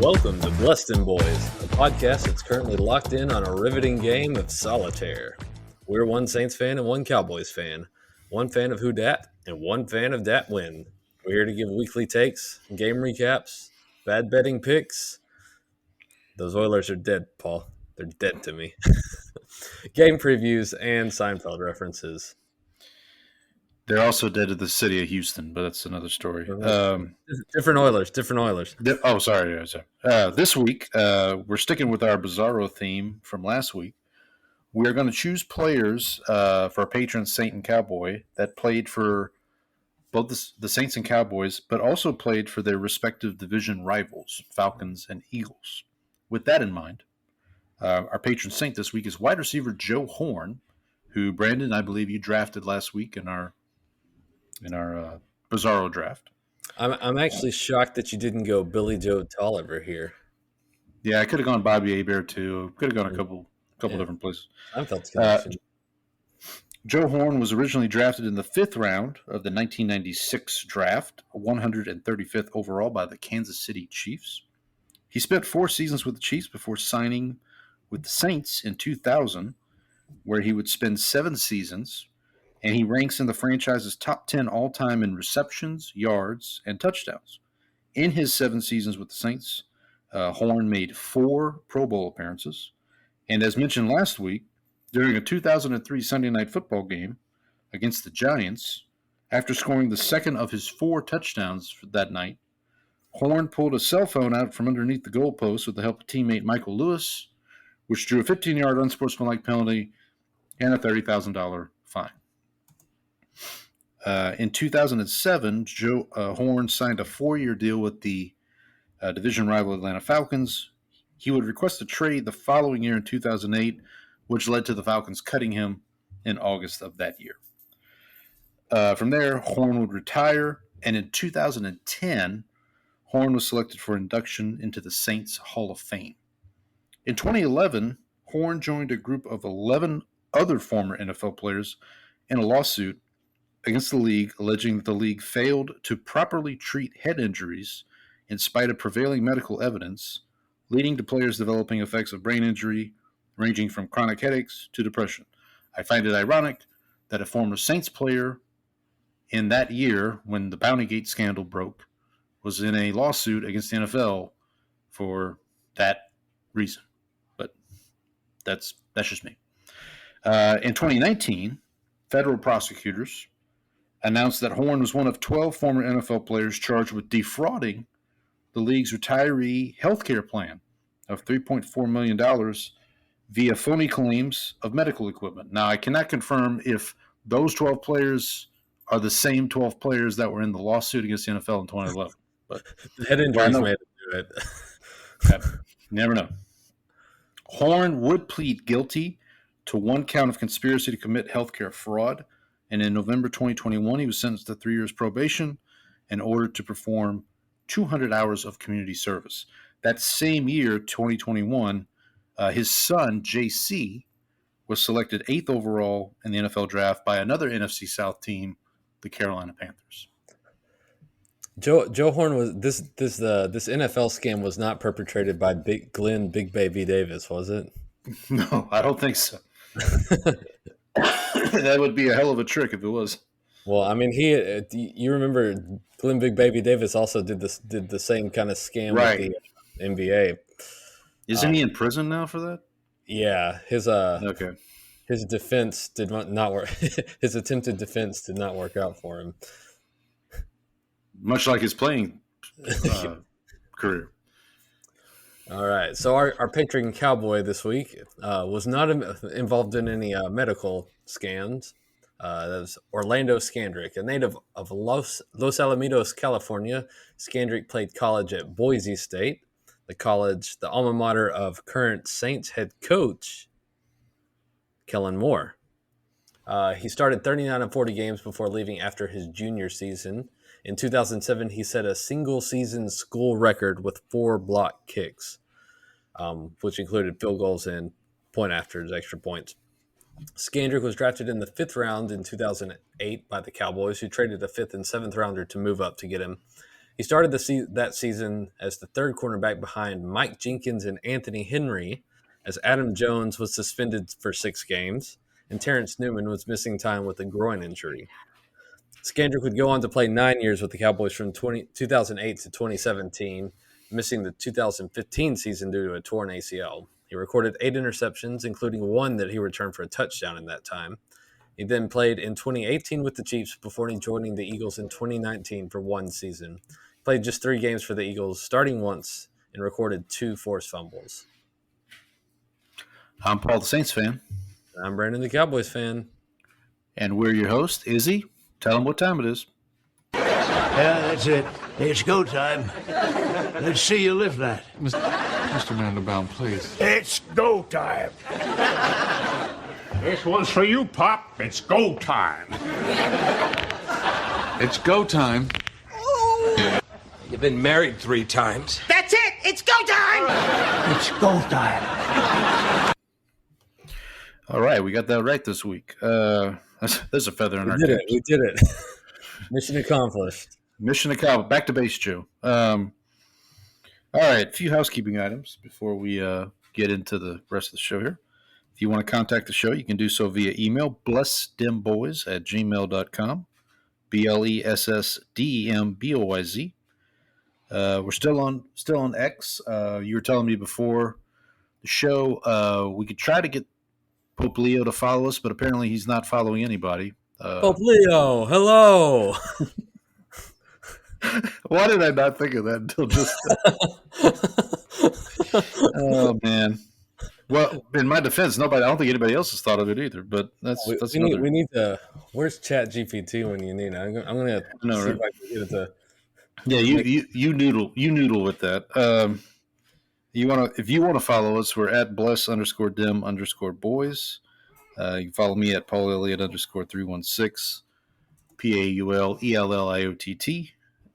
Welcome to Dem Boyz, a podcast that's currently locked in on a riveting game of solitaire. We're one Saints fan and one Cowboys fan, one fan of who dat and one fan of dat win. We're here to give weekly takes, game recaps, bad betting picks. Those Oilers are dead, Paul. They're dead to me. Game previews and Seinfeld references. They're also dead to the city of Houston, but that's another story. Different Oilers. Sorry. This week, we're sticking with our Bizarro theme from last week. We're going to choose players for our patron Saint and Cowboy that played for both the Saints and Cowboys, but also played for their respective division rivals, Falcons and Eagles. With that in mind, our patron Saint this week is wide receiver Joe Horn, who, Brandon, I believe you drafted last week in our Bizarro draft. I'm actually shocked that you didn't go Billy Joe Tolliver here. Yeah, I could have gone Bobby Hebert too. Could have gone a couple different places. Joe Horn was originally drafted in the 5th round of the 1996 draft, 135th overall by the Kansas City Chiefs. He spent 4 seasons with the Chiefs before signing with the Saints in 2000, where he would spend 7 seasons. And he ranks in the franchise's top 10 all-time in receptions, yards, and touchdowns. In his 7 seasons with the Saints, Horn made 4 Pro Bowl appearances. And as mentioned last week, during a 2003 Sunday Night Football game against the Giants, after scoring the second of his 4 touchdowns for that night, Horn pulled a cell phone out from underneath the goalpost with the help of teammate Michael Lewis, which drew a 15-yard unsportsmanlike penalty and a $30,000 fine. In 2007, Joe Horn signed a 4-year deal with the division rival Atlanta Falcons. He would request a trade the following year in 2008, which led to the Falcons cutting him in August of that year. From there, Horn would retire, and in 2010, Horn was selected for induction into the Saints Hall of Fame. In 2011, Horn joined a group of 11 other former NFL players in a lawsuit against the league, alleging that the league failed to properly treat head injuries in spite of prevailing medical evidence, leading to players developing effects of brain injury ranging from chronic headaches to depression. I find it ironic that a former Saints player in that year, when the Bountygate scandal broke, was in a lawsuit against the NFL for that reason. But that's just me. In 2019, federal prosecutors announced that Horn was one of 12 former NFL players charged with defrauding the league's retiree health care plan of $3.4 million via phony claims of medical equipment. Now, I cannot confirm if those 12 players are the same 12 players that were in the lawsuit against the NFL in 2011. But the head injuries made it do it. Never know. Horn would plead guilty to 1 count of conspiracy to commit healthcare fraud, and in November 2021, he was sentenced to 3 years probation and ordered to perform 200 hours of community service. That same year, 2021, his son, JC, was selected 8th overall in the NFL draft by another NFC South team, the Carolina Panthers. Joe Horn was this NFL scam was not perpetrated by Big Baby Davis, was it? No, I don't think so. That would be a hell of a trick if it was. Well, I mean, you remember Glenn Big Baby Davis also did the same kind of scam with the NBA. Isn't he in prison now for that? Yeah, his defense did not work. His attempted defense did not work out for him. Much like his playing career. All right. So our patron Cowboy this week was not involved in any medical scams. That was Orlando Scandrick, a native of Los Alamitos, California. Scandrick played college at Boise State, the alma mater of current Saints head coach Kellen Moore. He started 39 of 40 games before leaving after his junior season. In 2007, he set a single-season school record with 4 block kicks, which included field goals and point-afters, extra points. Scandrick was drafted in the 5th round in 2008 by the Cowboys, who traded a 5th and 7th rounder to move up to get him. He started that season as the third cornerback behind Mike Jenkins and Anthony Henry, as Adam Jones was suspended for 6 games, and Terrence Newman was missing time with a groin injury. Scandrick would go on to play 9 years with the Cowboys from 2008 to 2017, missing the 2015 season due to a torn ACL. He recorded 8 interceptions, including 1 that he returned for a touchdown in that time. He then played in 2018 with the Chiefs before joining the Eagles in 2019 for 1 season. He played just 3 games for the Eagles, starting once, and recorded 2 forced fumbles. I'm Paul, the Saints fan. I'm Brandon, the Cowboys fan. And we're your host, Izzy. Tell them what time it is. Yeah, that's it. It's go time. Let's see you lift that. Mr. Mandelbaum, please. It's go time. This one's for you, Pop. It's go time. It's go time. You've been married 3 times. That's it! It's go time! It's go time. All right, we got that right this week. There's a feather in our cap. We did it. Mission accomplished. Mission accomplished. Back to base, Joe. All right, a few housekeeping items before we get into the rest of the show here. If you want to contact the show, you can do so via email, blessdemboys@gmail.com, BLESSDEMBOYZ. We're still on X. You were telling me before the show we could try to get Pope Leo to follow us, but apparently he's not following anybody. Pope Leo, hello. Why did I not think of that until just Oh, man. Well, in my defense, I don't think anybody else has thought of it either, but that's another. We need to. Where's Chat GPT when you need it? I'm going to see if I can get it to. Yeah, you noodle with that. If you want to follow us, we're at bless_dem_boys. You can follow me at Paul Elliott _316, PAULELLIOTT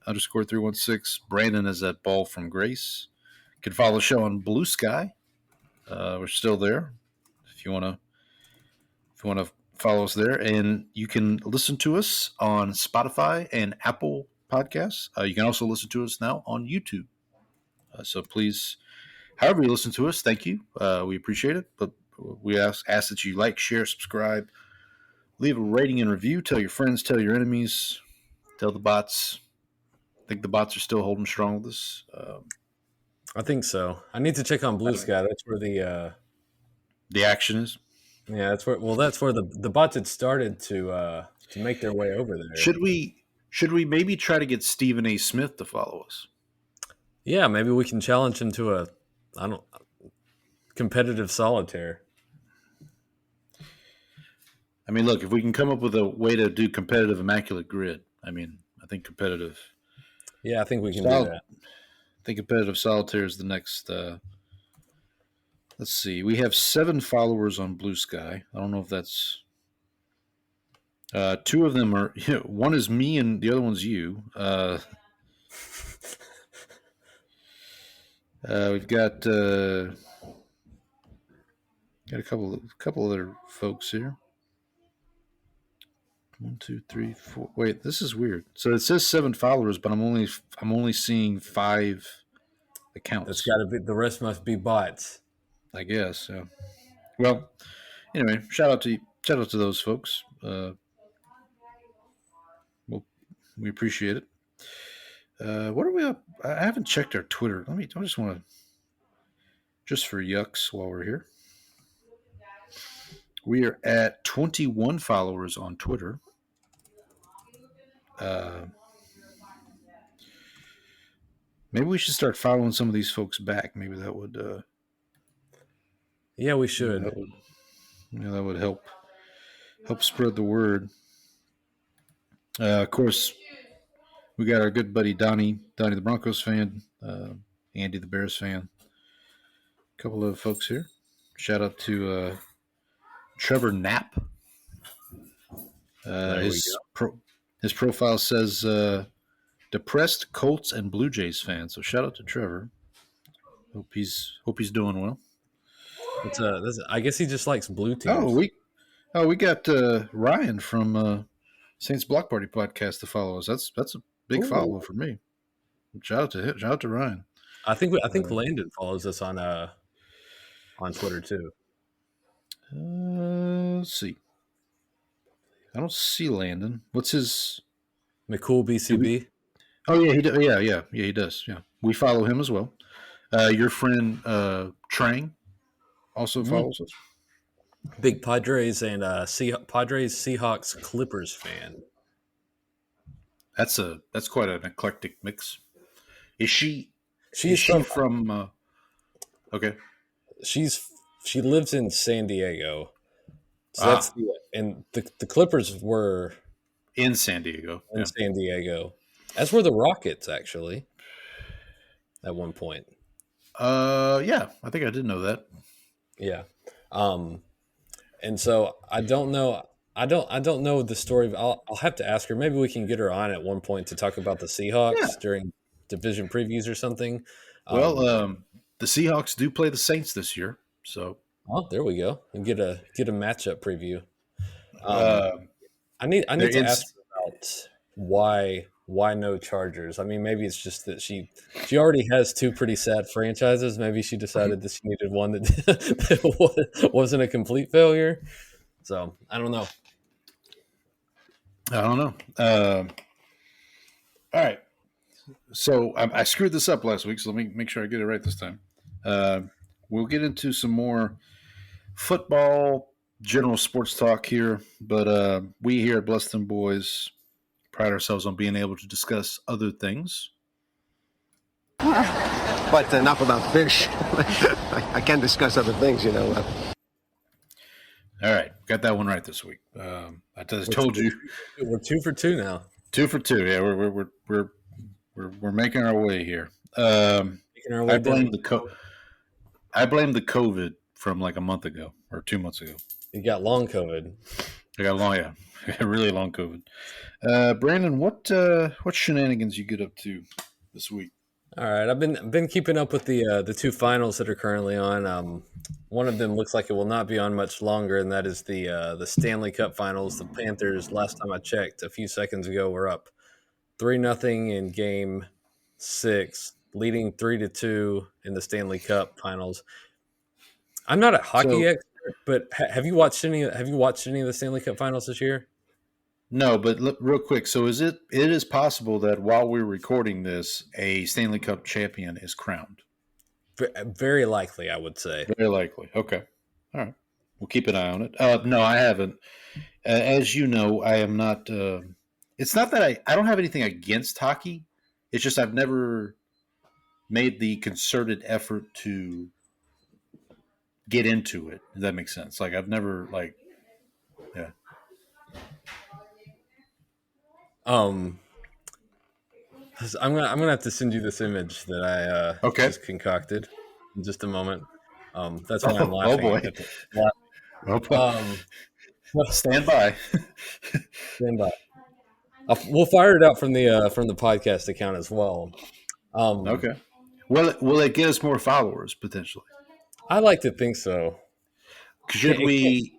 _316. Brandon is at Ball from Grace. You can follow the show on Blue Sky. We're still there. If you want to follow us there, and you can listen to us on Spotify and Apple Podcasts. You can also listen to us now on YouTube. So please, however you listen to us, thank you. We appreciate it. But we ask that you like, share, subscribe, leave a rating and review. Tell your friends, tell your enemies, tell the bots. I think the bots are still holding strong with us. I think so. I need to check on Blue Sky. That's where the action is. Yeah, that's where the bots had started to make their way over there. Should we maybe try to get Stephen A. Smith to follow us? Yeah, maybe we can challenge him to a competitive solitaire. I mean, look, if we can come up with a way to do competitive Immaculate Grid, I think competitive. Yeah, I think we can do that. I think competitive solitaire is the next. Let's see. We have 7 followers on Blue Sky. I don't know if that's. 2 of them are. One is me and the other one's you. We've got a couple other folks here. 1, 2, 3, 4. Wait, this is weird. So it says 7 followers, but I'm only seeing 5 accounts. It's got to be. The rest must be bots, I guess. Yeah. Well, anyway, shout out to those folks. We appreciate it. What are we up? I haven't checked our Twitter. I just want to, just for yucks while we're here. We are at 21 followers on Twitter. Maybe we should start following some of these folks back. Maybe that would. Yeah, we should. That would help spread the word. Of course, we got our good buddy Donnie the Broncos fan, Andy the Bears fan. A couple of folks here. Shout out to Trevor Knapp. His profile says depressed Colts and Blue Jays fan. So shout out to Trevor. Hope he's doing well. I guess he just likes blue teams. We got Ryan from Saints Block Party podcast to follow us. That's a big follow for me. Shout out to Ryan. I think Landon follows us on Twitter too. Let's see. I don't see Landon. What's his McCool BCB? Oh yeah, he does. Yeah, he does. Yeah, we follow him as well. Your friend Trang also follows us. Big Padres and Padres, Seahawks, Clippers fan. That's quite an eclectic mix. Is she? She's from okay. She lives in San Diego. So that's the Clippers were in San Diego. San Diego. As were the Rockets, actually. At one point. Yeah, I think I did know that. Yeah. And so I don't know. I don't know the story. I'll have to ask her. Maybe we can get her on at one point to talk about the Seahawks during division previews or something. Well, the Seahawks do play the Saints this year, so there we go. And get a matchup preview. I need to ask about why no Chargers. I mean, maybe it's just that she already has two pretty sad franchises. Maybe she decided that she needed one that wasn't a complete failure. So I don't know. All right. So I screwed this up last week, so let me make sure I get it right this time. We'll get into some more football, general sports talk here, but we here at Bless Dem Boyz pride ourselves on being able to discuss other things. But enough about fish. I can discuss other things, you know. All right, got that one right this week. I told you we're 2 for 2 now. 2 for 2. Yeah, we're making our way here. I blame the COVID from like a month ago or 2 months ago. You got long COVID. I got really long COVID. Brandon, what shenanigans you get up to this week? All right, I've been keeping up with the two finals that are currently on. One of them looks like it will not be on much longer, and that is the Stanley Cup Finals. The Panthers, last time I checked, a few seconds ago, were up 3-0 in Game 6, leading 3-2 in the Stanley Cup Finals. I'm not a hockey expert, but have you watched any of the Stanley Cup Finals this year? No, but real quick. So it is possible that while we're recording this, a Stanley Cup champion is crowned? Very likely, I would say. Very likely. Okay. All right. We'll keep an eye on it. No, I haven't. As you know, I am not. It's not that I don't have anything against hockey. It's just I've never made the concerted effort to get into it. Does that make sense? Like I've never yeah. I'm gonna have to send you this image that I just concocted in just a moment. That's why I'm laughing. Oh boy! Stand by. Stand by. We'll fire it out from the podcast account as well. Okay. Will it get us more followers potentially? I like to think so. Should we?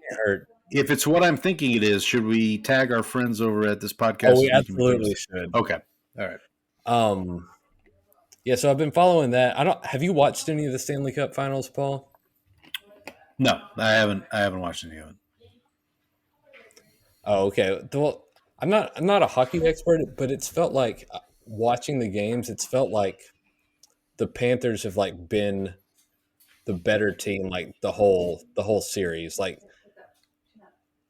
If it's what I'm thinking it is, should we tag our friends over at this podcast? Oh, we absolutely should. Okay. All right. Yeah, so I've been following that. Have you watched any of the Stanley Cup Finals, Paul? No, I haven't watched any of it. Oh, okay. Well, I'm not a hockey expert, but it's felt like watching the games, it's felt like the Panthers have like been the better team like the whole series. Like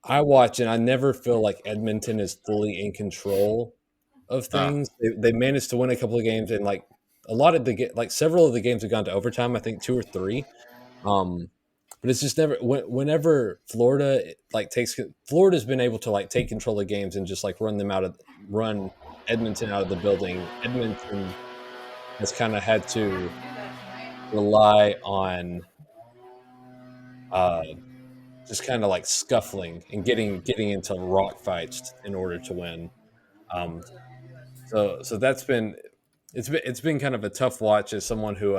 I watch and I never feel like Edmonton is fully in control of things. They managed to win a couple of games, and like a lot of several of the games have gone to overtime. I think 2 or 3. But it's just never whenever Florida's been able to like take control of games and just like run Edmonton out of the building. Edmonton has kind of had to rely on just kind of like scuffling and getting into rock fights in order to win. So that's been kind of a tough watch as someone who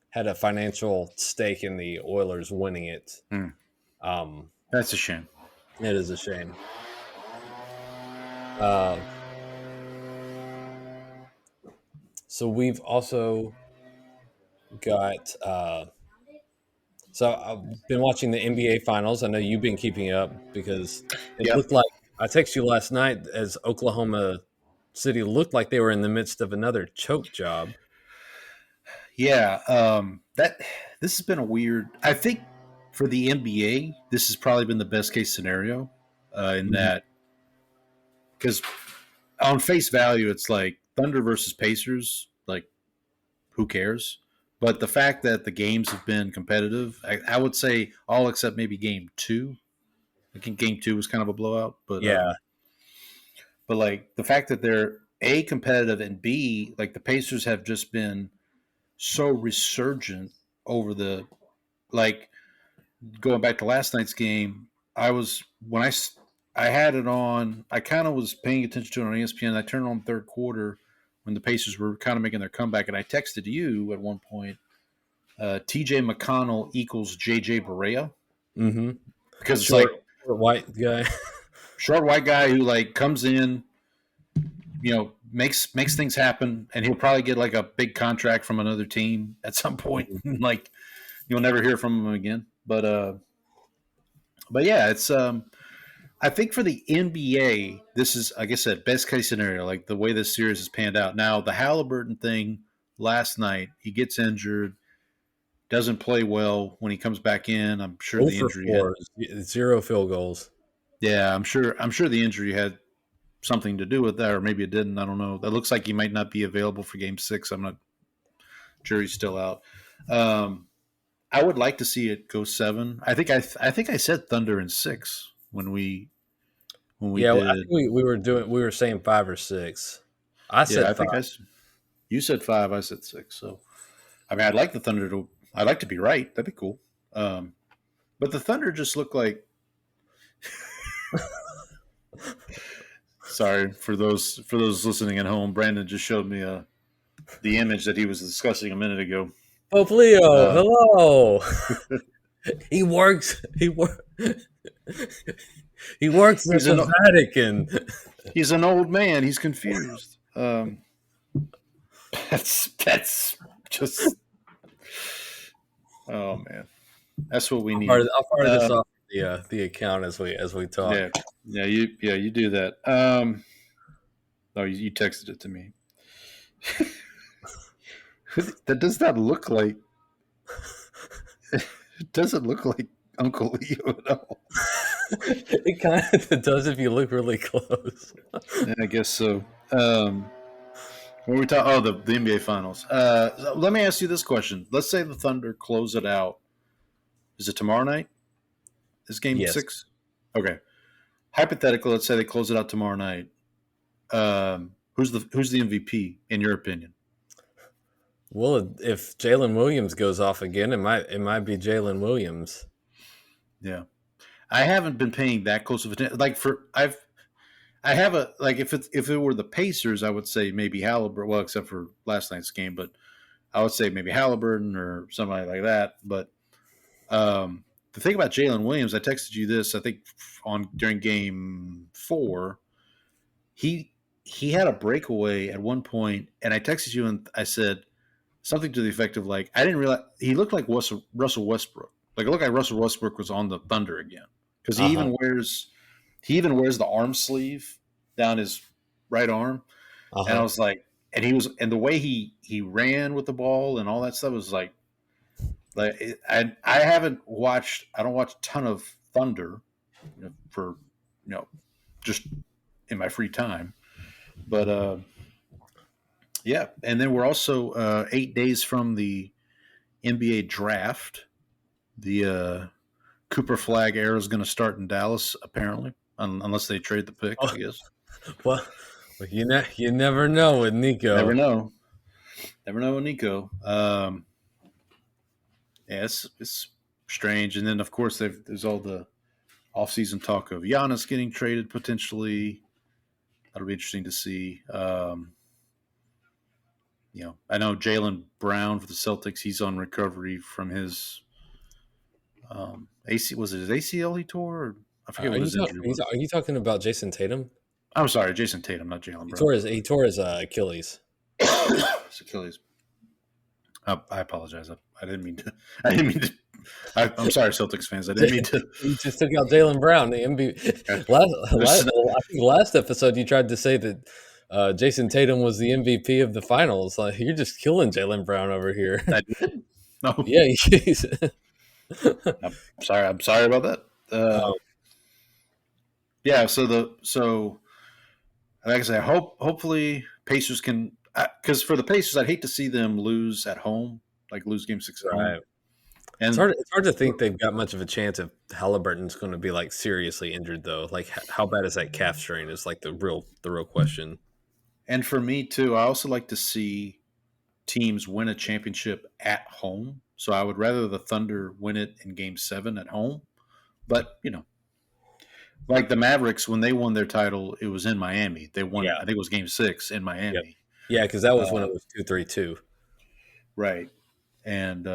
had a financial stake in the Oilers winning it. That's a shame. It is a shame. So we've also got. So I've been watching the NBA Finals. I know you've been keeping up because it Yep. looked like I texted you last night as Oklahoma City looked like they were in the midst of another choke job. Yeah. That this has been a weird. I think for the NBA, this has probably been the best case scenario in that because on face value, it's like Thunder versus Pacers. Like, who cares? But the fact that the games have been competitive, I would say all except maybe game two. I think game two was kind of a blowout, Yeah, but like the fact that they're A, competitive, and B, like the Pacers have just been so resurgent over the, like, going back to last night's game, I was, when I had it on, I kind of was paying attention to it on ESPN. I turned on third quarter when the Pacers were kind of making their comeback, and I texted you at one point, TJ McConnell equals JJ Barea. mm-hmm. Because it's Short, like white guy. short white guy who like comes in, makes things happen, and he'll probably get like a big contract from another team at some point. Like you'll never hear from him again. But yeah, it's I think for the NBA, this is, like I said, best case scenario, like the way this series has panned out. Now the Halliburton thing last night, he gets injured, doesn't play well when he comes back in. I'm sure the injury had, 0 field goals. yeah, I'm sure the injury had something to do with that, or maybe it didn't. I don't know. That looks like he might not be available for Game 6. I'm not sure he's still out. I would like to see it go 7. I think I said Thunder in 6 when we Yeah, did. I think we were saying 5 or 6. I said I 5. think you said 5. I said 6. So I mean, I'd like the Thunder to. I'd like to be right. That'd be cool. But the Thunder just look like. Sorry for those listening at home. Brandon just showed me the image that he was discussing a minute ago. Oh, Leo, hello. He works. He works He's at the Vatican. He's an old man. He's confused. That's just. Oh man, that's what we need. I'll fire this off the account as we talk. Yeah, you do that. Oh, you texted it to me. That does not look like. It doesn't look like Uncle Leo at all. It kind of does if you look really close. Yeah, I guess so. What we talk? Oh, the NBA Finals. So let me ask you this question. Let's say the Thunder close it out. Is it tomorrow night? Is Game 6? Okay. Hypothetically, let's say they close it out tomorrow night. Who's the MVP in your opinion? Well, if Jalen Williams goes off again, it might be Jalen Williams. Yeah, I haven't been paying that close of attention. Like I have a, like, if it were the Pacers, I would say maybe Halliburton. Well, except for last night's game, but I would say maybe Halliburton or somebody like that. But the thing about Jalen Williams, I texted you this, I think during Game 4, he had a breakaway at one point, and I texted you and I said something to the effect of like, I didn't realize he looked like Russell Westbrook. Like it looked like Russell Westbrook was on the Thunder again because he even wears the arm sleeve down his right arm, and I was like, and the way he ran with the ball and all that stuff was like I don't watch a ton of Thunder for just in my free time, but yeah, and then we're also 8 days from the NBA draft. The Cooper Flag era is going to start in Dallas, apparently, unless they trade the pick, I guess. Well, you never know with Nico. Never know with Nico. Yeah, it's strange. And then, of course, there's all the offseason talk of Giannis getting traded potentially. That'll be interesting to see. I know Jaylen Brown for the Celtics. He's on recovery from his AC. Was it his ACL he tore? Or I forget what his injury was. Are you talking about Jason Tatum? I'm sorry, Jason Tatum, not Jaylen Brown. He tore his Achilles. It's Achilles. I apologize. I didn't mean to. I didn't mean to. I'm sorry, Celtics fans. I didn't mean to. You just took out Jaylen Brown, the MVP. I think last episode you tried to say that Jason Tatum was the MVP of the finals. Like, you're just killing Jaylen Brown over here. I did. No. Yeah, he's I'm sorry. I'm sorry about that. Yeah. So like I say, hopefully Pacers can, because for the Pacers, I'd hate to see them lose at home, like lose Game 6 at home. right. And It's hard to think they've got much of a chance if Halliburton's going to be like seriously injured, though. Like, how bad is that calf strain? Is like the real question. And for me too, I also like to see teams win a championship at home. So I would rather the Thunder win it in Game 7 at home. But like the Mavericks, when they won their title, it was in Miami. They won. Yeah. I think it was Game 6 in Miami. Yep. Yeah, because that was when it was 2-3-2. Right. And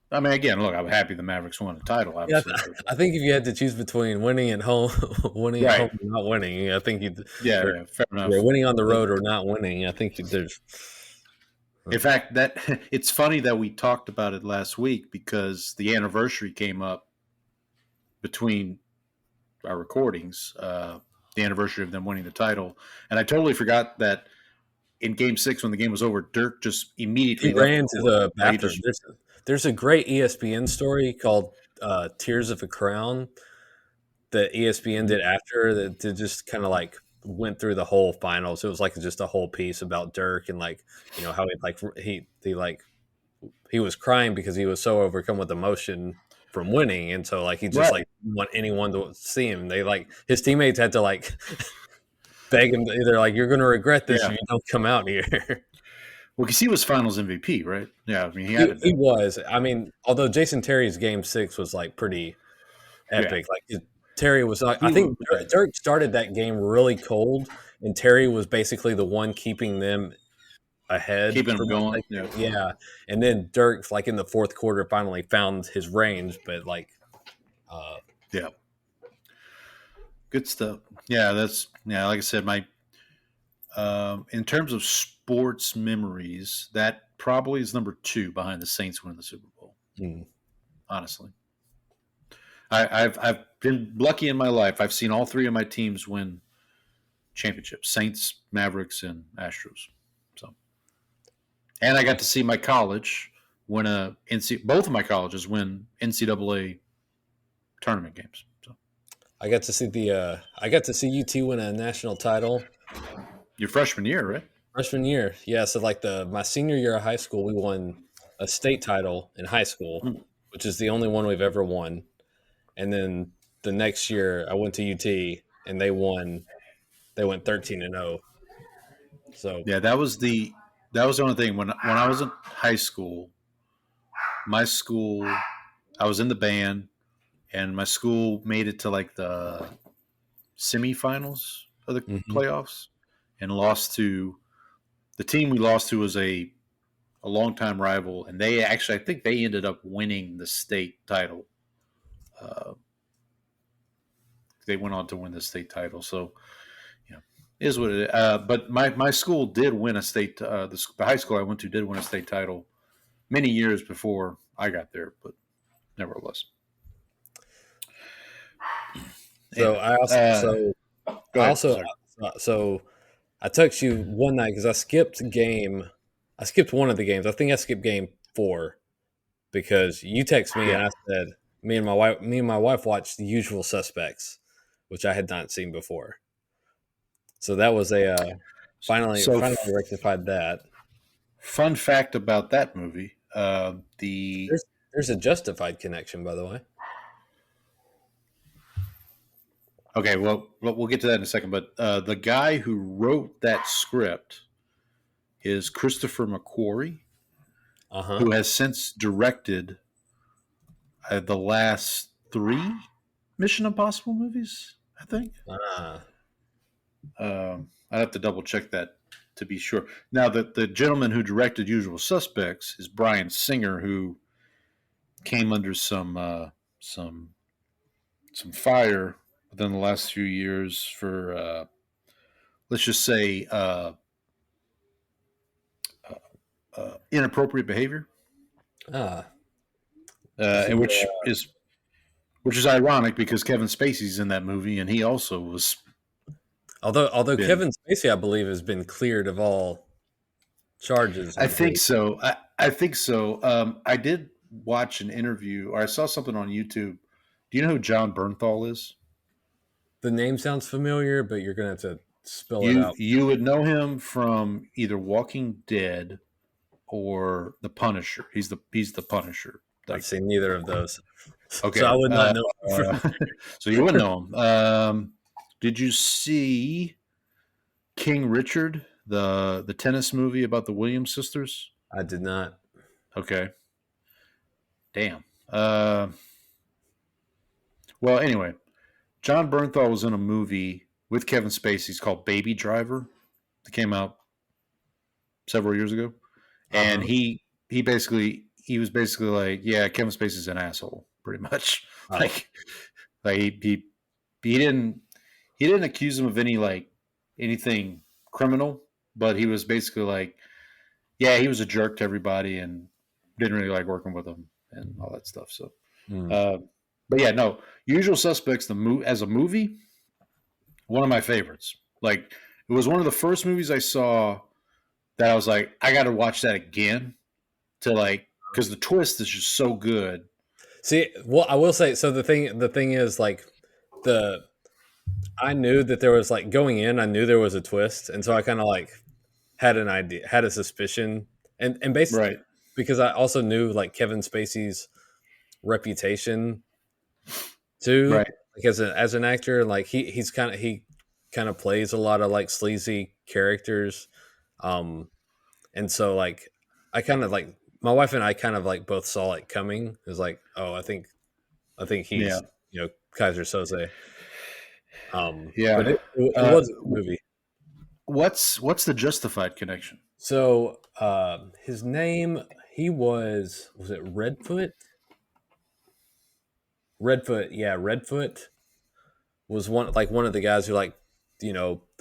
I mean, again, look, I'm happy the Mavericks won the title. Yeah, Obviously. I think if you had to choose between winning at home, at home, and not winning, I think you'd fair enough. winning on the road or not winning. I think there's. In fact, that it's funny that we talked about it last week because the anniversary came up between our recordings, the anniversary of them winning the title, and I totally forgot that in Game 6 when the game was over, Dirk just immediately ran to the bathroom. There's a great ESPN story called "Tears of a Crown" that ESPN did after that just kind of like went through the whole finals. It was like just a whole piece about Dirk and like how he was crying because he was so overcome with emotion from winning, and so like he just like want anyone to see him. They like his teammates had to like beg him to either like you're going to regret this if you don't come out here. Well, because he was Finals MVP, right? Yeah, I mean he was. I mean, although Jason Terry's Game 6 was like pretty epic. Like Terry was like, I think Dirk started that game really cold, and Terry was basically the one keeping them ahead, keeping them going. Yeah, and then Dirk, like in the fourth quarter, finally found his range. But like, good stuff. Yeah, like I said, my in terms of sports memories, that probably is number 2 behind the Saints winning the Super Bowl. Honestly, I've been lucky in my life. I've seen all 3 of my teams win championships: Saints, Mavericks, and Astros. So, and I got to see my college win both of my colleges win NCAA tournament games. So, I got to see UT win a national title. Your freshman year, right? Freshman year, yeah. So like my senior year of high school, we won a state title in high school, which is the only one we've ever won. And then the next year, I went to UT, and they won. They went 13-0. So yeah, that was the only thing when I was in high school. My school, I was in the band, and my school made it to like the semifinals of the playoffs, and lost to the team we lost to was a longtime rival, and they actually I think they ended up winning the state title. They went on to win the state title, so is what it is. But my school did win a state. The high school I went to did win a state title many years before I got there, but nevertheless. So I texted you one night because I skipped one of the games. I think I skipped Game 4 because you texted me and I said me and my wife watched The Usual Suspects, which I had not seen before. So that was finally rectified that. Fun fact about that movie: there's a Justified connection, by the way. Okay, well, we'll get to that in a second. But the guy who wrote that script is Christopher McQuarrie, who has since directed the last 3 Mission Impossible movies, I think. I'd have to double check that to be sure. Now, the gentleman who directed Usual Suspects is Bryan Singer, who came under some fire within the last few years for, let's just say, inappropriate behavior, Ah, and which is ironic because Kevin Spacey's in that movie, and he also was. although Kevin Spacey, I believe, has been cleared of all charges. I think so. I think so. I did watch an interview, or I saw something on YouTube. Do you know who John Bernthal is? The name sounds familiar, but you're gonna have to spell it out. You would know him from either Walking Dead or The Punisher. He's the Punisher. I've seen neither of those. Okay, So I would not know. So you wouldn't know him. Did you see King Richard, the tennis movie about the Williams sisters? I did not. Okay. Damn. Well, anyway, John Bernthal was in a movie with Kevin Spacey. It's called Baby Driver. It came out several years ago, and he was basically like, yeah, Kevin Spacey's an asshole, pretty much. Oh. Like he didn't accuse him of anything criminal, but he was basically like, yeah, he was a jerk to everybody and didn't really like working with them and all that stuff. So, but yeah, no, Usual Suspects as a movie, one of my favorites. Like, it was one of the first movies I saw that I was like, I got to watch that again because the twist is just so good. See, well, I will say, so the thing is, like, I knew that there was, like, going in, I knew there was a twist, and so I kind of like had an idea, had a suspicion, and basically, Right. because I also knew like Kevin Spacey's reputation too, Right. like as an actor, like he kind of plays a lot of like sleazy characters, and so like I kind of like my wife and I kind of like both saw it coming. It was like, oh, I think he's Kaiser Soze. Yeah. But it was a movie. What's the Justified connection? So his name, was it Redfoot? Redfoot, yeah, Redfoot was one of the guys who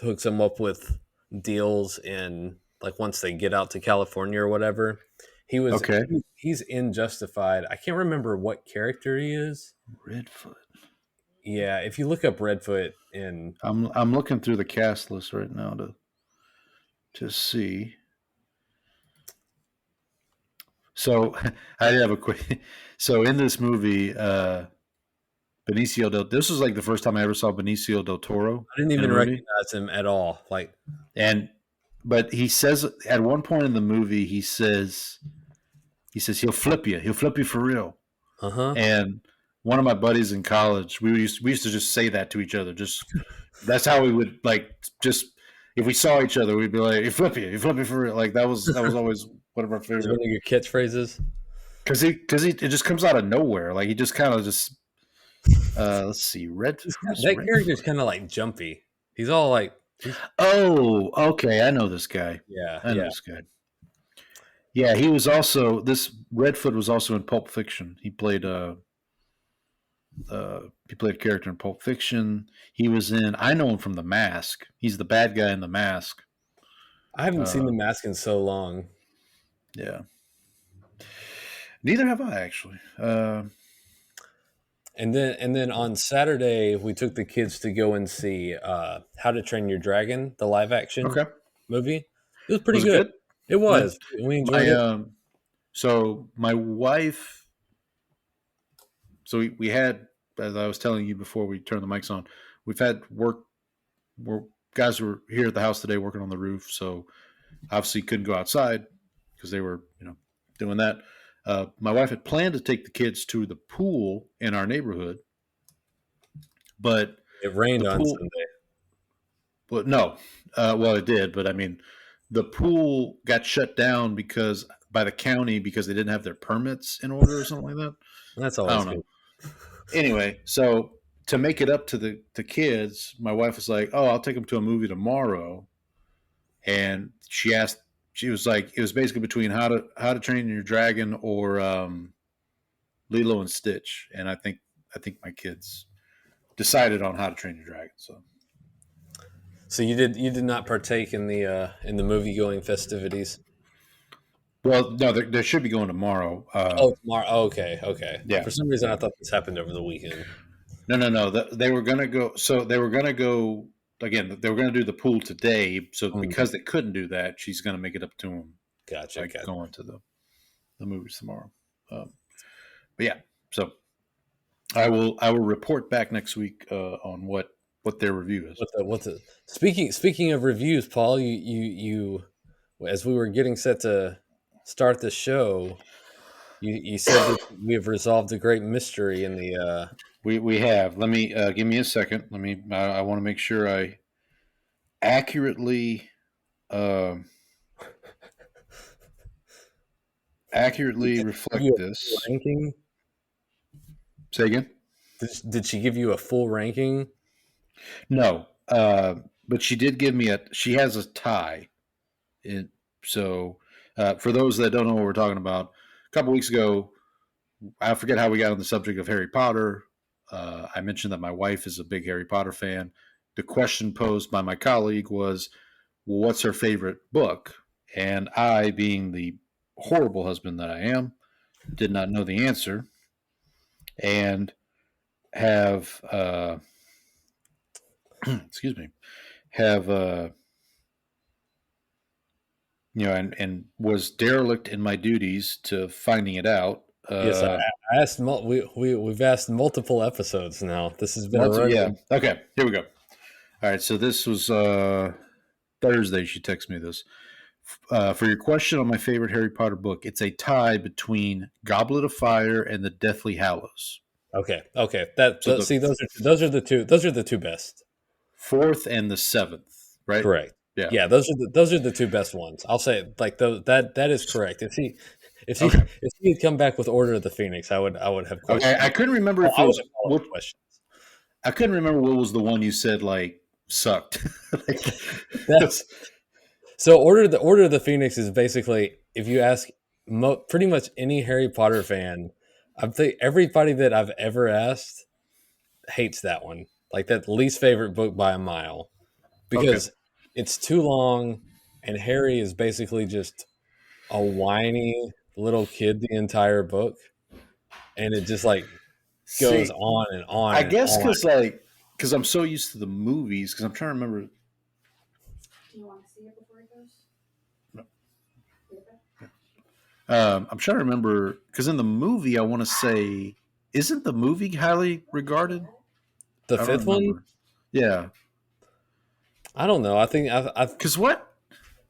hooks him up with deals in like once they get out to California or whatever. He was Okay. He's in Justified. I can't remember what character he is. Redfoot. Yeah, if you look up Redfoot I'm looking through the cast list right now to see. So I have a quick. So in this movie, this was like the first time I ever saw Benicio del Toro. I didn't even recognize him at all. But he says at one point in the movie, he says he'll flip you for real. And one of my buddies in college, we used to just say that to each other. Just that's how we would if we saw each other, we'd be like, "You flip you for real." Like that was always one of our favorite. One of your catchphrases. Because it just comes out of nowhere. Like he just kind of just. Let's see, That character's kind of like jumpy. He's all like. Oh, okay. I know this guy. Yeah, I know this guy. Yeah, he was also Redfoot was also in Pulp Fiction. He played a character in Pulp Fiction. He was in. I know him from The Mask. He's the bad guy in The Mask. I haven't seen The Mask in so long. Yeah. Neither have I actually. And then on Saturday we took the kids to go and see How to Train Your Dragon, the live action movie. It was pretty good. It was. We enjoyed it. So my wife. So we had, as I was telling you before we turned the mics on, we've had work. Guys were here at the house today working on the roof, so obviously couldn't go outside because they were, doing that. My wife had planned to take the kids to the pool in our neighborhood, but it rained on Sunday. Well, no. Well, it did, but I mean, the pool got shut down by the county because they didn't have their permits in order or something like that. That's always good. Anyway, so to make it up to the kids, my wife was like, "Oh, I'll take them to a movie tomorrow," and she was like, it was basically between How to Train Your Dragon or Lilo and Stitch, and I think my kids decided on How to Train Your Dragon. So you did not partake in the movie going festivities? Well, no, they should be going tomorrow. Tomorrow. Oh, okay. Yeah. For some reason, I thought this happened over the weekend. No. They were going to go. So they were going to go again. They were going to do the pool today. So because they couldn't do that, she's going to make it up to them. Gotcha. Going to the movies tomorrow. But yeah, so I will report back next week on what their review is. Speaking of reviews, Paul, you as we were getting set to start the show, you said that we have resolved a great mystery in the. We have. Let me give me a second. I want to make sure I accurately reflect this. Ranking? Say again? Did she give you a full ranking? No, but she did give me she has a tie. So for those that don't know what we're talking about, a couple weeks ago, I forget how we got on the subject of Harry Potter. I mentioned that my wife is a big Harry Potter fan. The question posed by my colleague was, well, what's her favorite book? And I, being the horrible husband that I am, did not know the answer and have excuse me, have and was derelict in my duties to finding it out. Yes, I asked. We've asked multiple episodes now. This has been a run. Yeah. Okay. Here we go. All right. So this was Thursday. She texted me this. For your question on my favorite Harry Potter book, it's a tie between Goblet of Fire and the Deathly Hallows. Okay. Those are the two best. Fourth and the seventh, right? Correct. Yeah. Those are the two best ones. I'll say like that is correct. If he had come back with Order of the Phoenix, I would have questions. Okay, I couldn't remember if it was questions. I couldn't remember what was the one you said like sucked. So Order of the Phoenix is basically, if you ask pretty much any Harry Potter fan, I think everybody that I've ever asked hates that one. Like that least favorite book by a mile, because it's too long, and Harry is basically just a whiny little kid the entire book, and it just like goes on and on. I guess because I'm so used to the movies, because I'm trying to remember. Do you want to see it before it goes? No. I'm trying to remember, because in the movie, I want to say, isn't the movie highly regarded? The fifth one? Yeah. I don't know. I think because what?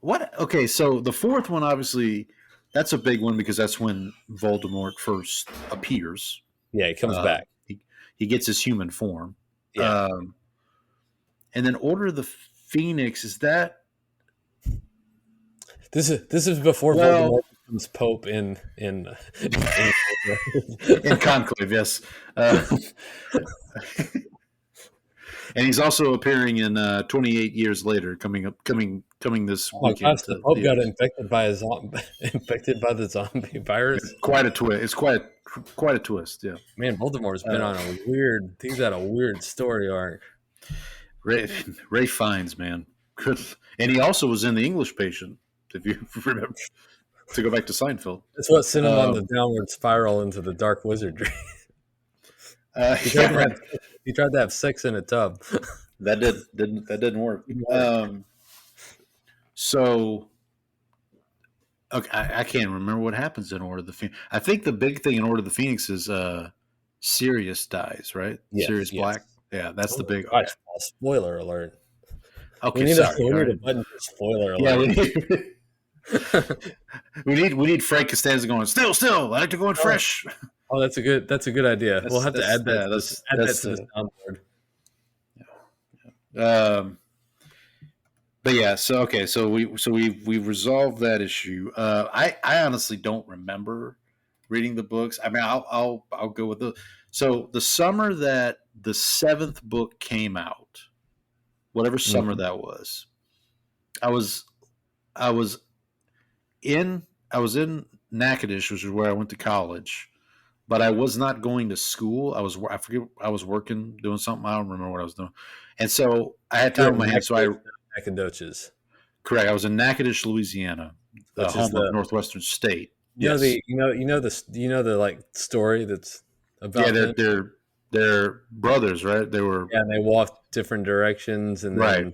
Okay, so the fourth one, obviously, that's a big one because that's when Voldemort first appears. Yeah, he comes back. He gets his human form. Yeah. And then Order of the Phoenix, is that? This is before Voldemort becomes Pope in in Conclave, yes. And he's also appearing in 28 Years Later, coming this weekend. Gosh, the Pope got infected by the zombie virus. It's quite a twist. It's quite a twist. Yeah, man, Voldemort's been on a weird. He's had a weird story arc. Ray Fiennes, man, good, and he also was in The English Patient. If you remember, to go back to Seinfeld, that's what sent him on the downward spiral into the dark wizardry. He tried to have sex in a tub. That didn't work. So, okay, I can't remember what happens in Order of the Phoenix. I think the big thing in Order of the Phoenix is Sirius dies, right? Yes, Sirius Black. Yeah, that's the big. Gosh, spoiler alert. Okay, we need sorry. A button for spoiler alert. Yeah, we need Frank Costanza going. Still, I like to go in fresh. Oh, that's a good idea. We'll have to add that. Yeah, add that to the soundboard. Yeah. But yeah, so we've resolved that issue. I honestly don't remember reading the books. I mean, I'll go with so the summer that the seventh book came out, whatever summer that was, I was in Natchitoches, which is where I went to college, but I was not going to school. I was working, doing something. I don't remember what I was doing, and so I had time on my hands. So Nacogdoches. Correct. I was in Natchitoches, Louisiana, which is home of the Northwestern State. you know Yes. the you know the like story that's Yeah, about them. they're brothers, right? They were Yeah, and they walked different directions, and right. then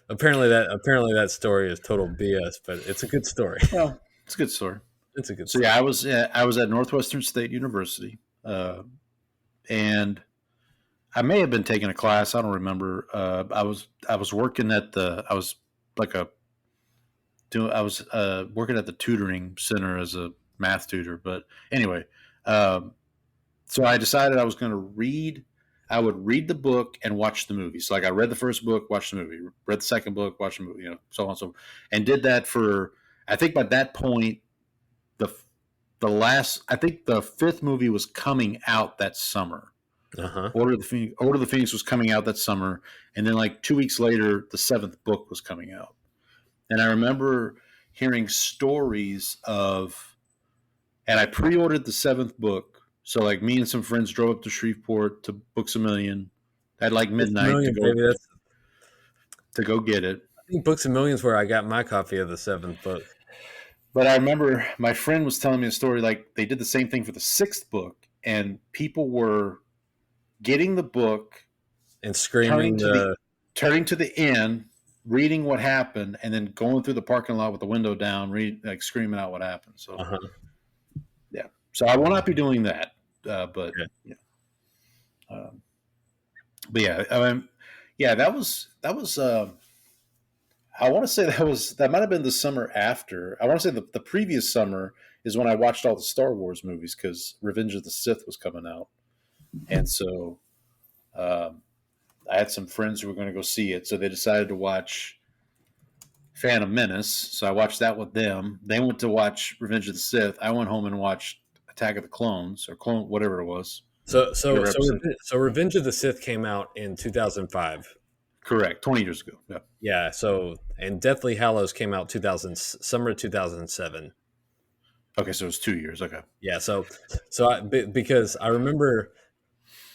apparently that story is total BS, but it's a good story. Well, it's a good story. It's a good So story. yeah, I was at Northwestern State University, and I may have been taking a class. I don't remember. I was working at the I was like a I was working at the tutoring center as a math tutor. But anyway, um, so I decided I was going to read. I would read the book and watch the movie. So like I read the first book, watched the movie. Read the second book, watched the movie. So on and so forth. And did that for. I think by that point, the I think the fifth movie was coming out that summer. Uh-huh. Order of the Phoenix was coming out that summer, and then like 2 weeks later, the seventh book was coming out. And I remember hearing stories of, and I pre-ordered the seventh book. So like me and some friends drove up to Shreveport to Books A Million at like midnight to go get it. I think Books A Million's where I got my copy of the seventh book. But I remember my friend was telling me a story like they did the same thing for the sixth book, and people were getting the book And screaming turning to the end, reading what happened, and then going through the parking lot with the window down, screaming out what happened. So, yeah. So I will not be doing that. But yeah. But yeah, I mean, yeah, that was. I want to say that might have been the summer after. I want to say the previous summer is when I watched all the Star Wars movies because Revenge of the Sith was coming out, and so I had some friends who were going to go see it, so they decided to watch Phantom Menace. So I watched that with them. They went to watch Revenge of the Sith. I went home and watched Attack of the Clones or whatever it was. So Revenge of the Sith came out in 2005. Correct, 20 years ago. Yeah. Yeah. So and Deathly Hallows came out summer 2007. Okay, so it was 2 years. Okay. Yeah. Because I remember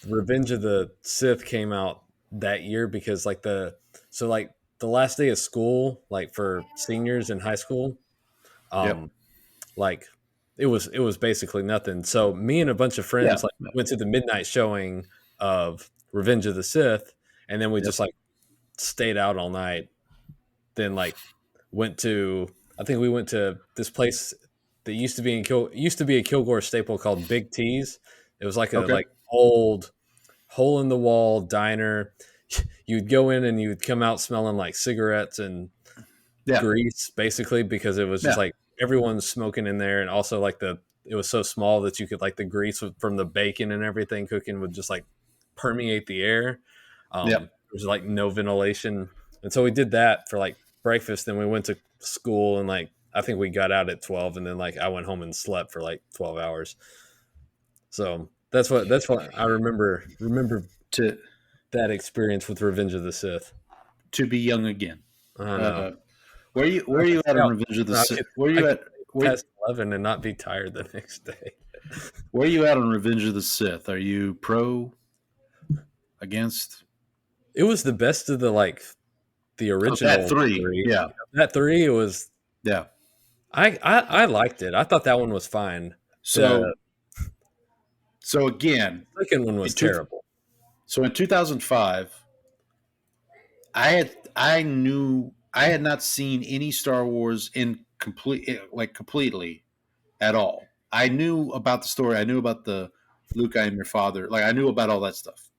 Revenge of the Sith came out that year because the last day of school, like for seniors in high school, like it was basically nothing. So me and a bunch of friends went to the midnight showing of Revenge of the Sith, and then we just stayed out all night. Then went to this place that used to be a Kilgore staple called Big T's. It was like a old hole in the wall diner. You'd go in and you'd come out smelling like cigarettes and grease, basically, because it was just everyone's smoking in there, and also it was so small that you could the grease from the bacon and everything cooking would just permeate the air. There was no ventilation, and so we did that for breakfast. Then we went to school, and I think we got out at 12, and then I went home and slept for 12 hours. So that's what I remember to that experience with Revenge of the Sith. To be young again. Where are you at on Revenge of the Sith? Where are you at? Past 11 and not be tired the next day. Where are you at on Revenge of the Sith? Are you pro? Against? It was the best of the original that three. Yeah, that three. It was. Yeah, I liked it. I thought that one was fine. So again, the second one was terrible. So in 2005, I had not seen any Star Wars completely at all. I knew about the story. I knew about the Luke, I am your father. I knew about all that stuff.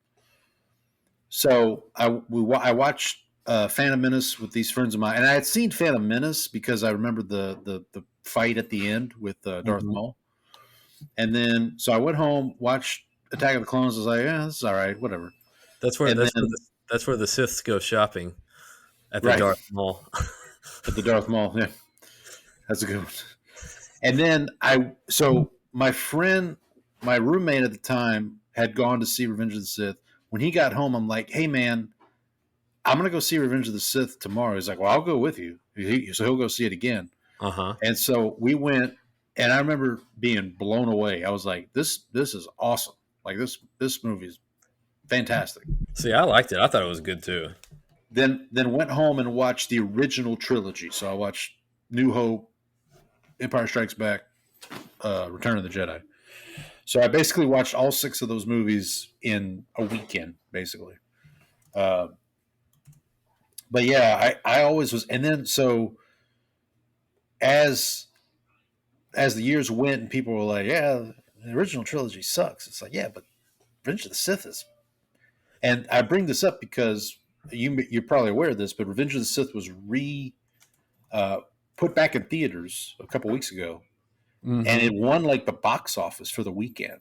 So I watched Phantom Menace with these friends of mine, and I had seen Phantom Menace because I remember the fight at the end with Darth Maul. And then so I went home, watched Attack of the Clones. I was like, yeah, this is all right, whatever. That's where the Siths go shopping at the Darth Maul. At the Darth Maul, yeah, that's a good one. And then my roommate at the time had gone to see Revenge of the Sith. When he got home, I'm like, hey man, I'm gonna go see Revenge of the Sith tomorrow. He's like, well, I'll go with you. So he'll go see it again. And so we went, and I remember being blown away. I was like, this is awesome. This movie is fantastic. See, I liked it. I thought it was good too. Then went home and watched the original trilogy. So I watched New Hope, Empire Strikes Back, Return of the Jedi. So I basically watched all 6 of those movies in a weekend, basically. But yeah, I always was, and then so as the years went, and people were like, "Yeah, the original trilogy sucks." It's like, yeah, but Revenge of the Sith is. And I bring this up because you're probably aware of this, but Revenge of the Sith was put back in theaters a couple weeks ago, and it won like the box office for the weekend.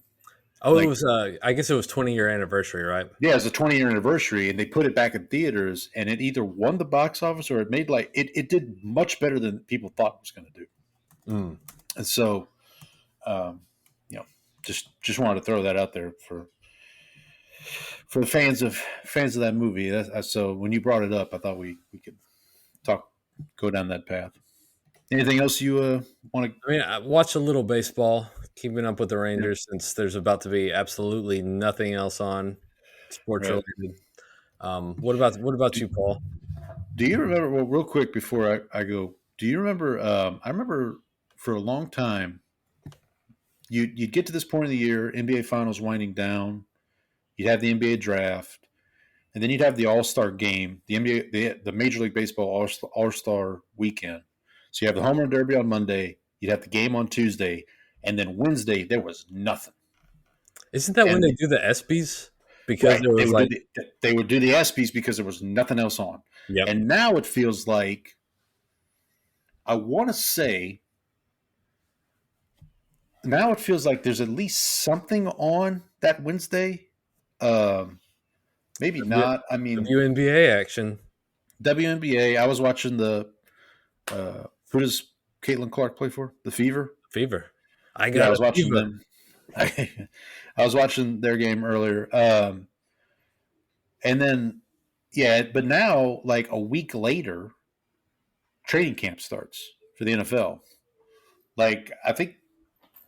Oh, it was. I guess it was 20-year anniversary, right? Yeah, it was a 20-year anniversary, and they put it back in theaters, and it either won the box office or it made like it did much better than people thought it was going to do. And so, just wanted to throw that out there for the fans of that movie. So when you brought it up, I thought we could go down that path. Anything else you want to? I mean, I watched a little baseball, keeping up with the Rangers since there's about to be absolutely nothing else on sports related. What about you, Paul? Do you remember? Well, real quick before I go, do you remember? I remember for a long time, you'd get to this point of the year, NBA Finals winding down, you'd have the NBA draft, and then you'd have the All-Star game, the NBA, the Major League Baseball All-Star weekend. So you have the Home Run Derby on Monday, you'd have the game on Tuesday, and then Wednesday there was nothing. Isn't that when they do the ESPYs? Because there was they would do the ESPYs because there was nothing else on. Yep. And now it feels like, I want to say, now it feels like there's at least something on that Wednesday. Maybe not. I mean, WNBA action. WNBA. I was watching the. Who does Caitlin Clark play for? The Fever. I was watching them. I was watching their game earlier. And then, but now, like a week later, training camp starts for the NFL. Like, I think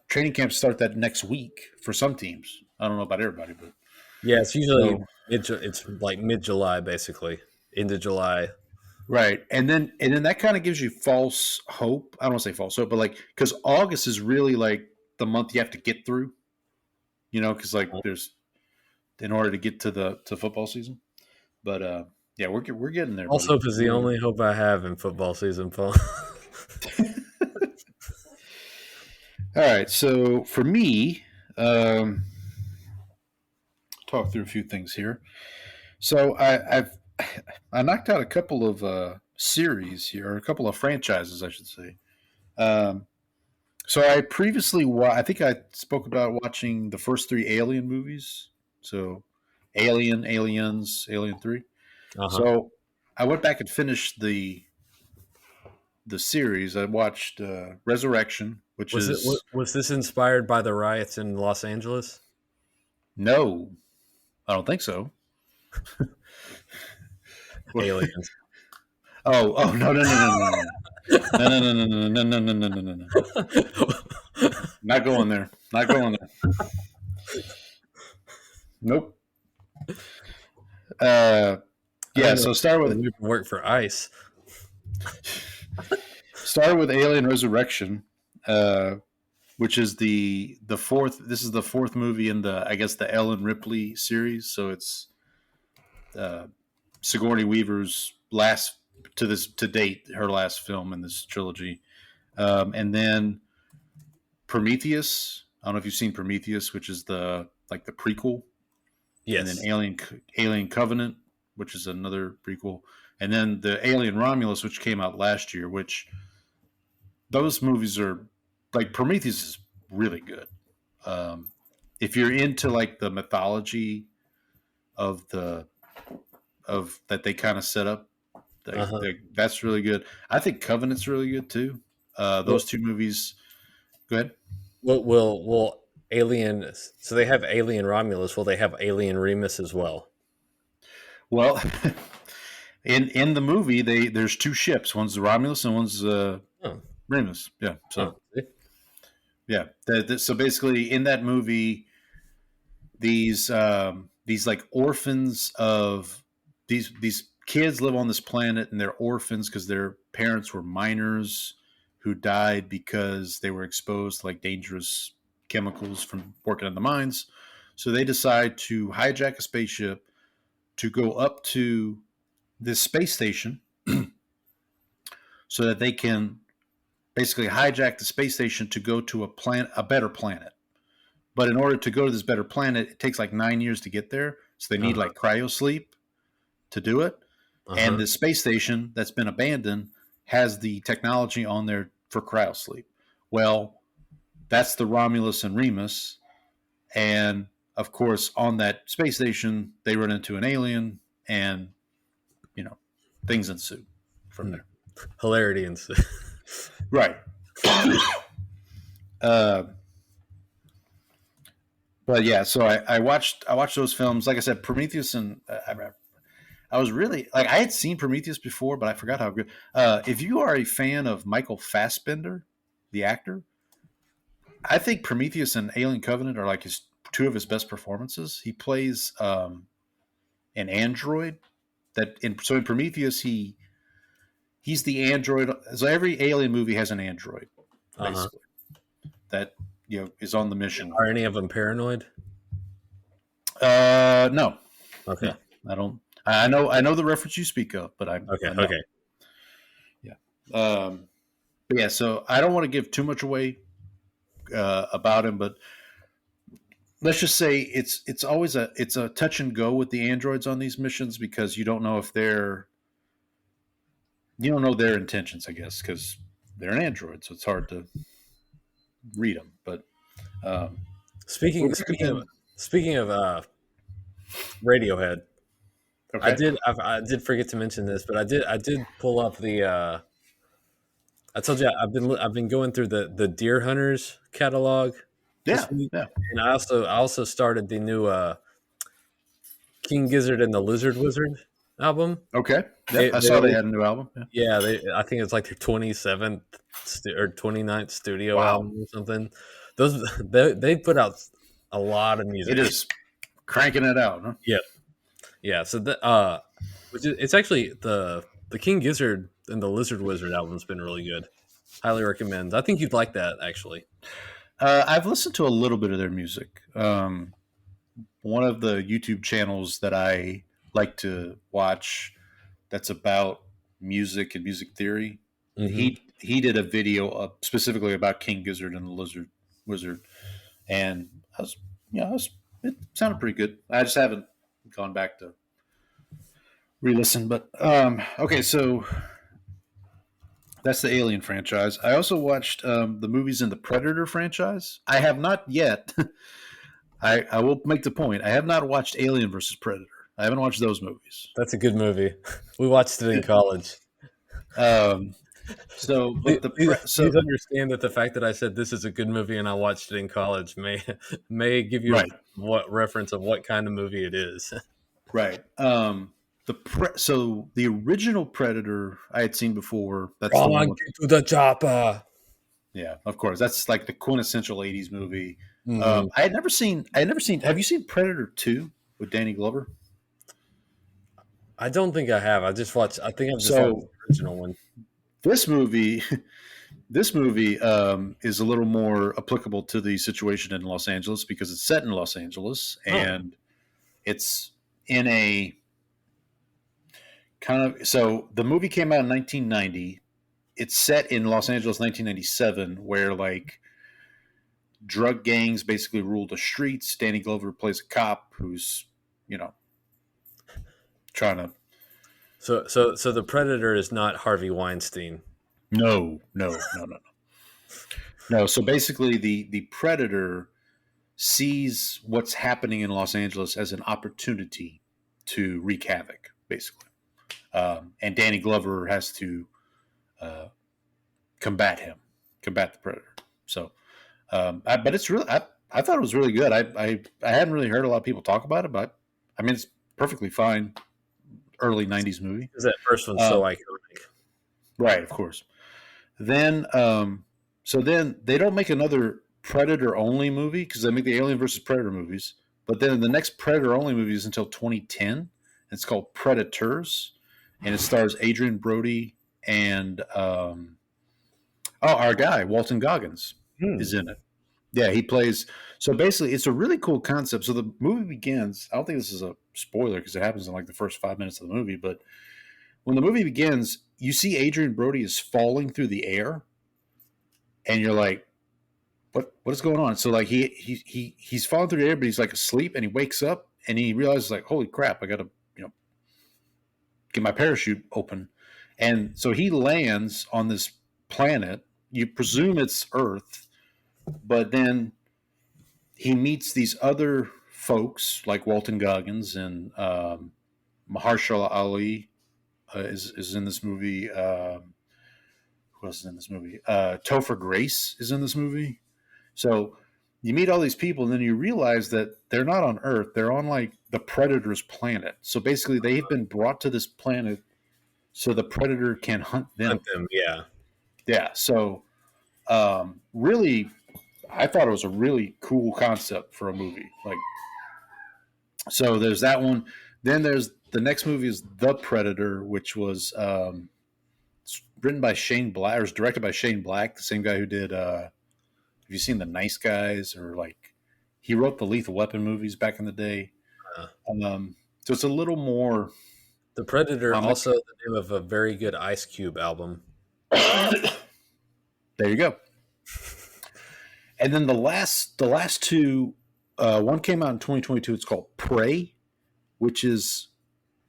training camps start that next week for some teams. I don't know about everybody, but yeah, it's usually it's like mid-July, basically into July. Right. And then that kind of gives you false hope. I don't want to say false hope, but like, because August is really like the month you have to get through, because like there's, in order to get to football season. But we're getting there. Also, is the only hope I have in football season, Paul. All right. So for me, talk through a few things here. So I knocked out a couple of series here, or a couple of franchises, I should say. So I previously, I think I spoke about watching the first 3 Alien movies. So Alien, Aliens, Alien 3. So I went back and finished the series. I watched Resurrection, which was this inspired by the riots in Los Angeles? No, I don't think so. Aliens. Oh no. No. Not going there. Nope. So start with work for ICE. Start with Alien Resurrection, which is the fourth. This is the 4th movie in the Ellen Ripley series. So it's Sigourney Weaver's last to date, her last film in this trilogy. And then Prometheus. I don't know if you've seen Prometheus, which is the prequel. Yes. And then Alien Covenant, which is another prequel. And then the Alien Romulus, which came out last year, which those movies are like, Prometheus is really good. If you're into like the mythology of that they kind of set up, that's really good. I think Covenant's really good too. Those 2 movies. Go ahead. Will Alien? So they have Alien Romulus. Will they have Alien Remus as well? Well, in the movie, there's 2 ships. One's the Romulus and one's Remus. Yeah. So yeah. So basically, in that movie, these like orphans of these kids live on this planet, and they're orphans because their parents were miners, who died because they were exposed to like dangerous chemicals from working in the mines. So they decide to hijack a spaceship to go up to this space station so that they can basically hijack the space station to go to a better planet. But in order to go to this better planet, it takes like 9 years to get there. So they need like cryo sleep to do it. And the space station that's been abandoned has the technology on there for cryo sleep. Well, that's the Romulus and Remus. And of course, on that space station, they run into an alien and, things ensue from there. Hilarity ensues. Right. But yeah, so I watched those films. Like I said, Prometheus, and I was really like, I had seen Prometheus before, but I forgot how good. If you are a fan of Michael Fassbender, the actor, I think Prometheus and Alien Covenant are like two of his best performances. He plays an android in Prometheus he's the android. So every Alien movie has an android, basically, that is on the mission. Are any of them paranoid? No. Okay. No, I don't. I know the reference you speak of, but okay. Yeah. But yeah. So I don't want to give too much away about him, but let's just say it's always a touch and go with the androids on these missions because you don't know if you don't know their intentions, I guess, because they're an android, so it's hard to read them. But speaking of Radiohead, okay. I did forget to mention this, but I did pull up the. I told you I've been going through the Deer Hunters catalog. Yeah. And I also started the new King Gizzard and the Lizard Wizard album. Okay. Yep, I saw they had a new album. Yeah, I think it's like their 27th or 29th studio album or something. They put out a lot of music. It is cranking it out, huh? Yeah. So it's actually the King Gizzard and the Lizard Wizard album's been really good. Highly recommend. I think you'd like that actually. I've listened to a little bit of their music. One of the YouTube channels that I like to watch that's about music and music theory. Mm-hmm. He did a video specifically about King Gizzard and the Lizard Wizard, and it sounded pretty good. I just haven't gone back to re-listen, but okay, so that's the Alien franchise. I also watched the movies in the Predator franchise. I have not yet. I will make the point. I have not watched Alien versus Predator. I haven't watched those movies. That's a good movie. We watched it in college. Please understand that the fact that I said this is a good movie and I watched it in college may give you what reference of what kind of movie it is. Right. So the original Predator I had seen before. That's get to the chopper. Yeah, of course. That's like the quintessential 80s movie. Mm-hmm. I had never seen. Have you seen Predator 2 with Danny Glover? I don't think I have. I think I've just watched the original one. This movie is a little more applicable to the situation in Los Angeles because it's set in Los Angeles and it's in a kind of. So the movie came out in 1990. It's set in Los Angeles, 1997, where like drug gangs basically rule the streets. Danny Glover plays a cop who's, trying to. So the Predator is not Harvey Weinstein. No. So basically, the Predator sees what's happening in Los Angeles as an opportunity to wreak havoc, basically, and Danny Glover has to combat the Predator. So, but it's really, I thought it was really good. I hadn't really heard a lot of people talk about it, but I mean, it's perfectly fine. Early 90s movie. Because that first one's so iconic. Right, of course. Then, so then they don't make another Predator-only movie because they make the Alien versus Predator movies. But then the next Predator-only movie is until 2010. It's called Predators, and it stars Adrian Brody and Oh, our guy, Walton Goggins, is in it. Yeah, he plays. So basically, it's a really cool concept. So the movie begins. I don't think this is a spoiler because it happens in like the first 5 minutes of the movie. But when the movie begins, you see Adrian Brody is falling through the air, and you're like, "What is going on?" So like he's falling through the air, but he's like asleep, and he wakes up and he realizes like, "Holy crap! I got to get my parachute open," and so he lands on this planet. You presume it's Earth, but then he meets these other folks like Walton Goggins and Mahershala Ali is in this movie. Who else is in this movie? Topher Grace is in this movie. So you meet all these people, and then you realize that they're not on Earth. They're on like the Predator's planet. So basically, they've been brought to this planet so the Predator can hunt them. Yeah. Yeah. So really, I thought it was a really cool concept for a movie. Like, so there's that one. Then there's the next movie is The Predator, which was written by Shane Black, or was directed by Shane Black, the same guy who did. Have you seen The Nice Guys? Or like, he wrote the Lethal Weapon movies back in the day. So it's a little more. The Predator, also the name of a very good Ice Cube album. There you go. And then the last two, one came out in 2022. It's called Prey, which is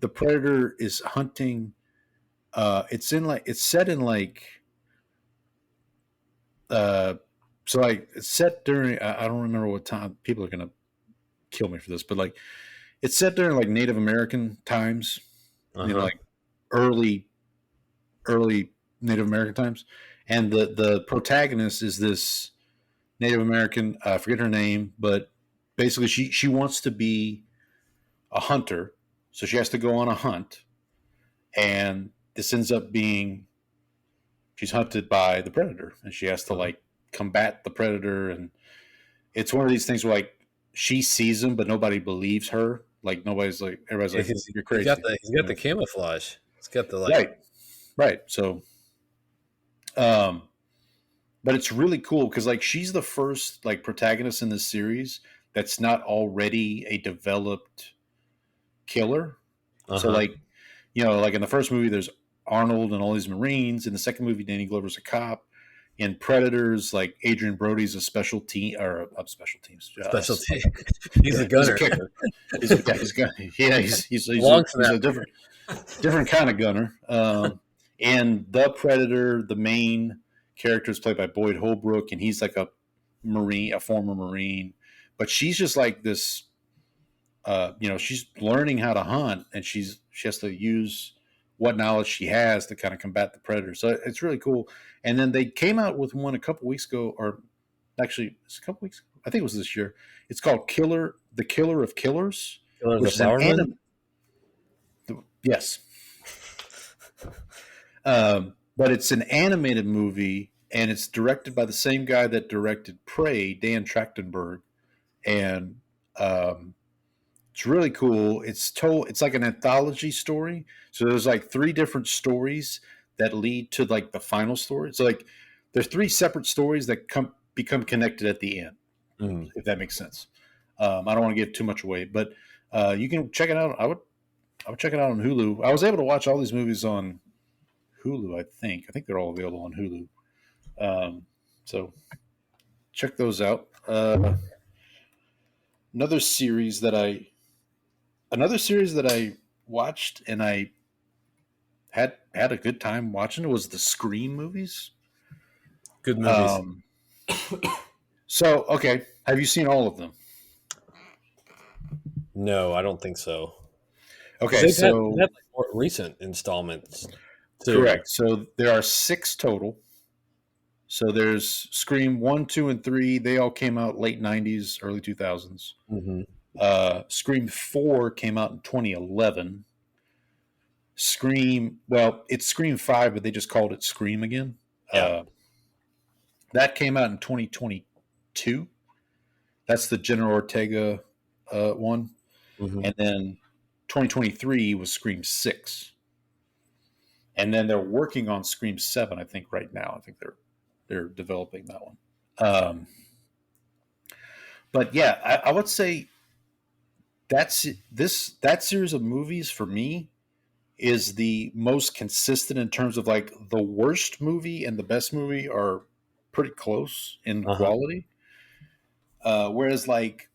the Predator is hunting. It's set in so like it's set during. I don't remember what time. People are gonna kill me for this, but like it's set during like Native American times, like early Native American times, and the protagonist is this Native American. I forget her name, but basically she wants to be a hunter, so she has to go on a hunt, and this ends up being she's hunted by the Predator, and she has to like combat the Predator, and it's one of these things where like she sees him, but nobody believes her. Like everybody's like, you're crazy. He's got the camouflage. He's got the like right. So, but it's really cool because like she's the first like protagonist in this series that's not already a developed killer. So like, like in the first movie, there's Arnold and all these Marines. In the second movie, Danny Glover's a cop. In Predators, like Adrian Brody's a special team or special teams. He's a gunner. He's a gunner. Yeah, he's a different kind of gunner. And the Predator, the main character is played by Boyd Holbrook, and he's like a former Marine. But she's just like this. She's learning how to hunt, and she has to use what knowledge she has to kind of combat the Predator. So it's really cool. And then they came out with one a couple weeks ago, or actually it's a couple weeks ago. I think it was this year. It's called The Killer of Killers. Which is an yes. But it's an animated movie, and it's directed by the same guy that directed Prey, Dan Trachtenberg. And it's really cool. It's like an anthology story. So there's like 3 different stories that lead to like the final story. So like there's 3 separate stories that become connected at the end, if that makes sense. I don't want to give too much away, but you can check it out. I would check it out on Hulu. I was able to watch all these movies on Hulu. I think they're all available on Hulu. So check those out. Another series that I watched and I had a good time watching it was the Scream movies. Good movies. So, okay. Have you seen all of them? No, I don't think so. Okay, they've so had like more recent installments too. Correct. So there are 6 total. So there's Scream 1, 2, and 3. They all came out late 90s, early 2000s. Scream 4 came out in 2011. It's Scream 5, but they just called it Scream again. Yeah. That came out in 2022. That's the Jenna Ortega one. And then 2023 was Scream 6. And then they're working on Scream 7, I think, right now. I think they're they're developing that one. But yeah, I would say that series of movies for me is the most consistent in terms of like the worst movie and the best movie are pretty close in quality. Whereas like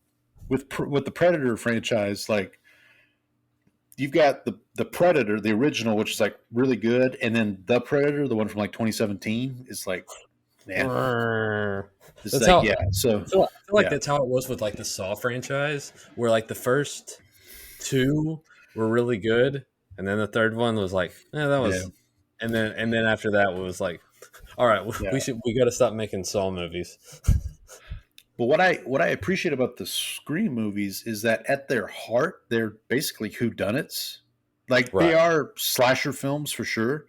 with the Predator franchise, like you've got the Predator, the original, which is like really good, and then the Predator, the one from like 2017, is like, man, it's That's like how. yeah. So I feel like yeah, that's how it was with like the Saw franchise, where like the first two were really good, and then the third one was like, that was, and then after that it was like, all right, we got to stop making Saw movies. But what I appreciate about the Scream movies is that at their heart, they're basically whodunits. Like they are slasher films for sure,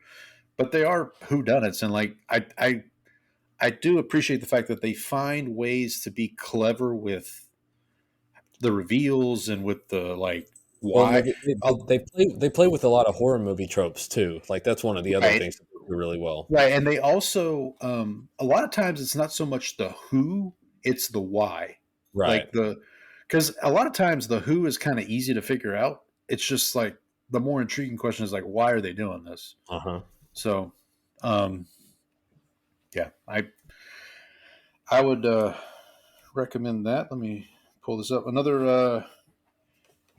but they are whodunits, and like I do appreciate the fact that they find ways to be clever with the reveals and with the like why they play with a lot of horror movie tropes too. Like that's one of the other things that they do really well. Right, and they also a lot of times it's not so much the who, it's the why. Right. Like because a lot of times the who is kind of easy to figure out. It's just like the more intriguing question is like, why are they doing this? So, yeah, I would recommend that. Let me pull this up. Another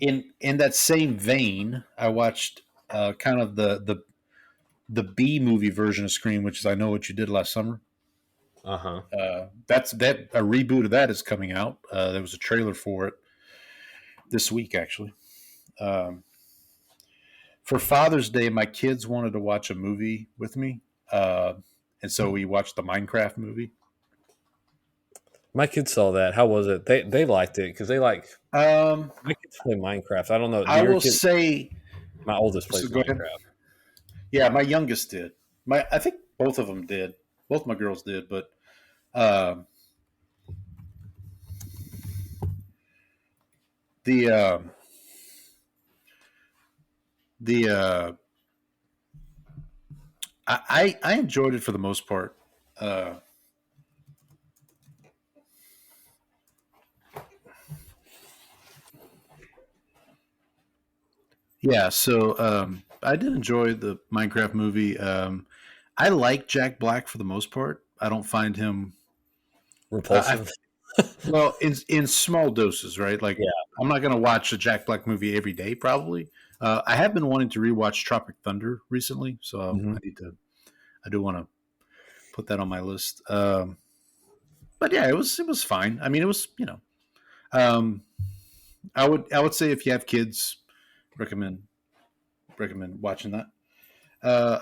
in that same vein, I watched kind of the B movie version of Scream, which is I Know What You Did Last Summer. That's a reboot of that is coming out. There was a trailer for it this week, actually. For Father's Day, my kids wanted to watch a movie with me, and so we watched the Minecraft movie. My kids saw that. How was it? They liked it because they like. My kids play Minecraft. I don't know. I will say, my oldest plays Minecraft. Yeah, my youngest did. I think both of them did. Both my girls did, but I enjoyed it for the most part. Yeah, so I did enjoy the Minecraft movie. I like Jack Black for the most part. I don't find him repulsive. Well, in small doses, right? Like, I'm not going to watch a Jack Black movie every day, probably. I have been wanting to rewatch Tropic Thunder recently, so I do want to put that on my list. But yeah, it was fine. I mean, it was I would say if you have kids, recommend watching that.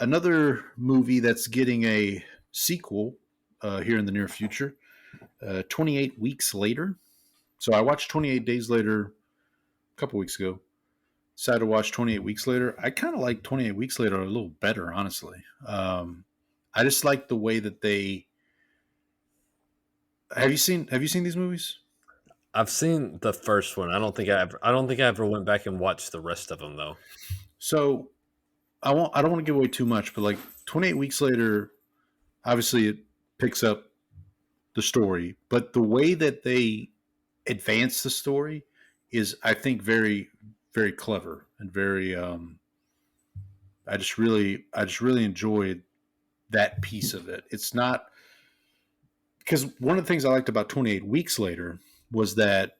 Another movie that's getting a sequel here in the near future, 28 Weeks Later. So I watched 28 Days Later a couple weeks ago. Decided to watch 28 Weeks Later. I kind of like 28 Weeks Later a little better, honestly. I just like the way that they. Have you seen these movies? I've seen the first one. I don't think I ever went back and watched the rest of them though. So I don't want to give away too much, but like 28 Weeks Later, obviously it picks up the story, but the way that they advance the story is, I think, very, very clever and very. I just really enjoyed that piece of it. It's not because one of the things I liked about 28 Weeks Later was that,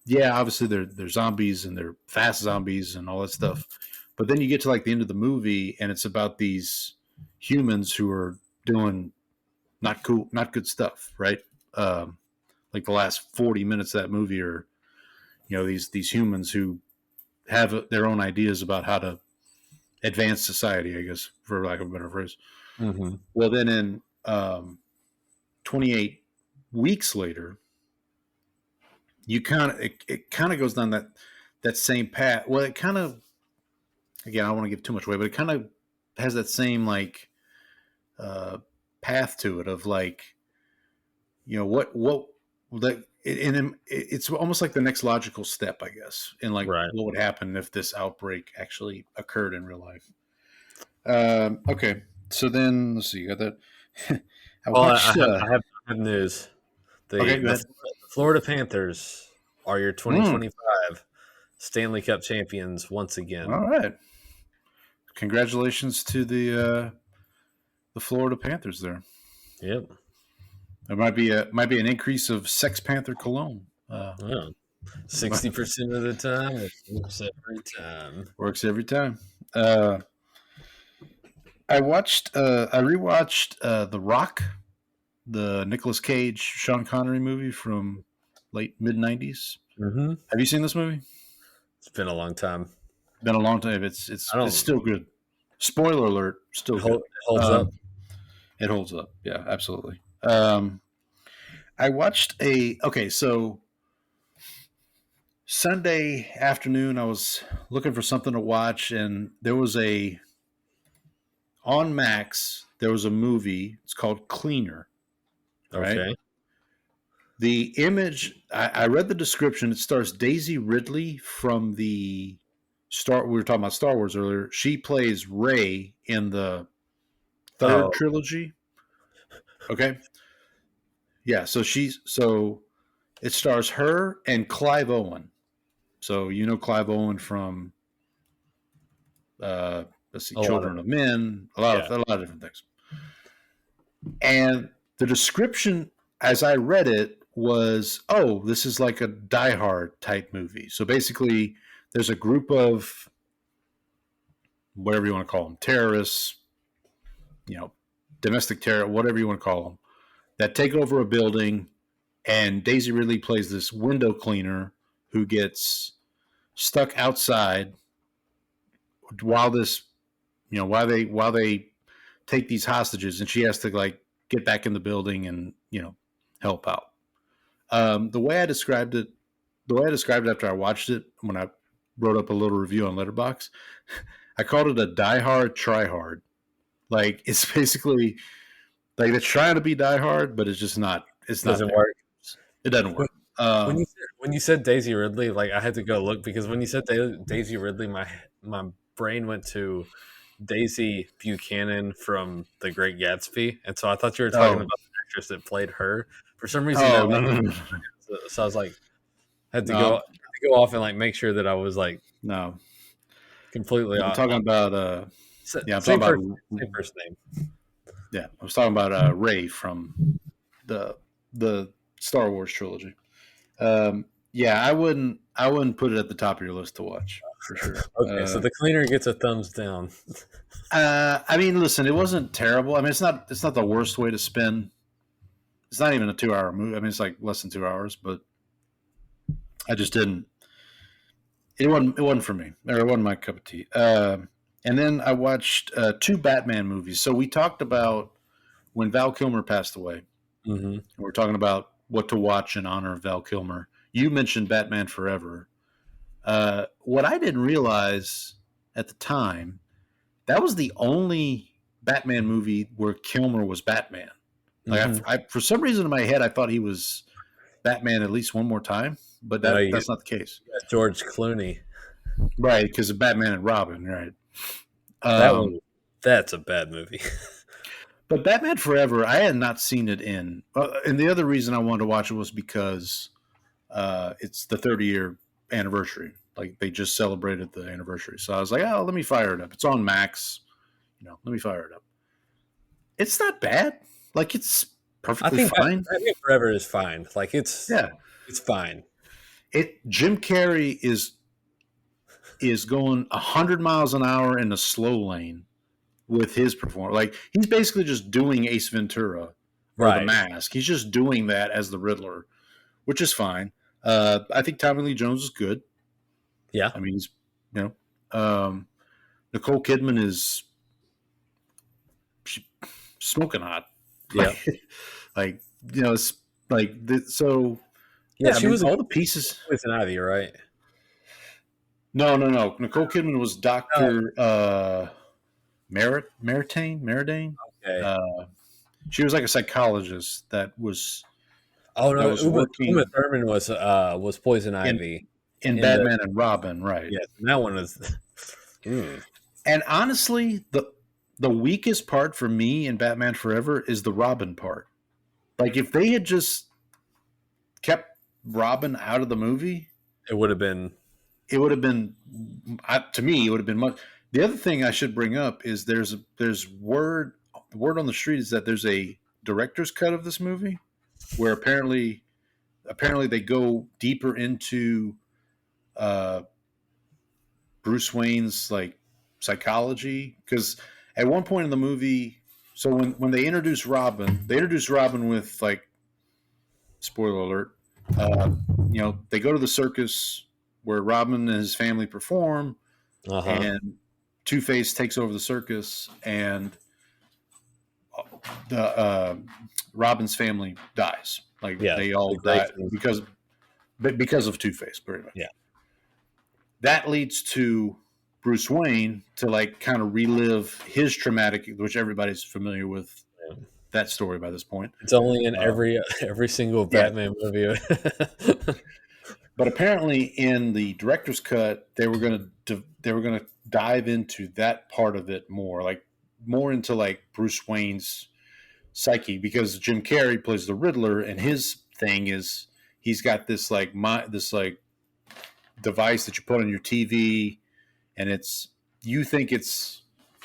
yeah, obviously they're zombies and they're fast zombies and all that stuff. But then you get to like the end of the movie and it's about these humans who are doing not good stuff, right? Like the last 40 minutes of that movie are, these humans who have their own ideas about how to advance society, I guess, for lack of a better phrase. Mm-hmm. Well, then in 28 Weeks Later, you it kind of goes down that same path. Well, it kind of, again, I don't want to give too much away, but it kind of has that same like path to it of like, it's almost like the next logical step, I guess, in like what would happen if this outbreak actually occurred in real life. Okay, so then let's see, you got that. I Well, watched. I have news. Okay, go ahead. The Florida Panthers are your 2025 Stanley Cup champions once again. All right. Congratulations to the Florida Panthers there. Yep. There might be an increase of Sex Panther cologne. 60% of the time, it works every time. Works every time. I rewatched The Rock, the Nicolas Cage, Sean Connery movie from late mid-90s. Mm-hmm. Have you seen this movie? It's been a long time. Been a long time. It's still good. Spoiler alert, still good. It holds up. It holds up. Yeah, absolutely. I watched so Sunday afternoon I was looking for something to watch, and there was on Max, there was a movie. It's called Cleaner. Right? Okay. The image, I read the description. It stars Daisy Ridley from we were talking about Star Wars earlier. She plays Rey in the third trilogy. Okay. Yeah, so it stars her and Clive Owen. So you know Clive Owen from Children of Men, a lot of different things. And the description, as I read it, was, this is like a Die Hard type movie. So basically, there's a group of whatever you want to call them, terrorists, domestic terror, whatever you want to call them, that take over a building, and Daisy Ridley plays this window cleaner who gets stuck outside while they take these hostages, and she has to get back in the building and help out. The way I described it after I watched it, when I wrote up a little review on Letterboxd, I called it a Die Hard Try Hard. It's basically it's trying to be Die Hard, but it's just not. It doesn't work. It doesn't work. When you said Daisy Ridley, I had to go look, because when you said Daisy Ridley, my brain went to Daisy Buchanan from The Great Gatsby, and so I thought you were talking about the actress that played her. For some reason, no. So I was had to go off and make sure that I was no, completely. I'm talking about same first name. Yeah, I was talking about Rey from the Star Wars trilogy. I wouldn't put it at the top of your list to watch for sure. Okay, so The Cleaner gets a thumbs down. Listen, it wasn't terrible. It's not the worst way to spend. It's not even a 2-hour movie. It's less than 2 hours, but I just didn't. It wasn't for me, or it wasn't my cup of tea. And then I watched 2 Batman movies. So we talked about when Val Kilmer passed away. Mm-hmm. We're talking about what to watch in honor of Val Kilmer. You mentioned Batman Forever. What I didn't realize at the time, that was the only Batman movie where Kilmer was Batman. I for some reason in my head, I thought he was Batman at least one more time, but that's not the case. George Clooney. Right, because of Batman and Robin, right. That's a bad movie. But Batman Forever, I had not seen it in. And the other reason I wanted to watch it was because it's the 30-year anniversary. They just celebrated the anniversary. So I was like, let me fire it up. It's on Max. Let me fire it up. It's not bad. It's perfectly fine. Batman Forever is fine. It's fine. Jim Carrey is going 100 miles an hour in the slow lane with his performance. He's basically just doing Ace Ventura or The Mask. He's just doing that as the Riddler, which is fine. I think Tommy Lee Jones is good. Yeah. He's, Nicole Kidman is smoking hot. Yeah. It's so. Yeah, she was all the pieces. With an Ivy, right? No. Nicole Kidman was Dr. Meridane. Okay. She was a psychologist that was. Oh no, Uma Thurman was Poison Ivy in Batman and Robin, right? Yeah, that one is. And honestly, the weakest part for me in Batman Forever is the Robin part. Like, if they had just kept Robin out of the movie, It would have been. To me, it would have been much. The other thing I should bring up is there's word on the street is that there's a director's cut of this movie where apparently they go deeper into Bruce Wayne's like psychology, because at one point in the movie, so when they introduce Robin with, like, spoiler alert, they go to the circus where Robin and his family perform, and Two-Face takes over the circus, and the Robin's family dies. Like, they all die because of Two-Face, pretty much. Yeah. That leads to Bruce Wayne to, like, kind of relive his traumatic, which everybody's familiar with that story by this point. It's only in every single Batman movie. But apparently, in the director's cut, they were going to dive into that part of it more, like more into like Bruce Wayne's psyche, because Jim Carrey plays the Riddler, and his thing is he's got this like device that you put on your TV, and you think it's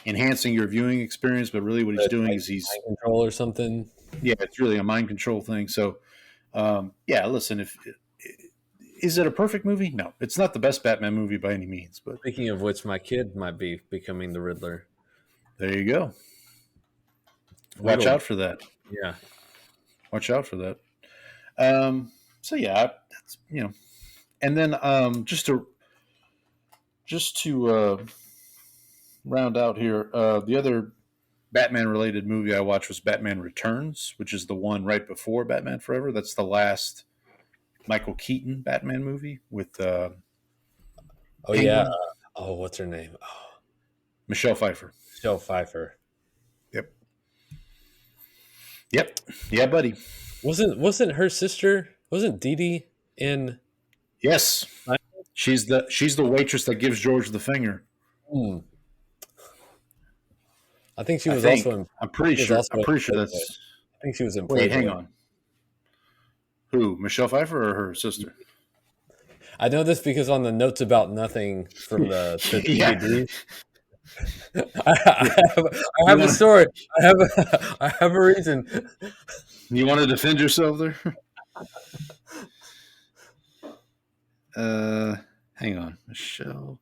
enhancing your viewing experience, but really what he's doing is he's mind control or something. Yeah, it's really a mind control thing. So, listen, is it a perfect movie? No, it's not the best Batman movie by any means. But Speaking of which, my kid might be becoming the Riddler. There you go. Watch out for that. Yeah. Watch out for that. That's, and then just to round out here, the other Batman related movie I watched was Batman Returns, which is the one right before Batman Forever. That's the last Michael Keaton Batman movie with yeah. What's her name? Michelle Pfeiffer. Michelle Pfeiffer. Yep. Yeah, buddy. Wasn't her sister? Wasn't Dee Dee in? Yes. She's the waitress that gives George the finger. I think she was also in. I'm pretty sure that's. I think she was in. Wait, hang on. Who? Michelle Pfeiffer or her sister? I know this because on the Notes About Nothing from the DVD, I have a story. I have a reason. You want to defend yourself there? Hang on, Michelle.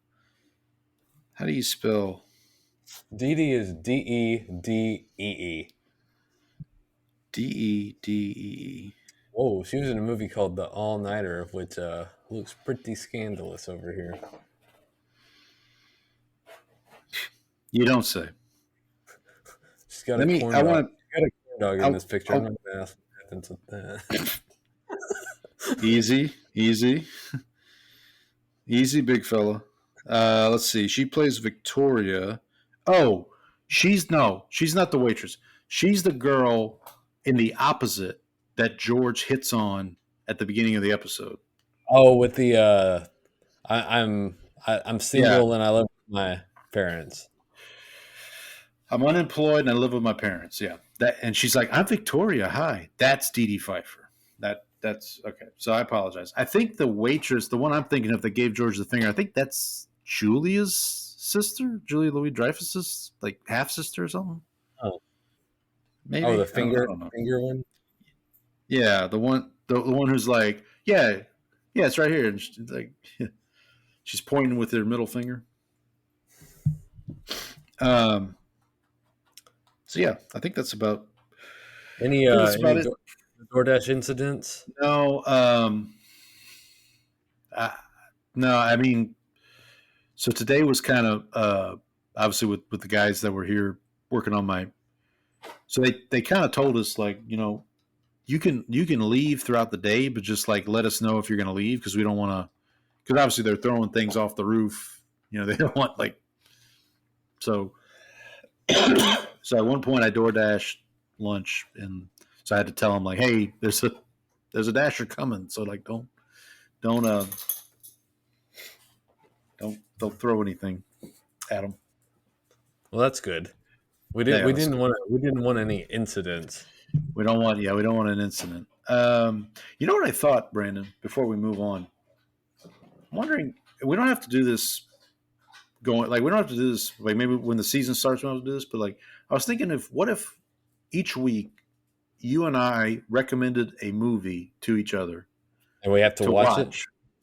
How do you spell? Dee Dee is Deedee. Deedee. Whoa, she was in a movie called The All Nighter, which looks pretty scandalous over here. You don't say. She's got a corn dog in this picture. I'm not going to ask what happens with that. Easy, big fella. Let's see. She plays Victoria. Oh, she's not the waitress. She's the girl in the opposite that George hits on at the beginning of the episode. Oh, with the I'm single and I live with my parents. I'm unemployed and I live with my parents. Yeah. And she's like, I'm Victoria. Hi. That's Dee Dee Pfeiffer. That's okay. So I apologize. I think the waitress, the one I'm thinking of that gave George the finger, I think that's Julia's sister, Julia Louis-Dreyfus's like half sister or something. Oh, maybe. Oh, the finger one. Yeah, the one who's like, yeah, it's right here, and she's like, she's pointing with her middle finger. So yeah, I think that's about any DoorDash incidents. No, no. I mean, so today was kind of obviously with the guys that were here working on my. So they kind of told us, like, you can leave throughout the day, but just like let us know if you're going to leave, because we don't want to. Because obviously they're throwing things off the roof. They don't want like. So at one point I DoorDashed lunch, and so I had to tell them, like, hey, there's a dasher coming, so like don't throw anything at them. Well, that's good. We didn't want any incidents. We don't want an incident. You know what I thought, Brandon, before we move on? I'm wondering, we don't have to do this we don't have to do this, like maybe when the season starts, we don't have to do this, but like, I was thinking what if each week you and I recommended a movie to each other. And we have to watch it?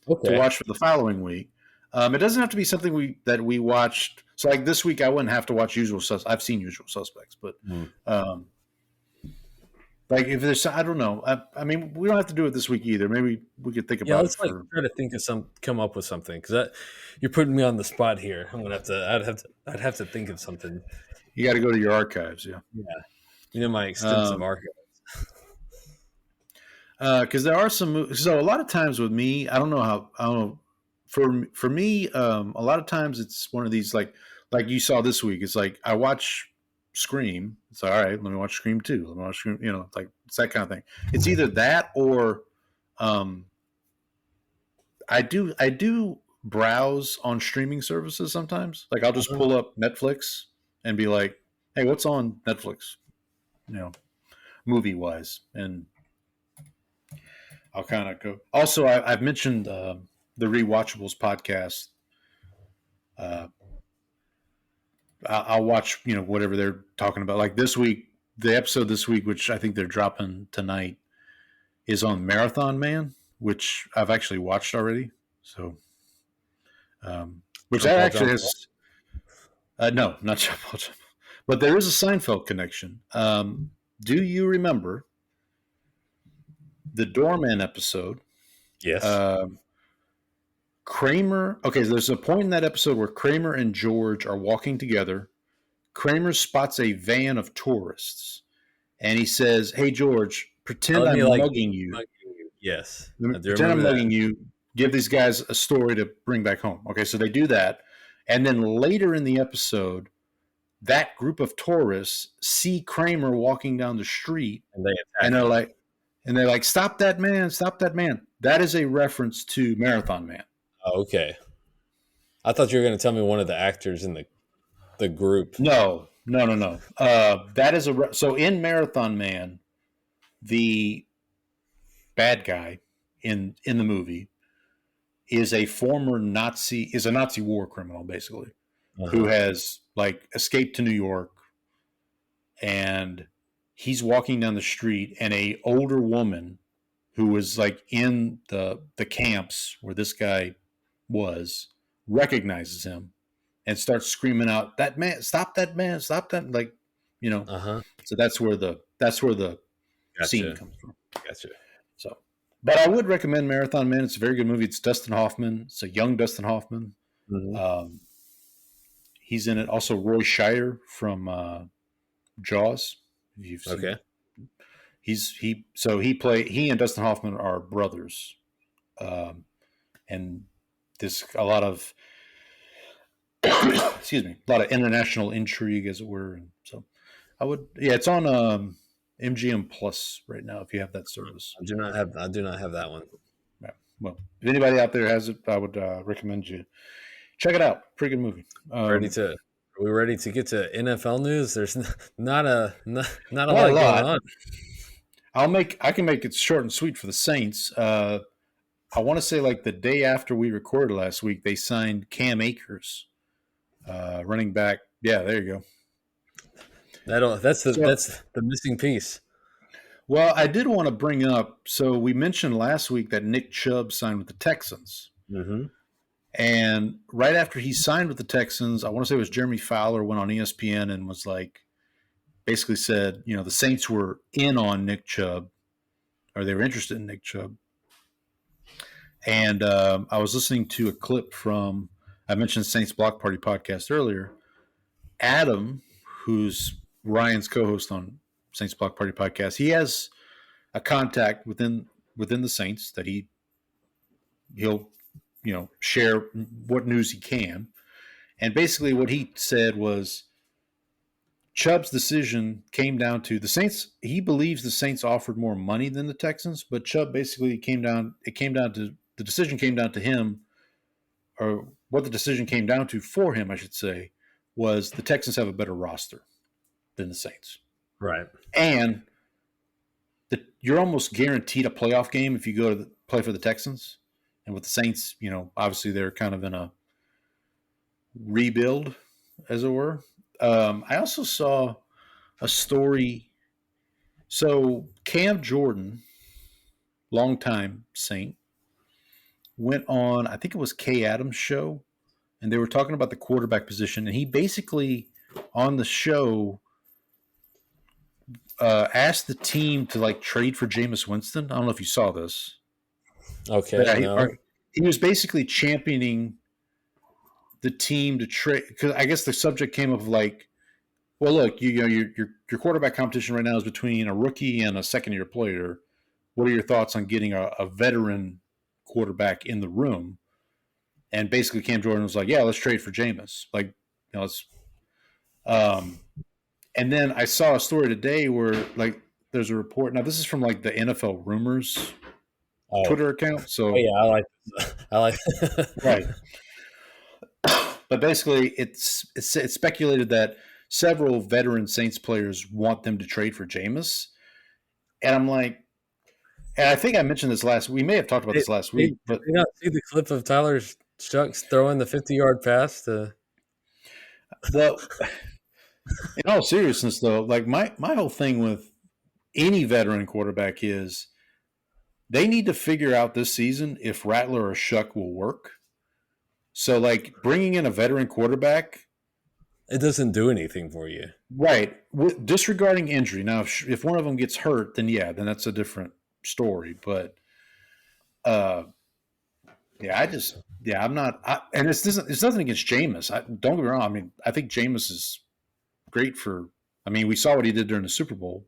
Okay. To watch for the following week. It doesn't have to be something that we watched. So like this week, I wouldn't have to watch Usual Suspects. I've seen Usual Suspects, but like if there's, I don't know. I mean, we don't have to do it this week either. Maybe we could think about it. Let's try to think of come up with something, because you're putting me on the spot here. I'd have to think of something. You got to go to your archives, yeah. Yeah, my extensive archives. Because there are some. So a lot of times with me, I don't know. For me, a lot of times it's one of these like you saw this week. It's like I watch Scream. It's all right. Let me watch Scream 2. Let me watch Scream. Like it's that kind of thing. It's either that or, I do browse on streaming services sometimes. Like I'll just pull up Netflix and be like, hey, what's on Netflix? Movie wise, and I'll kind of go. Also, I've mentioned the Rewatchables podcast. I'll watch, whatever they're talking about. Like this week, the episode this week, which I think they're dropping tonight, is on Marathon Man, which I've actually watched already. So, which that actually has. No, not John Paul Jones. But there is a Seinfeld connection. Do you remember the Doorman episode? Yes. Kramer. Okay, so there's a point in that episode where Kramer and George are walking together. Kramer spots a van of tourists, and he says, "Hey, George, pretend I'm mugging you." Yes. Pretend I'm mugging you. Give these guys a story to bring back home. Okay, so they do that, and then later in the episode, that group of tourists see Kramer walking down the street, and they're like, "Stop that man! Stop that man!" That is a reference to Marathon Man. Oh, okay. I thought you were going to tell me one of the actors in the group. No. That is so in Marathon Man, the bad guy in the movie is a Nazi war criminal, basically, who has escaped to New York, and he's walking down the street, and a older woman who was in the camps where this guy recognizes him and starts screaming out, "That man, stop that man, stop that!" So that's where the scene comes from. Gotcha. So, but I would recommend Marathon Man. It's a very good movie. It's Dustin Hoffman. It's a young Dustin Hoffman. Mm-hmm. He's in it. Also, Roy Scheider from Jaws. If you've seen it. He and Dustin Hoffman are brothers, and there's a lot of international intrigue, as it were. And so it's on MGM Plus right now, if you have that service. I do not have that one. Yeah. Well, if anybody out there has it, I would recommend you check it out. Pretty good movie. Are we ready to get to NFL news? There's not a lot going on. I can make it short and sweet for the Saints. I want to say the day after we recorded last week, they signed Cam Akers, running back. Yeah, there you go. That's the missing piece. Well, I did want to bring up. So we mentioned last week that Nick Chubb signed with the Texans, and right after he signed with the Texans, I want to say it was Jeremy Fowler went on ESPN and was basically said, the Saints were in on Nick Chubb, or they were interested in Nick Chubb. And I was listening to a clip from, I mentioned Saints Block Party podcast earlier. Adam, who's Ryan's co-host on Saints Block Party podcast, he has a contact within the Saints that he'll share what news he can. And basically what he said was Chubb's decision came down to the Saints. He believes the Saints offered more money than the Texans, but Chubb basically the decision came down to him, or what the decision came down to for him, I should say, was the Texans have a better roster. than the Saints. Right. And you're almost guaranteed a playoff game if you go to play for the Texans. And with the Saints, obviously they're kind of in a rebuild, as it were. I also saw a story. So Cam Jordan, longtime Saint, went on, I think it was Kay Adams' show, and they were talking about the quarterback position. And he basically, on the show, asked the team to trade for Jameis Winston. I don't know if you saw this. Okay. He was basically championing the team to trade, because I guess the subject came up of well, look, your quarterback competition right now is between a rookie and a second-year player. What are your thoughts on getting a veteran quarterback in the room? And basically, Cam Jordan was like, "Yeah, let's trade for Jameis." Let's. And then I saw a story today where there's a report. Now this is from the NFL Rumors Twitter account. So I like right. But basically, it's speculated that several veteran Saints players want them to trade for Jameis, and I'm like, and I think I mentioned this we may have talked about this last week. But did you not see the clip of Tyler Shucks throwing the 50-yard pass to? Well, in all seriousness, though, my whole thing with any veteran quarterback is they need to figure out this season if Rattler or Shuck will work. So, bringing in a veteran quarterback, it doesn't do anything for you, right? Disregarding injury. Now, if one of them gets hurt, then that's a different story. But, I'm not. And it's nothing against Jameis. Don't get me wrong. I mean, I think Jameis is great we saw what he did during the Super Bowl.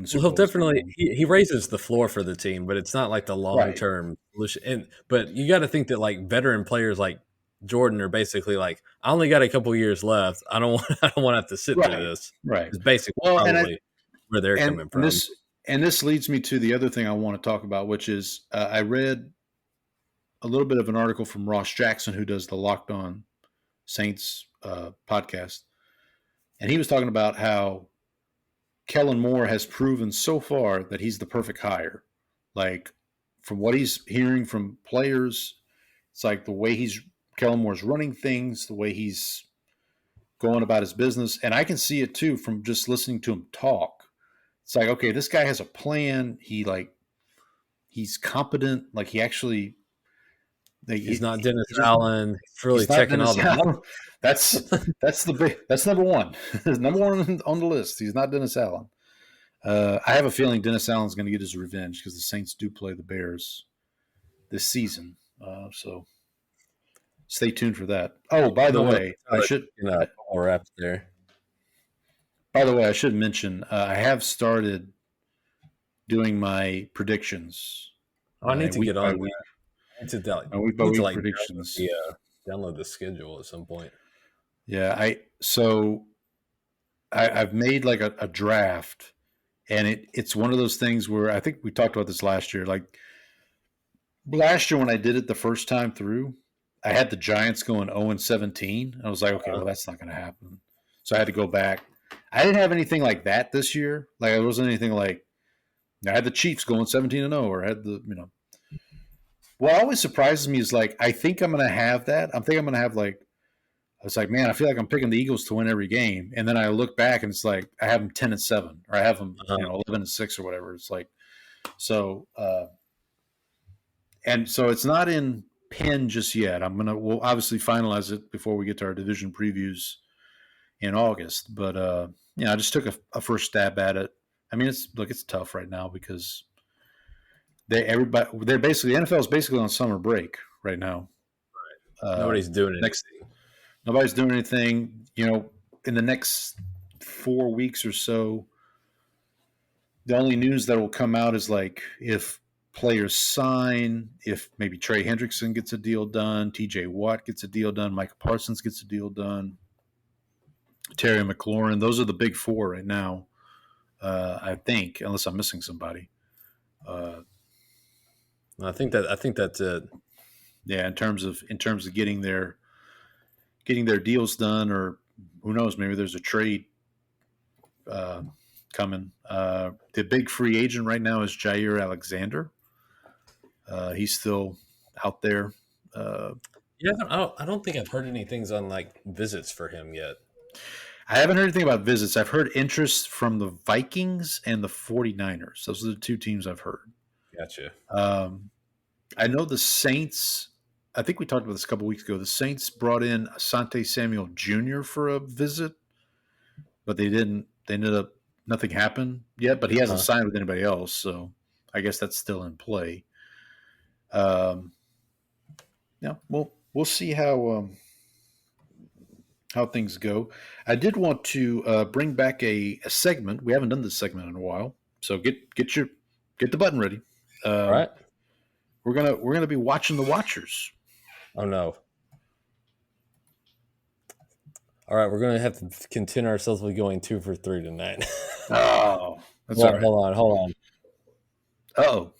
He'll definitely he raises the floor for the team, but it's not the long-term solution. But you got to think that veteran players like Jordan are basically I only got a couple years left. I don't want to have to sit through this. Right. It's basically probably where they're coming from. This leads me to the other thing I want to talk about, which is I read a little bit of an article from Ross Jackson, who does the Locked On Saints podcast. And he was talking about how Kellen Moore has proven so far that he's the perfect hire. From what he's hearing from players, it's the way Kellen Moore's running things, the way he's going about his business. And I can see it too from just listening to him talk. It's okay, this guy has a plan. He's competent. He actually, he's not Dennis Allen. He's really checking all the. That's number one. Number one on the list. He's not Dennis Allen. I have a feeling Dennis Allen's going to get his revenge because the Saints do play the Bears this season. So stay tuned for that. Oh, by the way, I should wrap there. By the way, I should mention I have started doing my predictions. I need to get on. I need to predictions. Download the schedule at some point. Yeah, I've made a draft, and it's one of those things where I think we talked about this last year. Last year when I did it the first time through, I had the Giants going 0-17. I was like, okay, well that's not going to happen. So I had to go back. I didn't have anything like that this year. It wasn't anything I had the Chiefs going 17-0, or I had What always surprises me is I think I'm going to have that. I'm going to have I was man, I feel like I'm picking the Eagles to win every game. And then I look back and it's I have them 10-7, or I have them 11-6 or whatever. It's so and so it's not in pen just yet. We'll obviously finalize it before we get to our division previews in August. But I just took a first stab at it. I mean, it's tough right now because they're basically, the NFL is basically on summer break right now. Right. Nobody's doing anything. Nobody's doing anything. In the next 4 weeks or so, the only news that will come out is if players sign, if maybe Trey Hendrickson gets a deal done, TJ Watt gets a deal done, Micah Parsons gets a deal done, Terry McLaurin. Those are the big four right now, I think, unless I'm missing somebody. I think that's it. Yeah, in terms of getting their deals done, or who knows, maybe there's a trade coming. The big free agent right now is Jair Alexander. He's still out there. I don't think I've heard any things on like visits for him yet. I haven't heard anything about visits. I've heard interest from the Vikings and the 49ers. Those are the two teams I've heard. Gotcha. I know the Saints. I think we talked about this a couple weeks ago. The Saints brought in Asante Samuel Jr. for a visit, but they didn't. They ended up nothing happened yet. But he hasn't signed with anybody else, so I guess that's still in play. Yeah, we'll see how things go. I did want to bring back a segment. We haven't done this segment in a while, so get the button ready. All right. We're gonna be watching the Watchers. Oh no! All right, we're gonna have to content ourselves with going 2 for 3 tonight. Oh, that's all right. Hold on. Uh-oh.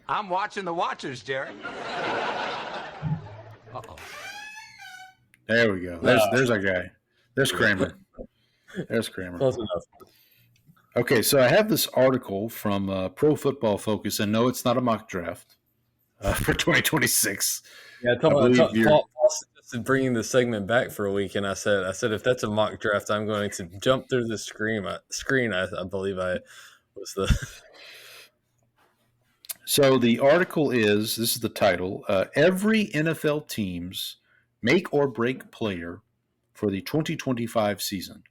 I'm watching the Watchers, Jerry. Uh-oh. There we go. There's our guy. There's Kramer. There's Kramer. Close enough. Okay, so I have this article from Pro Football Focus, and no, it's not a mock draft for 2026. Yeah, Paul suggested bringing the segment back for a week, and I said if that's a mock draft, I'm going to jump through the screen. I believe I was the. So the article this is the title, every NFL team's make or break player for the 2025 season.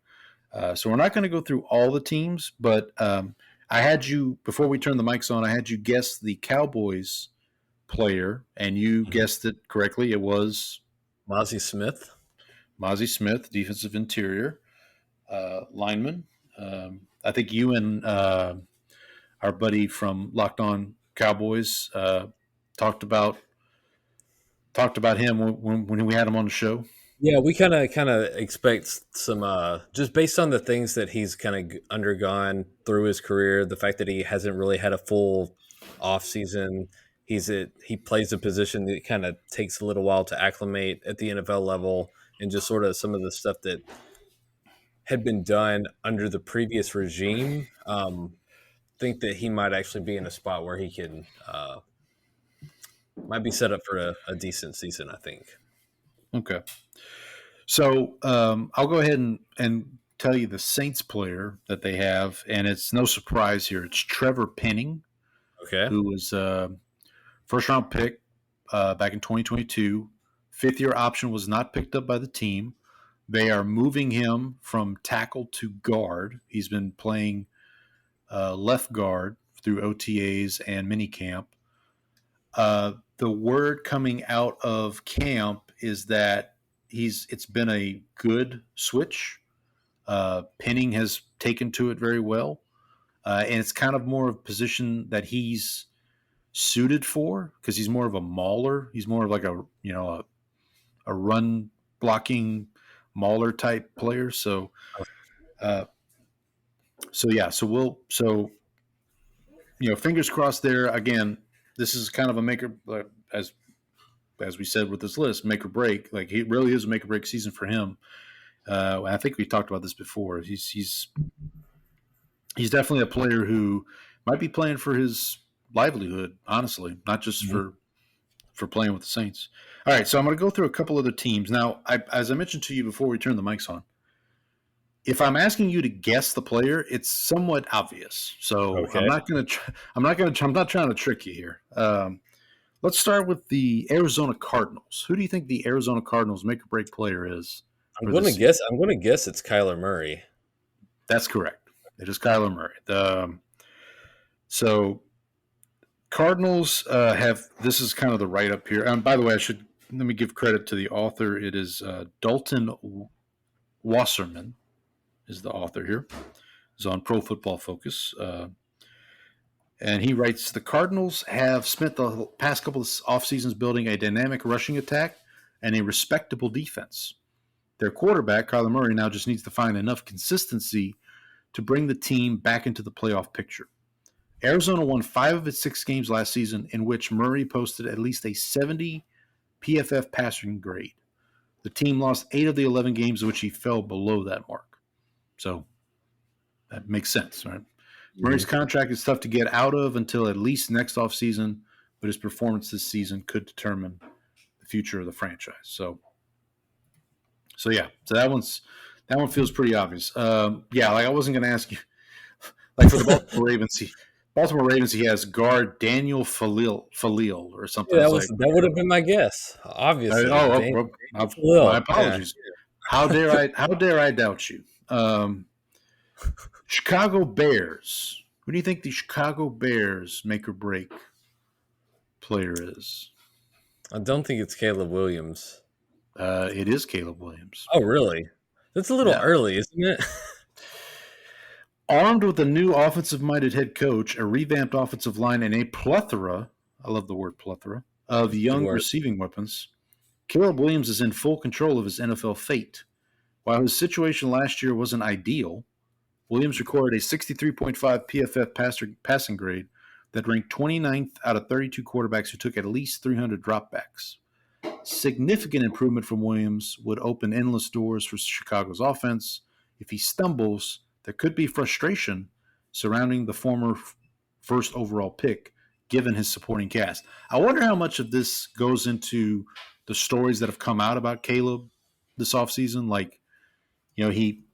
So we're not going to go through all the teams, but I had you, before we turn the mics on, I had you guess the Cowboys player, and you guessed it correctly. It was Mozzie Smith. Mozzie Smith, defensive interior lineman. I think you and our buddy from Locked On Cowboys talked about him when we had him on the show. Yeah, we kind of expect some just based on the things that he's kind of undergone through his career, the fact that he hasn't really had a full off season. He plays a position that kind of takes a little while to acclimate at the NFL level, and just sort of some of the stuff that had been done under the previous regime. Think that he might actually be in a spot where he can might be set up for a decent season, I think. Okay. So I'll go ahead and tell you the Saints player that they have, and it's no surprise here. It's Trevor Penning, who was first-round pick back in 2022. Fifth-year option was not picked up by the team. They are moving him from tackle to guard. He's been playing left guard through OTAs and minicamp. The word coming out of camp is that it's been a good switch. Penning has taken to it very well, and it's kind of more of a position that he's suited for because he's more of a mauler. He's more of like a run blocking mauler type player. So fingers crossed there. Again, this is kind of a maker, as we said with this list, make or break. Like, it really is a make or break season for him. I think we talked about this before. He's definitely a player who might be playing for his livelihood, honestly, not just for playing with the Saints. All right, so I'm going to go through a couple other teams. Now, as I mentioned to you before we turn the mics on, if I'm asking you to guess the player, it's somewhat obvious. So I'm not trying to trick you here. Let's start with the Arizona Cardinals. Who do you think the Arizona Cardinals make or break player is? I'm going to guess it's Kyler Murray. That's correct. It is Kyler Murray. So Cardinals have, this is kind of the write up here. By the way, let me give credit to the author. It is Dalton Wasserman is the author here. He's on Pro Football Focus. And he writes, the Cardinals have spent the past couple of off seasons building a dynamic rushing attack and a respectable defense. Their quarterback, Kyler Murray, now just needs to find enough consistency to bring the team back into the playoff picture. Arizona won 5 of its 6 games last season in which Murray posted at least a 70 PFF passing grade. The team lost 8 of the 11 games in which he fell below that mark. So that makes sense, right? Murray's contract is tough to get out of until at least next offseason, but his performance this season could determine the future of the franchise. So yeah. So that one feels pretty obvious. Like I wasn't going to ask you, like for the Baltimore Ravens, he has guard Daniel Falil or something. Yeah, that would have been my guess. Obviously. My apologies. Yeah. How dare I doubt you? Chicago Bears. Who do you think the Chicago Bears make or break player is? I don't think it's Caleb Williams. It is Caleb Williams. Oh, really? That's a little early, isn't it? Armed with a new offensive-minded head coach, a revamped offensive line, and a plethora – I love the word plethora – of young receiving weapons, Caleb Williams is in full control of his NFL fate. While his situation last year wasn't ideal, Williams recorded a 63.5 PFF passing grade that ranked 29th out of 32 quarterbacks who took at least 300 dropbacks. Significant improvement from Williams would open endless doors for Chicago's offense. If he stumbles, there could be frustration surrounding the former first overall pick, given his supporting cast. I wonder how much of this goes into the stories that have come out about Caleb this offseason. Like, you know, he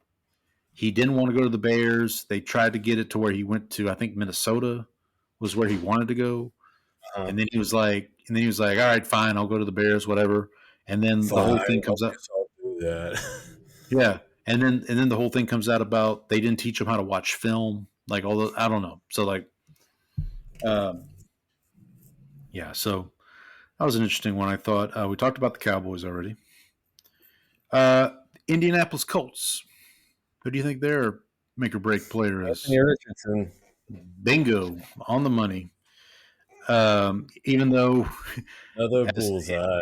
didn't want to go to the Bears. They tried to get it to where he went to, I think Minnesota was where he wanted to go. And then he was like, all right, fine, I'll go to the Bears, whatever. And then the whole thing comes up. Yeah. And then the whole thing comes out about they didn't teach him how to watch film, like all the, I don't know. So like, so that was an interesting one. I thought we talked about the Cowboys already. Indianapolis Colts. Who do you think their make or break player is? Anthony Richardson. Bingo, on the money. Even though another bullseye.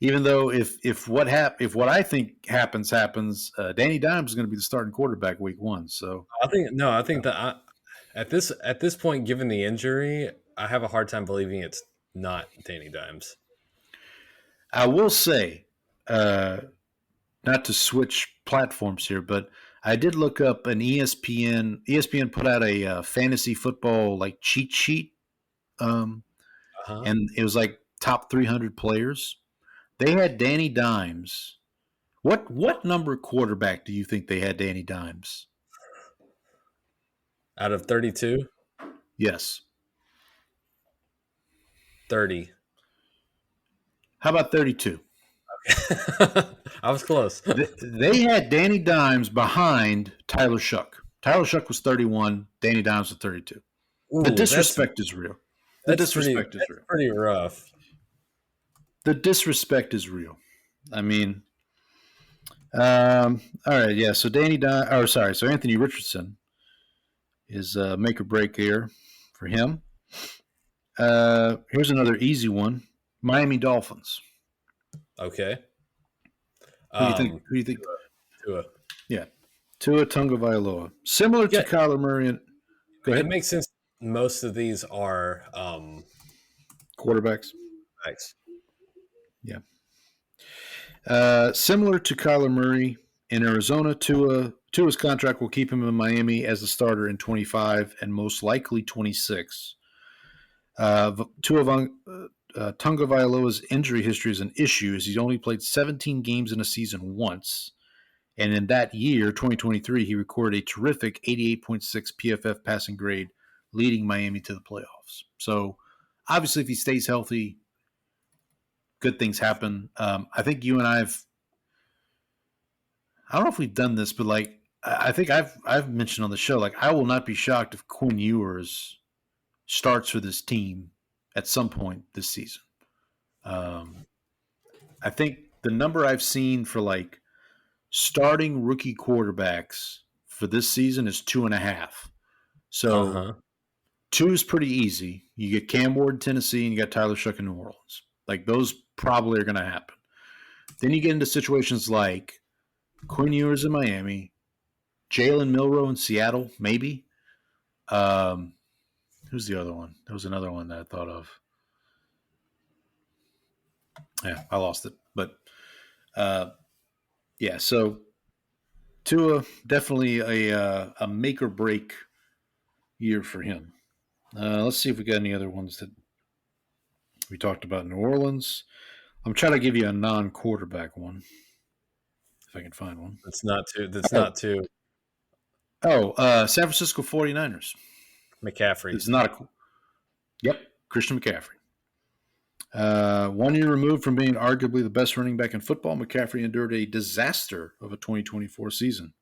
Even though if what I think happens, Danny Dimes is going to be the starting quarterback week 1. So I think that at this point, given the injury, I have a hard time believing it's not Danny Dimes. I will say, not to switch platforms here, but I did look up an ESPN. ESPN put out a fantasy football like cheat sheet, and it was like top 300 players. They had Danny Dimes. What number quarterback do you think they had Danny Dimes? Out of 32? Yes. 30. How about 32? Okay. I was close. They had Danny Dimes behind Tyler Shuck. Tyler Shuck was 31. Danny Dimes was 32. Ooh, the disrespect is real. That's pretty rough. The disrespect is real. I mean, all right, yeah. So so Anthony Richardson is make or break here for him. Here's another easy one: Miami Dolphins. Okay. Who do you think? Tua. Yeah, Tua Tagovailoa. Similar to Kyler Murray. Go ahead. It makes sense. Most of these are quarterbacks. Thanks. Yeah. Similar to Kyler Murray in Arizona, Tua's contract will keep him in Miami as a starter in 25 and most likely 26. Tagovailoa's injury history is an issue as he's only played 17 games in a season once. And in that year, 2023, he recorded a terrific 88.6 PFF passing grade, leading Miami to the playoffs. So obviously if he stays healthy, good things happen. I think you and I don't know if we've done this, but like I think I've mentioned on the show, like I will not be shocked if Quinn Ewers starts for this team at some point this season. I think the number I've seen for like starting rookie quarterbacks for this season is 2.5. So 2 is pretty easy. You get Cam Ward in Tennessee and you got Tyler Shuck in New Orleans. Like those probably are going to happen. Then you get into situations like Quinn Ewers in Miami, Jalen Milroe in Seattle, maybe. Who's the other one? There was another one that I thought of. Yeah, I lost it. But, yeah, so Tua, definitely a make or break year for him. Let's see if we got any other ones that we talked about. New Orleans. I'm trying to give you a non-quarterback one, if I can find one. That's not too San Francisco 49ers. McCaffrey. It's not a – yep, Christian McCaffrey. 1 year removed from being arguably the best running back in football, McCaffrey endured a disaster of a 2024 season.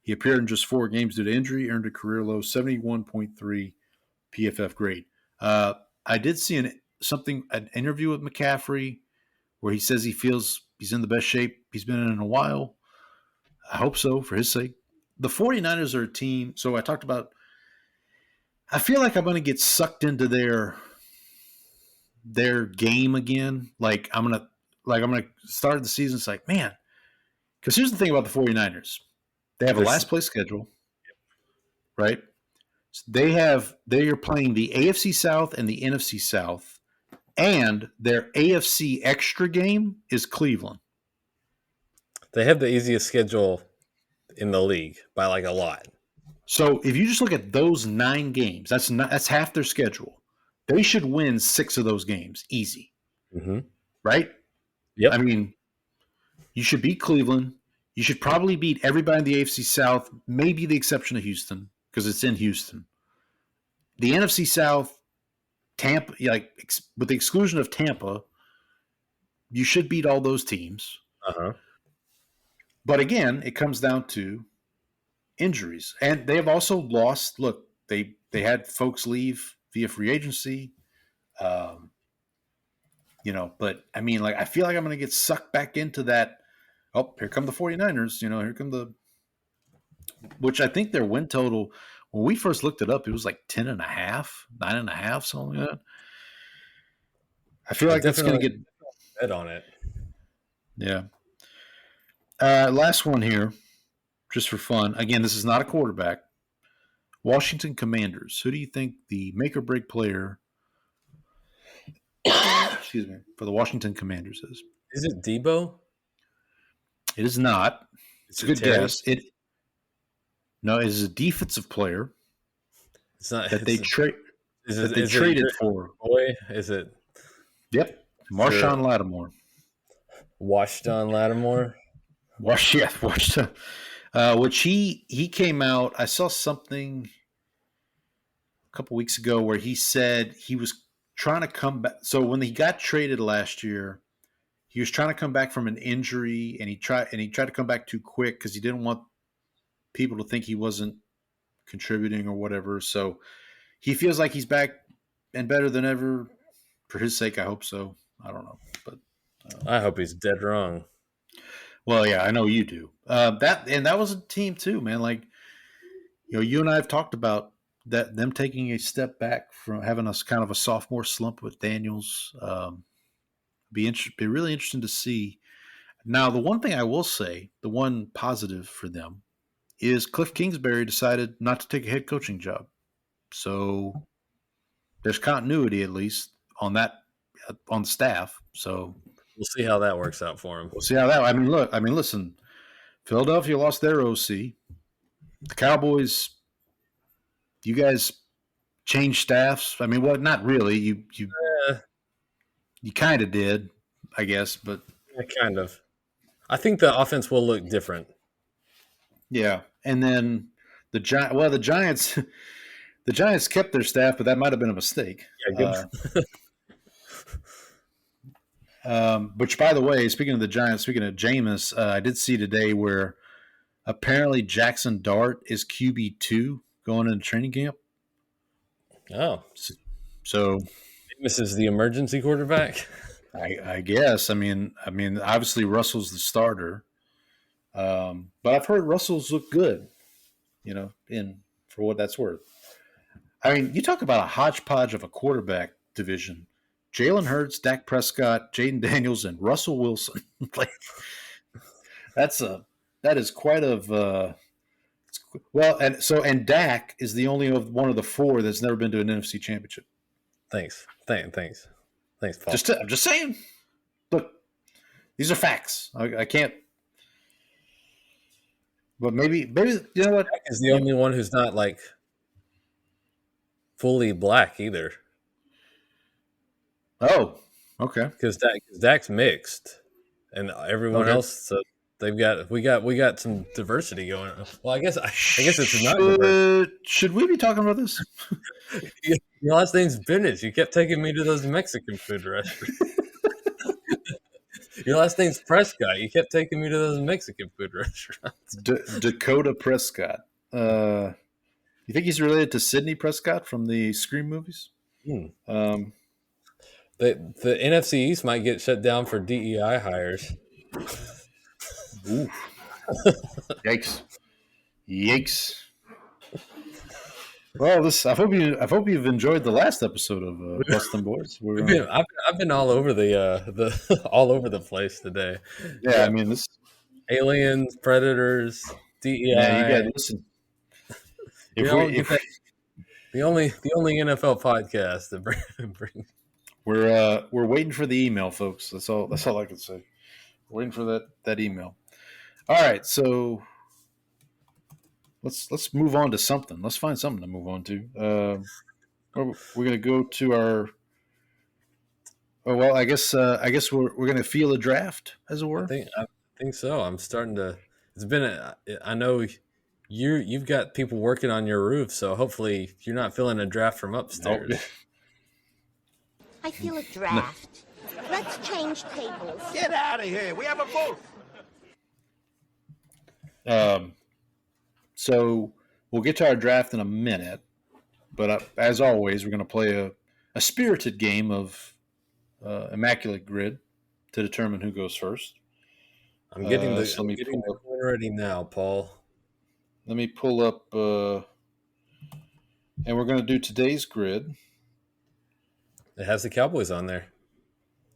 He appeared in just 4 games due to injury, earned a career-low 71.3 PFF grade. I did see an interview with McCaffrey where he says he feels he's in the best shape he's been in a while. I hope so, for his sake. The 49ers are a team, so I talked about – I feel like I'm going to get sucked into their game again. Like I'm going to start the season. It's like, man, because here's the thing about the 49ers. They have a last place schedule, right? So they are playing the AFC South and the NFC South, and their AFC extra game is Cleveland. They have the easiest schedule in the league by like a lot. So if you just look at those 9 games, that's half their schedule. They should win 6 of those games easy, right? Yep. I mean, you should beat Cleveland. You should probably beat everybody in the AFC South, maybe the exception of Houston because it's in Houston. The NFC South, Tampa, with the exclusion of Tampa, you should beat all those teams. But again, it comes down to injuries, and they have also lost. Look, they had folks leave via free agency, But I mean, I feel like I'm going to get sucked back into that. Oh, here come the 49ers. Here come which I think their win total. When we first looked it up, it was like 10.5, 9.5, something like that. I feel like that's going to get bet on it. Yeah. Last one here, just for fun. Again, this is not a quarterback. Washington Commanders. Who do you think the make or break player excuse me, for the Washington Commanders is? Is it Debo? It is not. It's a good guess. It is a defensive player. It's not that they traded for. Boy, is it? Yep, Marshawn Lattimore. Washington Lattimore. Which he came out. I saw something a couple weeks ago where he said he was trying to come back. So when he got traded last year, he was trying to come back from an injury, and he tried to come back too quick because he didn't want people to think he wasn't contributing or whatever. So he feels like he's back and better than ever. For his sake, I hope so. I don't know, but I hope he's dead wrong. Well, yeah, I know you do. That was a team too, man. You and I have talked about that, them taking a step back from having us kind of a sophomore slump with Daniels. Be really interesting to see. Now, the one thing I will say, the one positive for them, is Cliff Kingsbury decided not to take a head coaching job. So there's continuity, at least, on the staff. So we'll see how that works out for him. We'll see how that. Listen, Philadelphia lost their OC. The Cowboys, you guys changed staffs. I mean, well, not really. You kind of did, I guess, but kind of. I think the offense will look different. Yeah, and then the Giants, the Giants kept their staff, but that might have been a mistake. Yeah, good. Which, by the way, speaking of the Giants, speaking of Jameis, I did see today where apparently Jackson Dart is QB2 going into training camp. Oh, so Jameis is the emergency quarterback. I guess. I mean, obviously Russell's the starter, but I've heard Russell's look good. For what that's worth. I mean, you talk about a hodgepodge of a quarterback division. Jalen Hurts, Dak Prescott, Jaden Daniels, and Russell Wilson. That is quite of and Dak is the only one of the 4 that's never been to an NFC Championship. Thanks, Paul. I'm just saying. look, these are facts. I can't. But maybe you know what? Dak is the only one who's not like fully black either. Oh, okay. Because Dak's mixed, and everyone else. So we got some diversity going on. Well, I guess it's not diverse. Should we be talking about this? Your last name's Bennett. You kept taking me to those Mexican food restaurants. Your last name's Prescott. You kept taking me to those Mexican food restaurants. Dakota Prescott. You think he's related to Sidney Prescott from the Scream movies? The NFC East might get shut down for DEI hires. Ooh. Yikes! Well, I hope you've enjoyed the last episode of Dem Boyz. I've been all over the all over the place today. Yeah, I mean this aliens, predators, DEI. Yeah, you got to listen. The only NFL podcast that bring. We're waiting for the email, folks. That's all I can say. We're waiting for that email. All right, so let's move on to something. Let's find something to move on to. We're gonna go to our. Oh well, I guess we're gonna feel a draft, as it were. I think so. I'm starting to. It's been. I know you've got people working on your roof, so hopefully you're not feeling a draft from upstairs. Nope. I feel a draft. Let's change tables. Get out of here. We have a vote. So we'll get to our draft in a minute, but as always, we're going to play a spirited game of Immaculate Grid to determine who goes first. I'm getting the corner ready now, Paul. Let me pull up, and we're going to do today's grid. It has the Cowboys on there.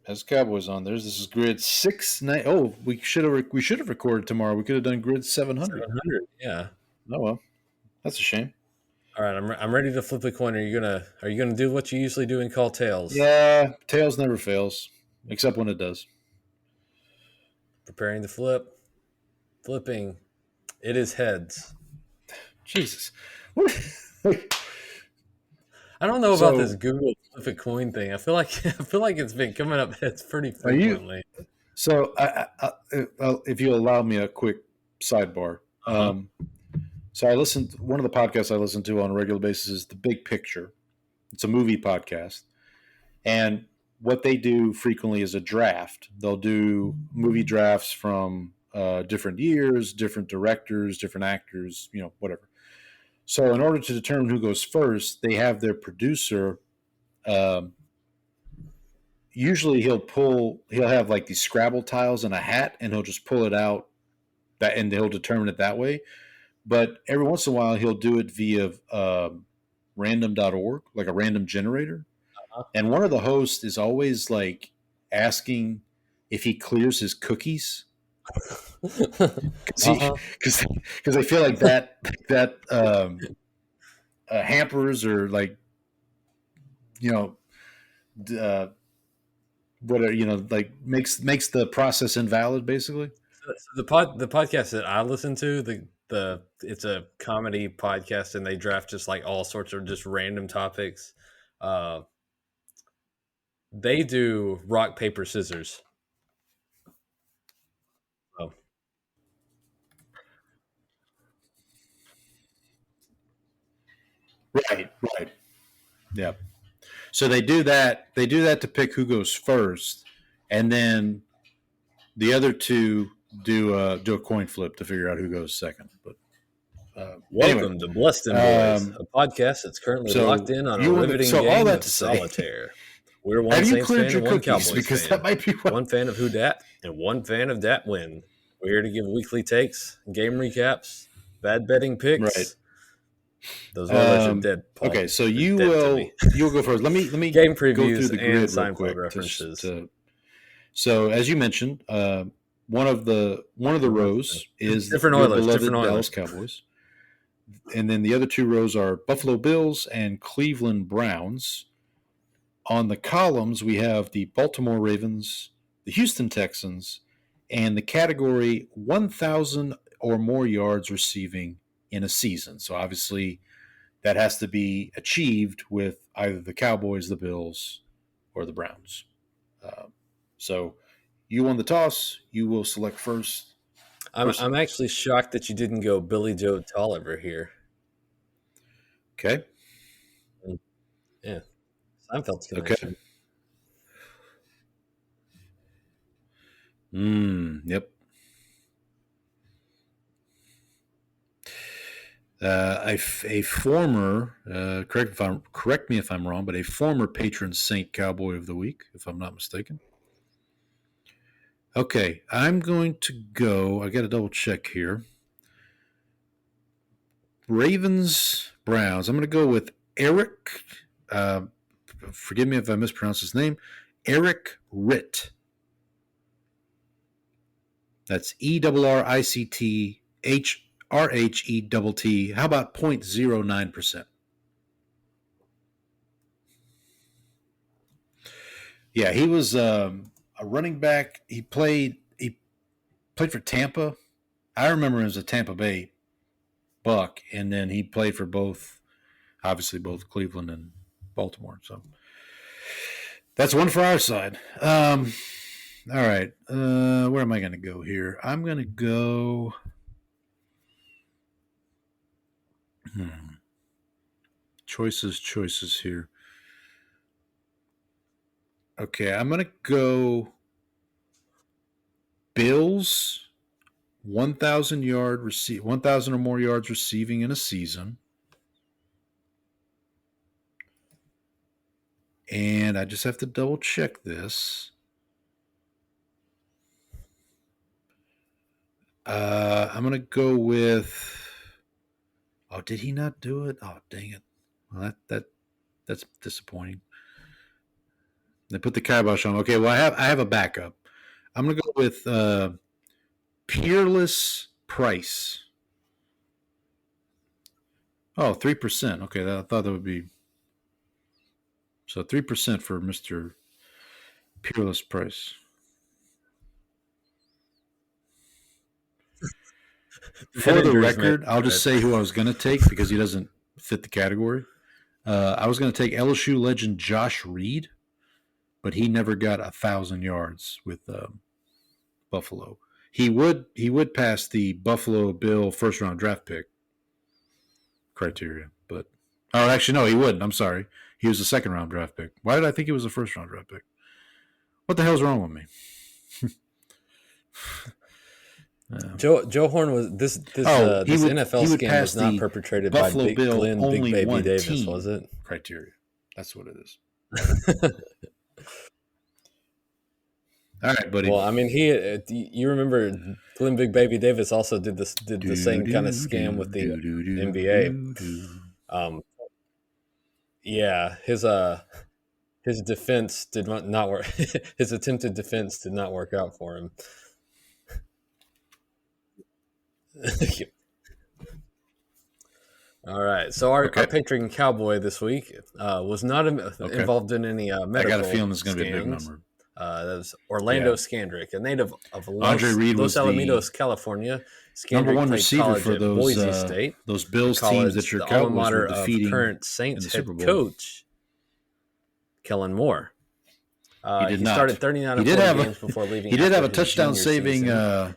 Has Cowboys on there. This is grid 690. Oh, we should have recorded tomorrow. We could have done grid 700. 700, yeah. Oh well, that's a shame. All right, I'm ready to flip the coin. Are you gonna do what you usually do and call tails? Yeah, tails never fails, except when it does. Preparing the flip, flipping. It is heads. Jesus. I don't know about this Google flip a coin thing. I feel like it's been coming up heads pretty frequently. So if you allow me a quick sidebar. So one of the podcasts I listen to on a regular basis is The Big Picture. It's a movie podcast. And what they do frequently is a draft. They'll do movie drafts from different years, different directors, different actors, whatever. So in order to determine who goes first, they have their producer. Usually he'll have like these Scrabble tiles and a hat, and he'll just pull it out, and he'll determine it that way. But every once in a while, he'll do it via random.org, like a random generator. Uh-huh. And one of the hosts is always like asking if he clears his cookies. Because I feel like that hampers or like like makes the process invalid basically. So the podcast that I listen to, it's a comedy podcast, and they draft just like all sorts of just random topics. They do rock, paper, scissors. Right. Yeah. So they do that. They do that to pick who goes first, and then the other two do a coin flip to figure out who goes second. But welcome to Blessed Boys, a podcast that's currently locked in on a riveting game of solitaire. We're one Saints fan and one Cowboys fan. That might be one fan of Who Dat and one fan of Dat Win. We're here to give weekly takes, game recaps, bad betting picks. Right. Those are dead. Paul. Okay, so you'll go first. Let me game previews go through the grid and Seinfeld references. So as you mentioned, one of the rows is different Oilers, beloved Dallas Cowboys, and then the other two rows are Buffalo Bills and Cleveland Browns. On the columns, we have the Baltimore Ravens, the Houston Texans, and the category 1,000 or more yards receiving in a season. So obviously that has to be achieved with either the Cowboys, the Bills, or the Browns. So you won the toss. You will select first. I'm actually shocked that you didn't go Billy Joe Tolliver here. Okay. Yeah. Seinfeld's connection. Okay. Yep. A former, correct me if I'm wrong, but a former patron saint Cowboy of the Week, if I'm not mistaken. Okay, I'm going to go. I got to double check here. Ravens, Browns. I'm going to go with Eric. Forgive me if I mispronounce his name. Eric Ritt. That's ERRICTHRHETT. How about 0.09%? Yeah, he was a running back. He played for Tampa. I remember him as a Tampa Bay Buck, and then he played for both Cleveland and Baltimore. So that's one for our side. All right. Where am I going to go here? I'm going to go. Choices here. Okay, I'm going to go Bills, 1,000 or more yards receiving in a season. And I just have to double check this. I'm going to go with. Oh, did he not do it? Oh, dang it. Well, that's disappointing. They put the kibosh on. Okay, well, I have a backup. I'm going to go with Peerless Price. Oh, 3%. Okay, I thought that would be. So 3% for Mr. Peerless Price. For the record, I'll just say who I was going to take because he doesn't fit the category. I was going to take LSU legend Josh Reed, but he never got 1,000 yards with Buffalo. He would pass the Buffalo Bill first round draft pick criteria, but actually no, he wouldn't. I'm sorry, he was a second round draft pick. Why did I think he was a first round draft pick? What the hell's wrong with me? Joe Horn was this NFL scam was not perpetrated by Big Glenn Big Baby Davis, was it? Criteria. That's what it is. All right, buddy. Well, I mean, you remember Glenn Big Baby Davis also did the same kind of scam with the NBA. Yeah, his defense did not work. His attempted defense did not work out for him. All right, so our patron Cowboy this week was not involved in any medical. I got a feeling it's going to be a big number. That was Orlando Scandrick, a native of Los Alamitos, California. Scandrick number one receiver for those Boise State, those Bills teams that your Cowboys were defeating. Current Saints head coach Kellen Moore. He started 39 games before leaving. He did have a touchdown-saving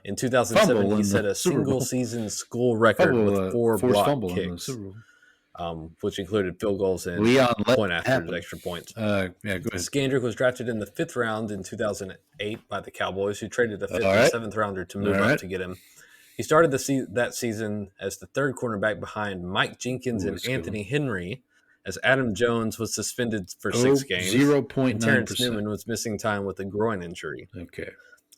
in 2007. He set a single-season school record with 4 block kicks, which included field goals and point after extra points. Go ahead. Scandrick was drafted in the 5th round in 2008 by the Cowboys, who traded a 5th and 7th rounder to move up to get him. He started that season as the third cornerback behind Mike Jenkins and Anthony Henry, as Adam Jones was suspended for 6 games. 0.9%. And Terrence Newman was missing time with a groin injury. Okay.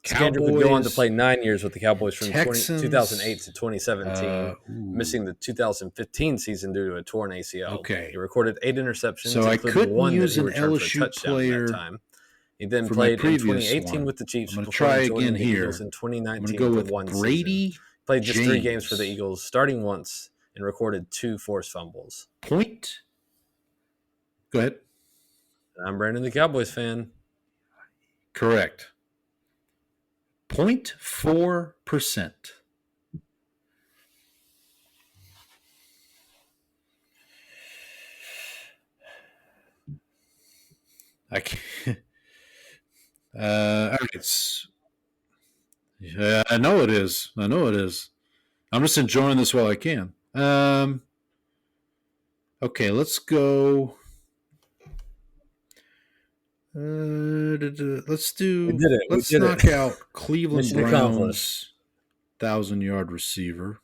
Scandrick would go on to play 9 years with the Cowboys from 2008 to 2017, missing the 2015 season due to a torn ACL. Okay. He recorded 8 interceptions, so including one that he returned LSU for a touchdown at that time. He then played in 2018 with the Chiefs before joining the Eagles in 2019 for 1 season. Played just 3 games for the Eagles, starting once, and recorded 2 forced fumbles. Go ahead. I'm Brandon, the Cowboys fan. Correct. 0.4%. I can't. All right. Yeah, I know it is. I'm just enjoying this while I can. Okay, let's go. Let's do. We did it. Let's We did knock it. out Cleveland Mission Browns 1,000-yard receiver.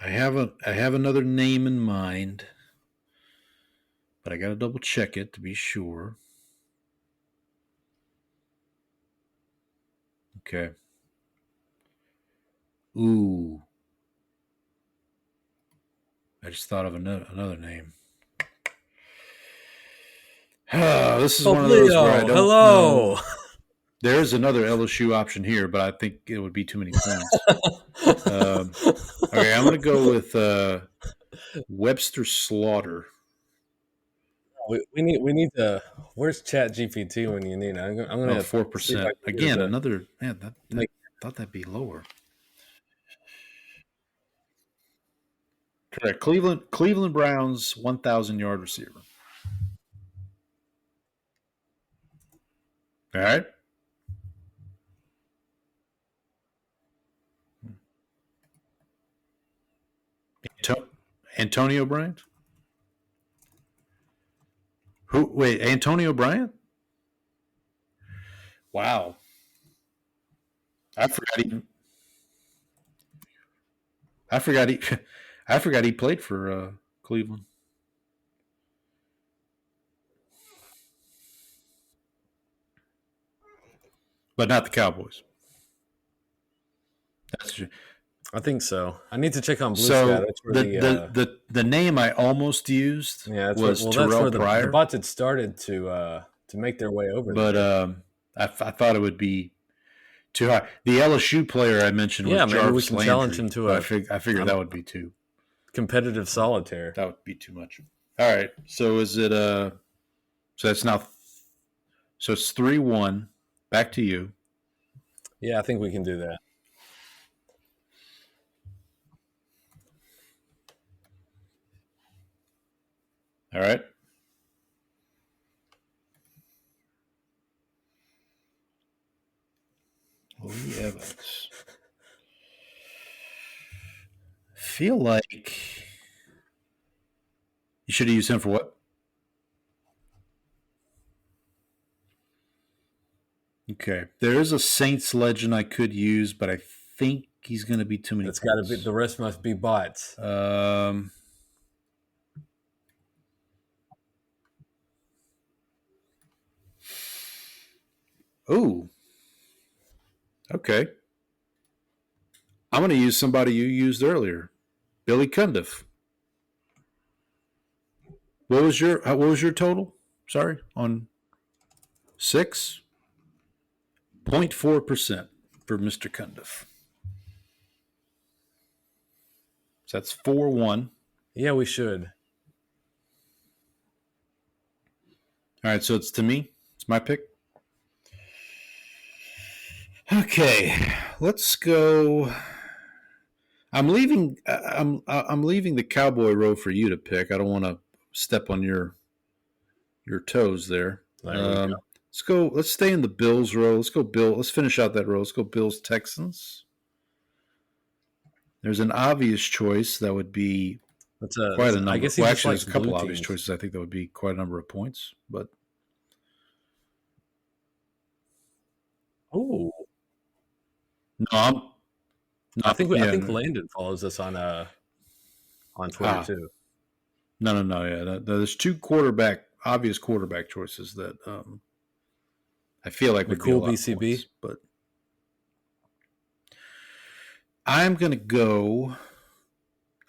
I have another name in mind, but I got to double check it to be sure. Okay. Ooh. I just thought of another name. This is one of those where I don't Hello. know. There's another LSU option here, but I think it would be too many points. Okay, I'm going to go with Webster Slaughter. We need to. Where's Chat GPT when you need it? I'm going to 4%. Again, another. Man, I thought that'd be lower. Correct. Cleveland Browns 1,000-yard receiver. All right. Antonio Bryant? Who? Wait, Antonio Bryant? Wow. I forgot he played for Cleveland. But not the Cowboys. That's true. I think so. I need to check on Blue So Sky. That's where the name I almost used was Terrell that's where Pryor. the bots had started to make their way over. But I thought it would be too high. The LSU player I mentioned was maybe Jarvis we can Landry, challenge him to I figured that would be too competitive solitaire. That would be too much. All right. So is it so that's now so it's 3-1. Back to you. Yeah, I think we can do that. All right. Lee Evans. Feel like you should have used him for what? Okay. There is a Saints legend I could use, but I think he's going to be too many. It's got to be. The rest must be bots. Oh. Okay. I'm going to use somebody you used earlier, Billy Cundiff. What was your total? Sorry, on 6.4% for Mr. Cundiff. So that's 4-1. Yeah, we should. All right, so it's to me. It's my pick. Okay, let's go. I'm leaving the Cowboy row for you to pick. I don't want to step on your toes there. Let's go. Let's stay in the Bills row. Let's go Bill. Let's finish out that row. Let's go Bills Texans. There's an obvious choice that would be quite a number. I guess actually, there's a couple obvious choices. I think that would be quite a number of points. But oh. No, I think Landon follows us on Twitter too. No. Yeah, there's two obvious quarterback choices that I feel like would cool be a lot BCB. Of points, but I'm gonna go.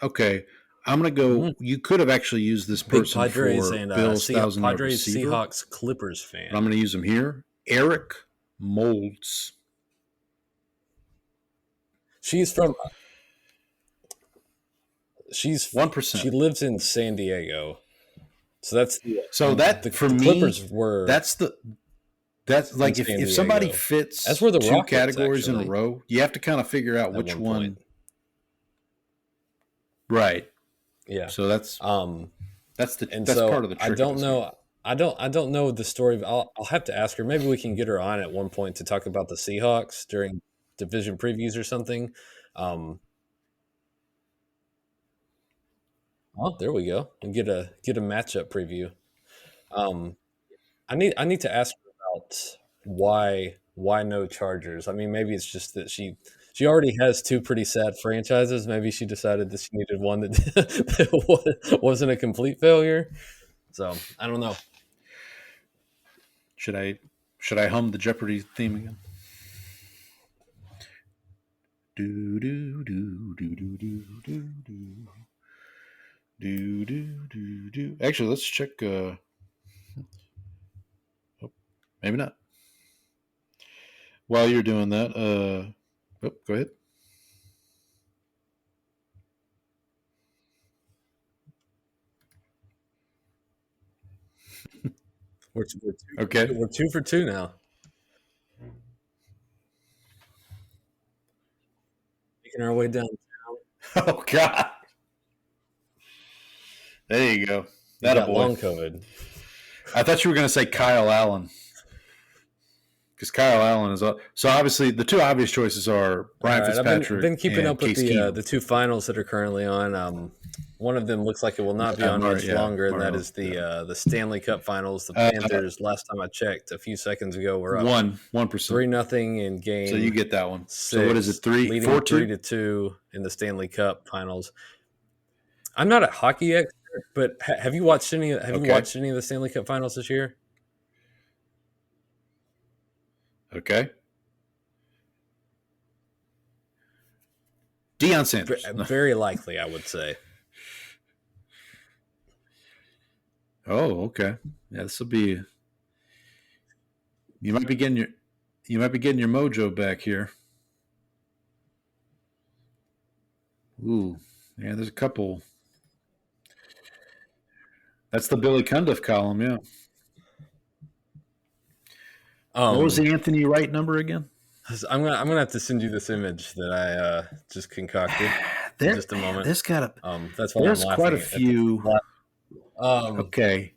Okay, I'm gonna go. Mm-hmm. You could have actually used this person Big Padres for and Bill's 1,000-yard Padres receiver. Seahawks Clippers fan. But I'm gonna use him here. Eric Moulds. She's 1%. She lives in San Diego, so that's the Clippers were. That's That's like in San if somebody Diego. fits That's where the two Rock is, categories in a actually, row, you have to kind of figure out at which one one. point. Right. Yeah. So that's And that's so part of the trick. I don't know. I don't know the story. I'll have to ask her. Maybe we can get her on at one point to talk about the Seahawks during division previews or something. Oh, there we go. And get a matchup preview. I need to ask her about why no Chargers. I mean, maybe it's just that she already has two pretty sad franchises. Maybe she decided that she needed one that, that wasn't a complete failure. So I don't know. Should I hum the Jeopardy theme again? Do do do do do do do do do do. Actually, let's check. Maybe not. While you're doing that, go ahead. We're Okay. We're 2 for 2 now. Making our way down. Oh God. There you go. That That a boy. long COVID. I thought you were going to say Kyle Allen. Because Kyle Allen is so obviously the two obvious choices are Ryan Fitzpatrick. I've been keeping up with Case the two finals that are currently on. One of them looks like it will not be on much longer, and that is the Stanley Cup Finals. The Panthers, last time I checked, a few seconds ago, were up 1%, 3-0 in game. So you get that one. 6, so what is it? leading 4-2? 3-2 in the Stanley Cup Finals. I'm not a hockey expert, but have you watched any? Have you watched any of the Stanley Cup Finals this year? Okay. Deion Sanders. Very likely, I would say. Oh, okay. Yeah, this will be. You might be getting your mojo back here. Ooh, yeah. There's a couple. That's the Billy Cundiff column, yeah. What was the Anthony Wright number again? I'm gonna have to send you this image that I just concocted. In just a moment. There's got that's why there's I'm quite a laughing few. Okay,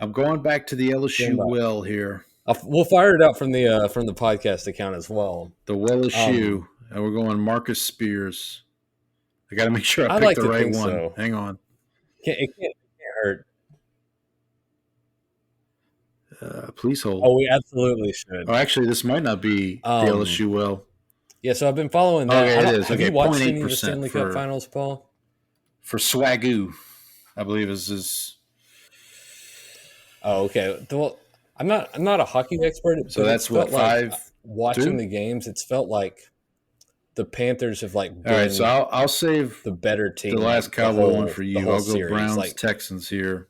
I'm going back to the LSU well here. We'll fire it out from the podcast account as well. The LSU, and we're going Marcus Spears. I got to make sure I pick like the right one. So. Hang on. It can't hurt. Please hold. Oh, we absolutely should. Oh, actually, this might not be the LSU well. Yeah, so I've been following that. Okay, it is. Have you watched any of the Stanley Cup Finals, Paul? For Swagoo, I believe is his. Oh, okay. Well, I'm not a hockey expert. So that's what, 5-2? Watching the games, it's felt like the Panthers have been all right. So I'll save the better team. The last Cowboy one for you. I'll go Browns Texans here.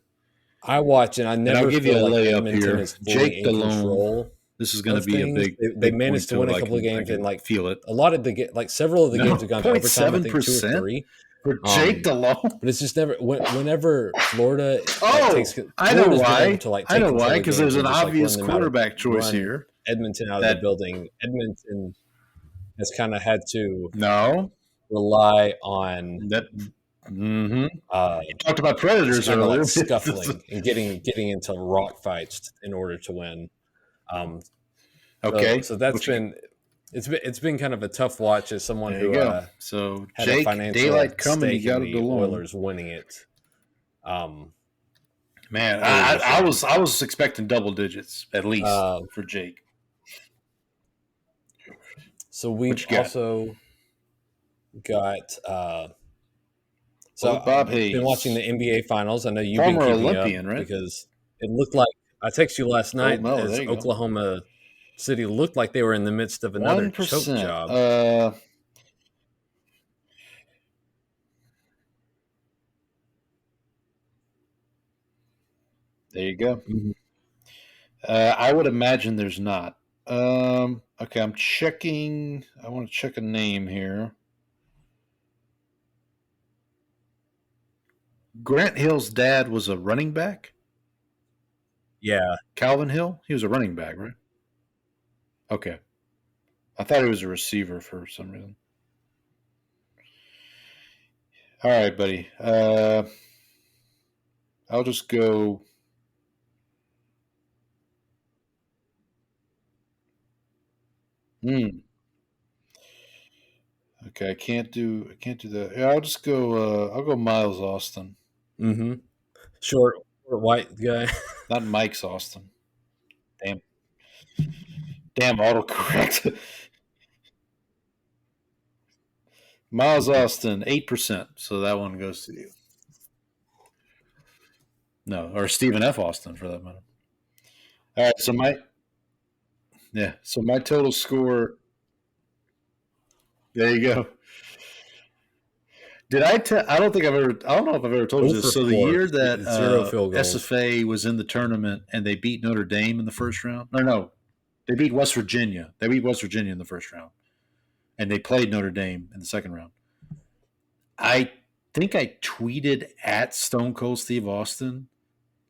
I watch and I never I'll give you a layup here. Jake DeLone. This is going to be a big. They managed to win a couple of games and feel it. A lot of the several of the games have gone to overtime. I think 2 or 3 for Jake DeLone. But it's just never whenever Florida. I know why. I know why, because there's an obvious quarterback choice here. Edmonton out of the building. Edmonton has kind of had to rely on that. You talked about Predators earlier, scuffling and getting into rock fights in order to win. So that's been it's been kind of a tough watch as someone who so had Jake, a financial daylight coming, stake you got in the Oilers winning it. Man, I was expecting double digits at least for Jake. So we've also got. So Bob I've Hayes. been watching the NBA Finals. I know you've Former been keeping Olympian, up right? Because it looked like I texted you last night as Oklahoma City looked like they were in the midst of another 1%. choke job. There you go. I would imagine there's not. Okay, I'm checking. I want to check a name here. Grant Hill's dad was a running back. Yeah. Calvin Hill? He was a running back, right? Okay. I thought he was a receiver for some reason. All right, buddy. I'll just go. Okay, I can't do that. Yeah, I'll just go. I'll go Miles Austin. Mm-hmm. Short white guy. Not Mike's Austin. Damn autocorrect. Miles Austin, 8%. So that one goes to you. No, or Stephen F. Austin for that matter. All right, so my total score. There you go. Did I tell? I don't think I've ever. I don't know if I've ever told you this. So the year that 0 field goals. SFA was in the tournament and they beat Notre Dame in the first round. No, they beat West Virginia. They beat West Virginia in the first round, and they played Notre Dame in the second round. I think I tweeted at Stone Cold Steve Austin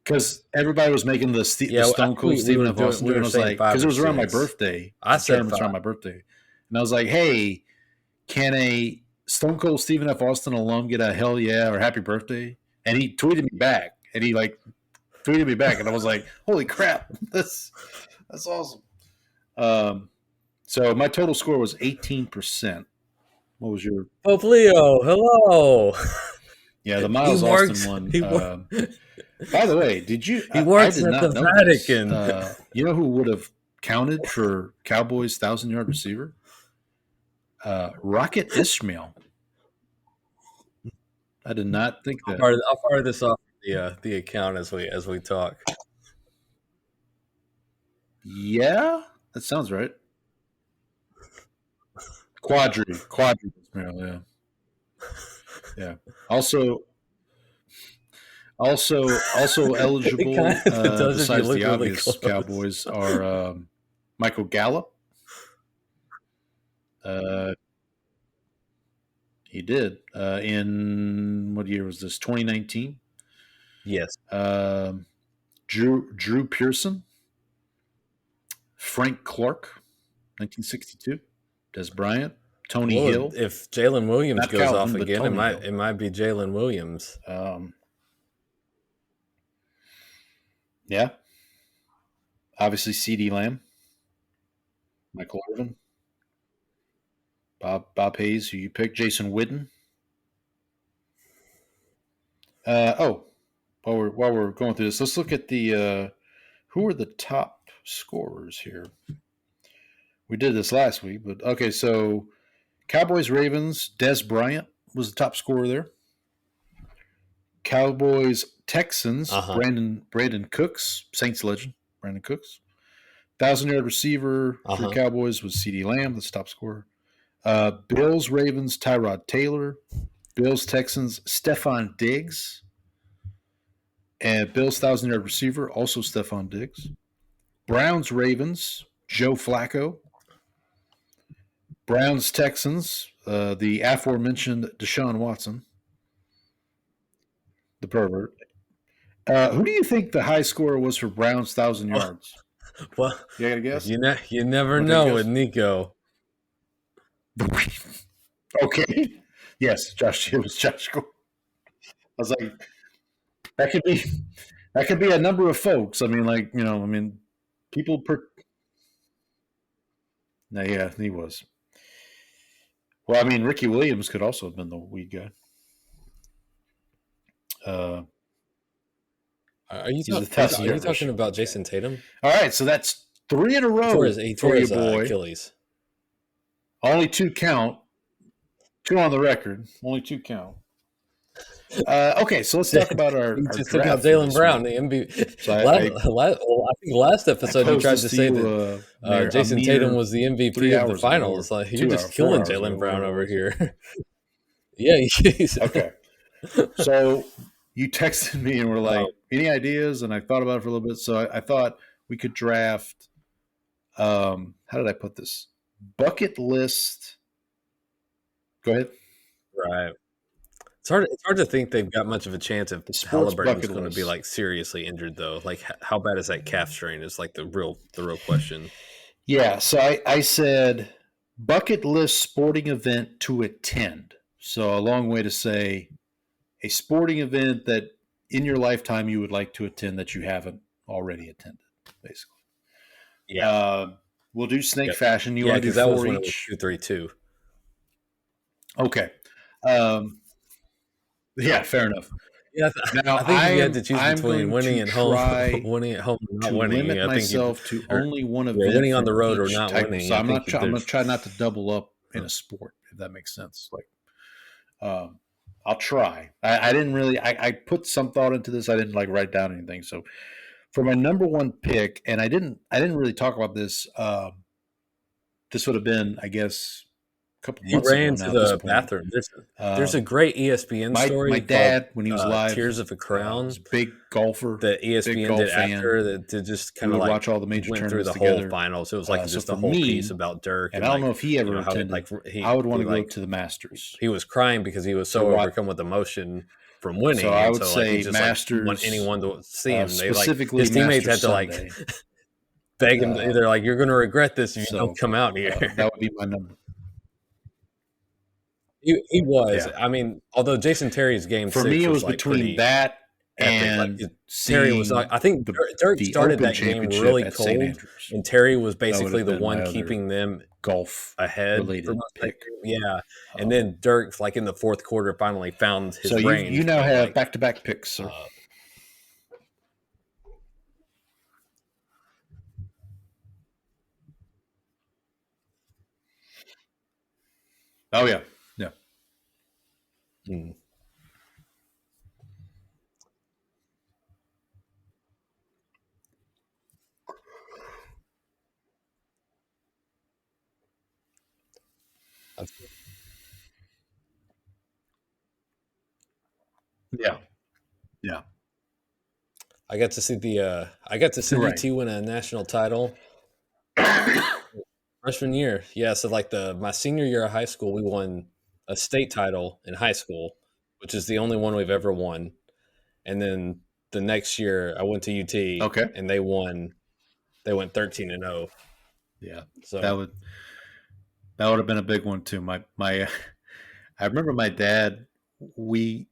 because everybody was making the Stone Cold Steve F. Austin. And I was like, because it was around my birthday. I said around my birthday, and I was like, hey, can a Stone Cold Stephen F. Austin alum get a hell yeah or happy birthday? And he tweeted me back. And I was like, holy crap, that's awesome. So my total score was 18%. What was your Leo? Hello. Yeah, the Miles Austin one. By the way, did you? He works at the Vatican. You know who would have counted for Cowboys' 1,000-yard receiver? Rocket Ishmael. I did not think that. I'll fire this off the account as we talk. Yeah, that sounds right. Quadri Ishmael, yeah. Also eligible besides the obvious really Cowboys are Michael Gallup. He did. In what year was this? 2019? Yes. Drew Pearson. Frank Clark, 1962. Des Bryant. Tony Hill. If Jalen Williams goes off again, it might be Jalen Williams. Yeah. Obviously, C.D. Lamb. Michael Irvin. Bob Hayes, who you picked. Jason Witten. While we're going through this, let's look at the who are the top scorers here. We did this last week, but okay. So Cowboys Ravens, Des Bryant was the top scorer there. Cowboys Texans, Brandon Cooks, Saints legend, Brandon Cooks. 1,000-yard receiver for Cowboys was C.D. Lamb, that's top scorer. Bills Ravens, Tyrod Taylor. Bills Texans, Stephon Diggs. And Bills 1,000-yard receiver, also Stephon Diggs. Browns Ravens, Joe Flacco. Browns Texans, the aforementioned Deshaun Watson, the pervert. Who do you think the high scorer was for Browns 1,000 yards? Well, you got to guess? You never know with Nico. Okay. Yes, Josh. It was Josh. I was like, that could be a number of folks. I mean, people No, yeah, he was. Well, I mean, Ricky Williams could also have been the weed guy. Are you talking about Jason Tatum? All right, so that's 3 in a row. He tore his Achilles. Only 2 count. 2 on the record. Only 2 count. Okay, so let's talk about our just took out Jaylen Brown, the MVP. So I think last episode you tried to say that Jason Tatum was the MVP of the finals. Like you're just killing Jaylen Brown over here. Yeah, okay. So you texted me and were like, any ideas? And I thought about it for a little bit. So I thought we could draft. How did I put this? Bucket list. Go ahead. Right. It's hard to think they've got much of a chance if The sports Halliburton's bucket going to be list. like seriously injured though. Like how bad is that calf strain? Is like the real question. Yeah, so I said bucket list sporting event to attend. So a long way to say a sporting event that in your lifetime you would like to attend that you haven't already attended, basically. Yeah. We'll do snake Yep. fashion. You Yeah, want to do because that was four when it was each? 2-3-2. Okay. Yeah, fair enough. Yeah, Now, I think if you had to choose I'm between going winning to at home, try winning at home, and not to winning, limit I think myself to or only one yeah, event winning on from the road or each not type. winning. So I I'm think going to there's try not to double up in a sport, if that makes sense. Like, I'll try. I didn't really. I put some thought into this. I didn't like write down anything. So for my number one pick, and I didn't really talk about this. This would have been, I guess, a couple he months ago ran now. to At this the point. bathroom. There's a great ESPN story. My dad, called, when he was live, Tears of a Crown, was a big golfer. that big ESPN golf did fan. after that to just kind We of would like watch all the major went through the tournaments whole together. finals. It was like So just for a whole me, piece about Dirk. and I don't know if he ever how attended. he, I would want to go like, to the Masters. he was crying because he was so overcome with emotion from winning. So I and would so, like, say he just Masters, want anyone to see him. They like specifically his teammates Masters had to Sunday. like beg him. They're like, "You're going to regret this if you don't come out here." That would be my number. He was. Yeah. I mean, although Jason Terry's game For 6 me, it was like between that and like, Terry was not. I think Dirk started that game really cold, and Terry was basically the one keeping them golf ahead. related pick. Yeah, and then Dirk, like in the fourth quarter, finally found his range. You now have back-to-back picks, sir. Oh yeah, yeah. Yeah, yeah. I got to see UT win a national title freshman year. Yeah, so like my senior year of high school, we won a state title in high school, which is the only one we've ever won. And then the next year, I went to UT. Okay, and they won. They went 13-0. Yeah, so that would have been a big one too. My I remember my dad. When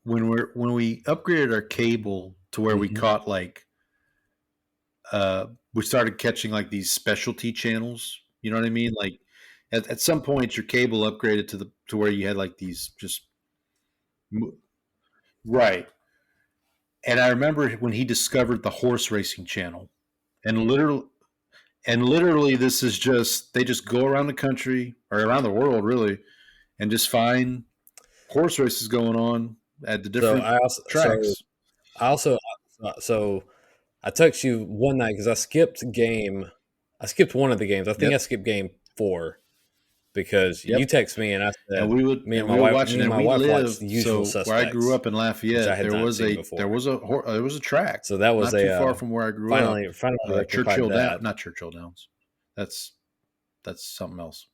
we upgraded our cable to where we caught like we started catching like these specialty channels, you know what I mean? Like at some point your cable upgraded to where you had like these just right. And I remember when he discovered the horse racing channel, and literally this is just they just go around the country or around the world really and just find horse races going on at the different tracks. So I texted you one night because I skipped one of the games. I think I skipped game 4 because you text me and I said, and me and my wife watched The Usual Suspects. Where I grew up in Lafayette, there was a track. So that was not too far from where I grew up. Finally, Churchill Downs, not Churchill Downs. That's something else.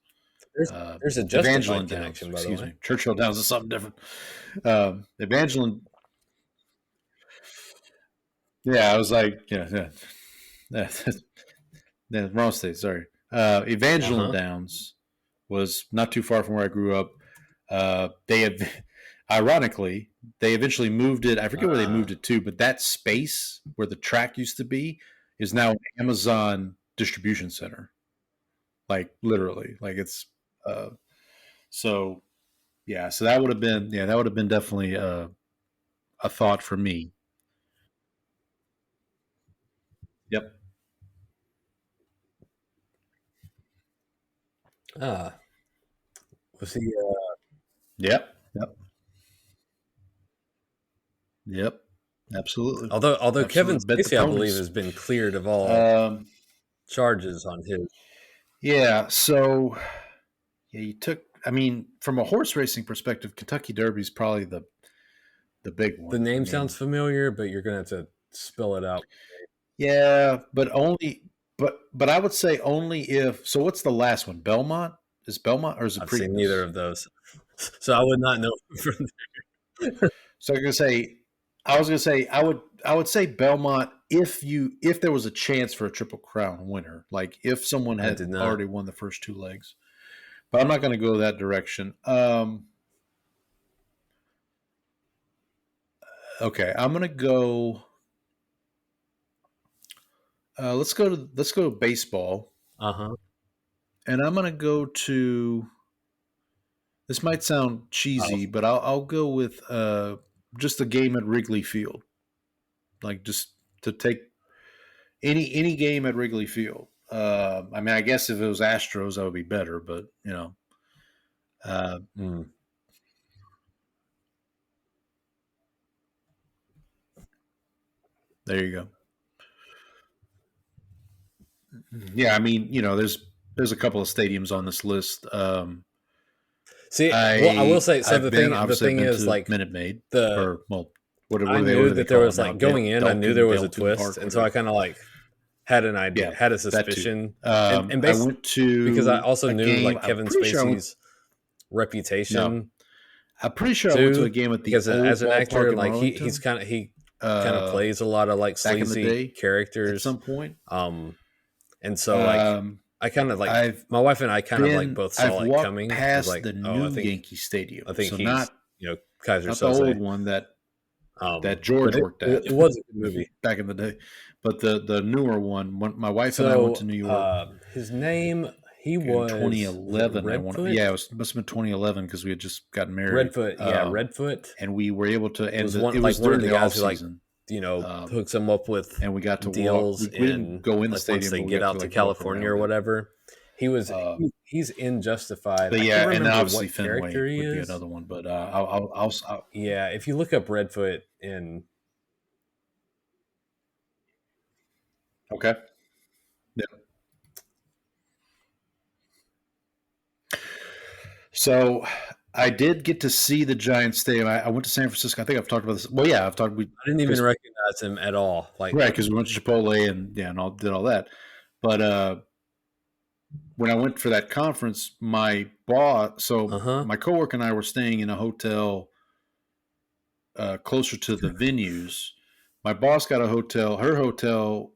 There's a Evangeline connection, by the way. Churchill Downs is something different. Evangeline. Yeah, I was like, yeah, wrong state. Sorry, Evangeline Downs was not too far from where I grew up. Ironically, they eventually moved it. I forget where they moved it to, but that space where the track used to be is now an Amazon distribution center. Like literally, like it's. So that would have been definitely a thought for me. Yep. Was he? Yep. Absolutely. Although Kevin Spacey, I believe, has been cleared of all charges on his. Yeah. So, you took. I mean, from a horse racing perspective, Kentucky Derby is probably the big one. The name sounds familiar, but you're going to have to spell it out. Yeah, but I would say only if. So what's the last one? Belmont? Is Belmont or is it I've Preakness? seen neither of those, so I would not know from there. So I was gonna say I would say Belmont if there was a chance for a Triple Crown winner, like if someone I had did not. already won the first 2 legs. But I'm not going to go that direction. Okay, I'm going to go. Let's go to baseball. And I'm going to go to. This might sound cheesy, but I'll go with just a game at Wrigley Field, like just to take any game at Wrigley Field. I mean, I guess if it was Astros, that would be better, but you know. There you go. Yeah, I mean, you know, there's a couple of stadiums on this list. See, I will say. So the thing is, like, Minute Maid. I knew that there was like going in. I knew there was a twist, and so I kind of like had an idea, had a suspicion, and basically I went to because I also knew game, like Kevin Spacey's reputation. No. I'm pretty sure I went to a game at the because old as an actor, like Arlington. he kind of plays a lot of like sleazy characters at some point. And so like I kind of like my wife and I kind of like both saw it coming. Past like, the new Yankee Stadium. I think so he's not Kaiser not Soze. the old one that George worked at. It was a good movie back in the day, but the newer one. When my wife and I went to New York. His name was 2011. Redfoot? Yeah, it must have been 2011 because we had just gotten married. Redfoot, Redfoot, and we were able to. And it was one of the guys who like hooks them up with and we got to deals walk. We didn't go in the stadium. Once they get out to California or whatever. He was he's in Justified. But yeah, and obviously what Fenway character he would be is. another one. But I'll yeah, if you look up Redfoot in okay. Yeah. So I did get to see the Giants stadium. I went to San Francisco. I think I've talked about this. Well, yeah, I've talked. I didn't even recognize him at all. Like right, because we went to Chipotle and did all that. But when I went for that conference, my boss, my coworker and I were staying in a hotel closer to the venues. My boss got her hotel,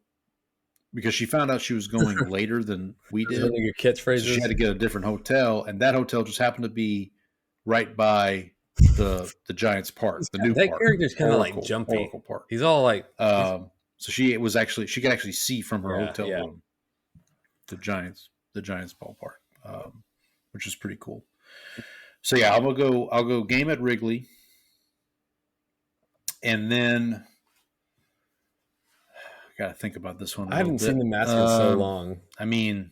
because she found out she was going later than we did. One of your catchphrases. So she had to get a different hotel, and that hotel just happened to be right by the Giants Park, the new that park. character's kind of like jumpy. Oracle Park. He's all like. So she could actually see from her hotel room the Giants ballpark, which is pretty cool. So yeah, I'll go game at Wrigley, and then I got to think about this one. I haven't seen the Mets in so long. I mean,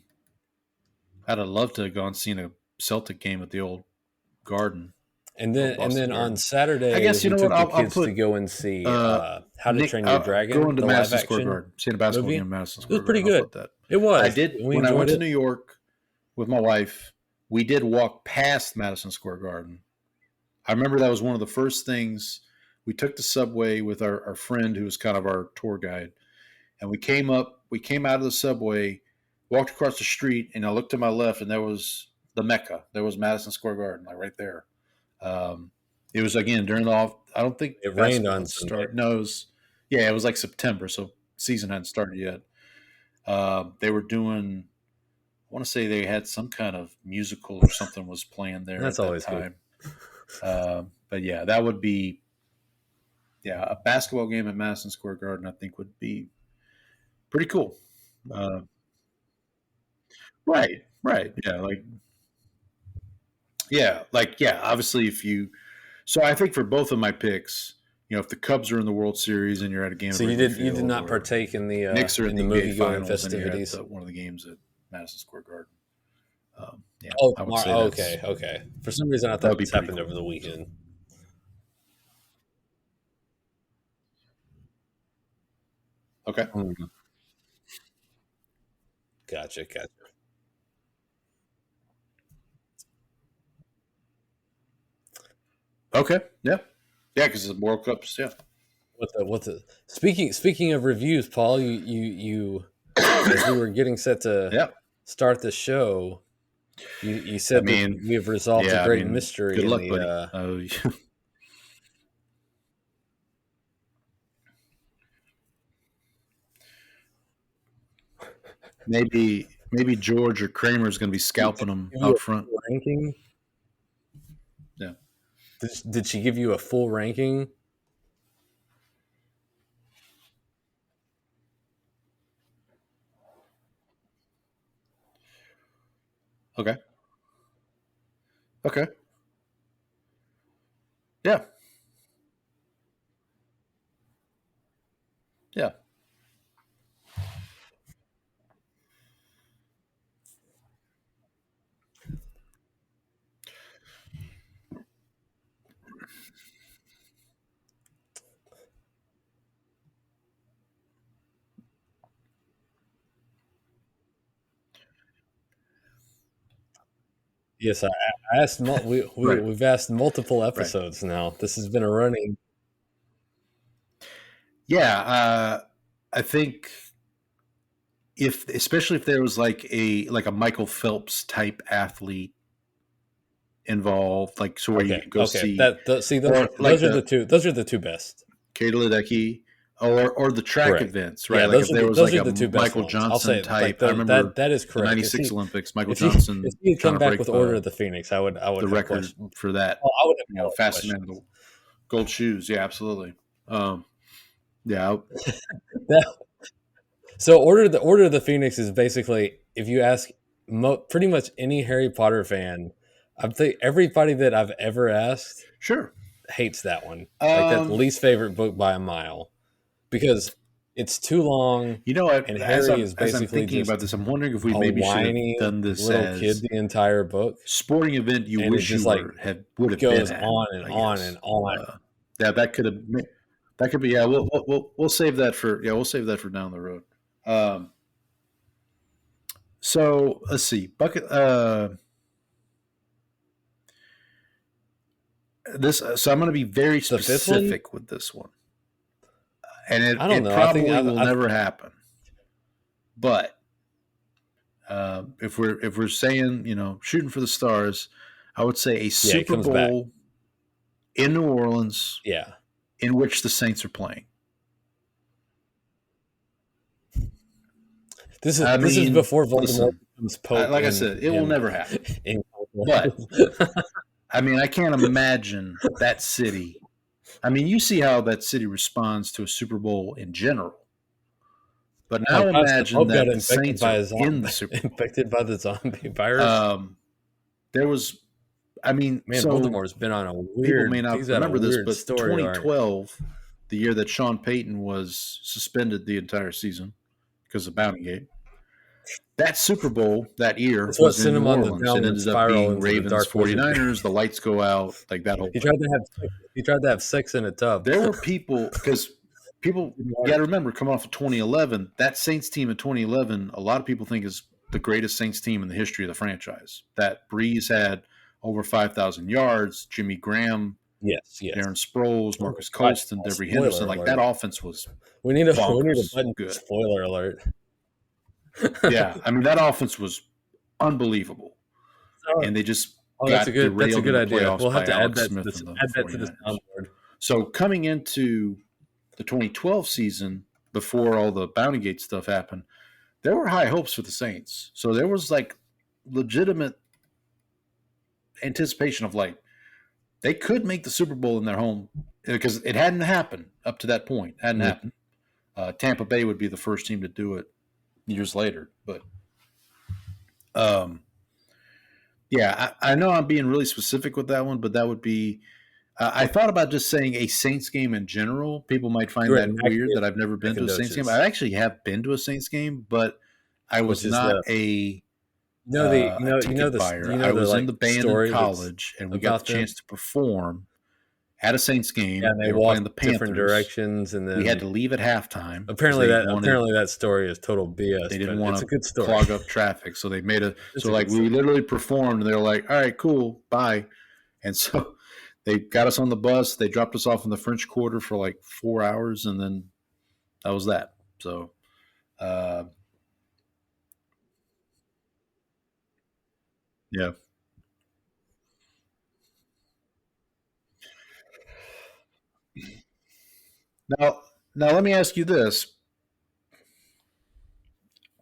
I'd have loved to have gone and seen a Celtic game at the old Garden. And then on Saturday, I guess you know what? I'll put to go and see How to Train Your Dragon. Going to the Madison live Square action Garden, seeing a basketball movie. game in Madison Square It was pretty Garden. good. It was. I did when I went to New York with my wife. We did walk past Madison Square Garden. I remember that was one of the first things. We took the subway with our friend who was kind of our tour guide, and we came out of the subway, walked across the street, and I looked to my left, and there was the Mecca. There was Madison Square Garden, like right there. It was again during the off. I don't think it rained on Sunday. No, it was like September, so season hadn't started yet. They were doing. I want to say they had some kind of musical or something was playing there. That's at that always time. But yeah, that would be. Yeah, a basketball game at Madison Square Garden, I think, would be pretty cool. Right. Yeah, obviously if you – so I think for both of my picks, you know, if the Cubs are in the World Series and you're at a game – So you did not partake in the Knicks are in the movie-going finals festivities? and you're at one of the games at Madison Square Garden. I would say okay. For some reason, I thought this happened over the weekend. Okay. Gotcha. Okay. Yeah, because the World Cups. Yeah. What the speaking of reviews, Paul, you as we were getting set to start the show, You said that we have resolved a great mystery. Good luck, buddy. Maybe George or Kramer is going to be scalping them out front. Ranking? Yeah. Did she give you a full ranking? Okay. Yeah. Yeah. Yes, I asked. We've asked multiple episodes now. This has been a running. Yeah, I think especially if there was like a Michael Phelps type athlete involved, like so where you go see those are the two best. Katie Ledecky or the track events, right? Yeah, like if there was like a Michael Johnson type. I remember that is correct. The '96 Olympics, Michael Johnson. If he had come back with Order of the Phoenix, I would the record for that. Oh, I would have Fast Man, the gold shoes. Yeah, absolutely. Yeah. So Order of the Phoenix is basically, if you ask pretty much any Harry Potter fan, I think everybody that I've ever asked, hates that one. Like that least favorite book by a mile, because it's too long. You know what? And Harry is basically as I'm thinking just about this, I'm wondering if we maybe should have done this little kid the entire book. Sporting event you wish you would have goes been on at, and on and on. Yeah, that could be. Yeah, we'll save that for down the road. So let's see. Bucket. So I'm going to be very specific with this one, and it probably will never happen. But if we're saying shooting for the stars, I would say a Super Bowl in New Orleans, in which the Saints are playing. This is before Voldemort becomes Pope. Like I said, it will never happen. But I mean, I can't imagine that city. I mean, you see how that city responds to a Super Bowl in general. But now imagine that the Saints are in the Super Bowl. Infected by the zombie virus. There was, I mean, man, Voldemort's been on a weird. People may not remember this, but story 2012, the year that Sean Payton was suspended the entire season because of Bountygate. That Super Bowl that year was in New Orleans. It ended up being Ravens 49ers. The lights go out, like that whole thing. He tried to have sex in a tub. There were people, because people, you got to remember, coming off of 2011, that Saints team in 2011, a lot of people think is the greatest Saints team in the history of the franchise. That Breeze had over 5,000 yards, Jimmy Graham, Darren Sproles, Marcus Colston, Devery Henderson. Like that offense was we need a button good. Spoiler alert. Yeah, I mean that offense was unbelievable, and they just that's a good idea. We'll have to add that to the soundboard. So coming into the 2012 season, before all the Bountygate stuff happened, there were high hopes for the Saints. So there was like legitimate anticipation of like they could make the Super Bowl in their home, because it hadn't happened up to that point. Hadn't happened. Tampa Bay would be the first team to do it years later, but I know I'm being really specific with that one, but that would be I thought about just saying a Saints game in general. People might find that weird that I've never been to a Saints game. I actually have been to a Saints game, but I was not a ticket buyer. I was in the band in college, and we got the chance to perform at a Saints game. Yeah, and they walked in the different directions, and then we had to leave at halftime. Apparently that story is total BS. They didn't want to clog up traffic, so they made we literally performed, and they were like, "All right, cool, bye." And so they got us on the bus. They dropped us off in the French Quarter for like 4 hours, and then that was that. So, Yeah. Now, let me ask you this: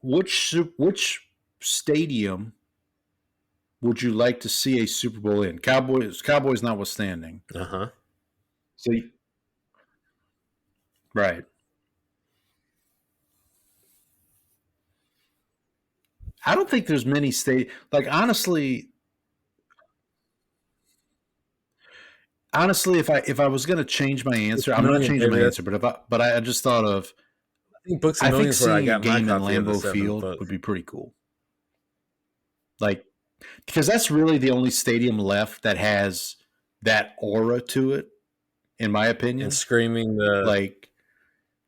which stadium would you like to see a Super Bowl in? Cowboys notwithstanding. Uh-huh. So, right. I don't think there's many like honestly, if I was going to change my answer, I'm not changing my answer. But I just thought of. I think Books and I think Millions where I seeing a got my game in copy of the Lambeau seventh Field book. would be pretty cool. Like, because that's really the only stadium left that has that aura to it, in my opinion. And screaming the like,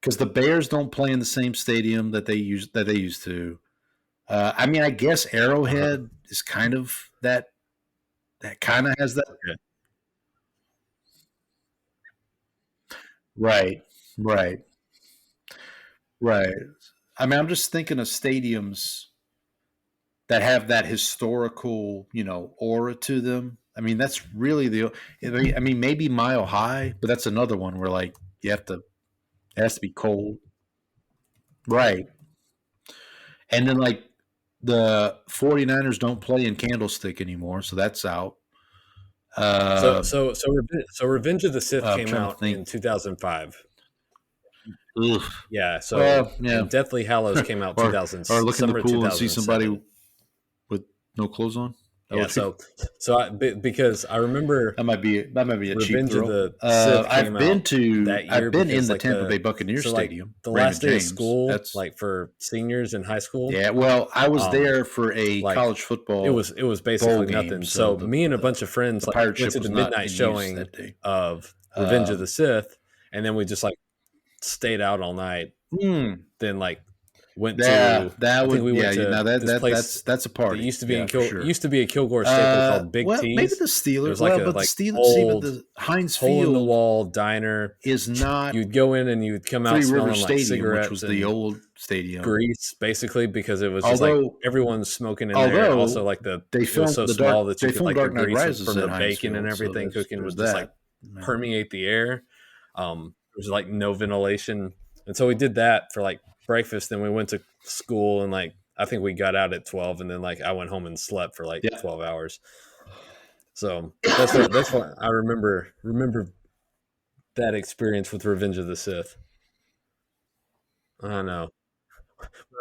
because the Bears don't play in the same stadium that they used to. I mean, I guess Arrowhead is kind of that kind of has that. Okay. Right. I mean, I'm just thinking of stadiums that have that historical, aura to them. I mean, that's really I mean, maybe Mile High, but that's another one where like it has to be cold. Right. And then like the 49ers don't play in Candlestick anymore, so that's out. So Revenge of the Sith came out in 2005. Oof. Yeah, so yeah. and Deathly Hallows came out 2000. Or look in the summer pool and see 2007. somebody with no clothes on. Yeah, because I remember that might be a cheap Revenge throw. of the Sith I've came been out to that year. I've been in the like Tampa Bay Buccaneers Stadium. The Raymond last day James. of school, That's like for seniors in high school. Yeah, well, I was there for a college football. It was basically game, nothing. So me and a bunch of friends went to the midnight showing of Revenge of the Sith, and then we just like stayed out all night. Then like went to that would we went to now that, this that place that's a party. that used to be sure. a Kilgore staple called Big T's. Maybe the Steelers. It was like but like the Steelers, old, but the Heinz hole in the Field wall diner is not. You'd go in and you'd come out Three smelling River like Stadium, cigarettes, which was the old stadium, grease, basically, because it was just like everyone's smoking in there. Also, like it was so small that you could like the grease from the bacon and everything cooking would just like permeate the air. There's like no ventilation, and so we did that for like breakfast. Then we went to school, and like I think we got out at 12, and then like I went home and slept for like 12 hours. So that's what I remember that experience with Revenge of the Sith. I don't know.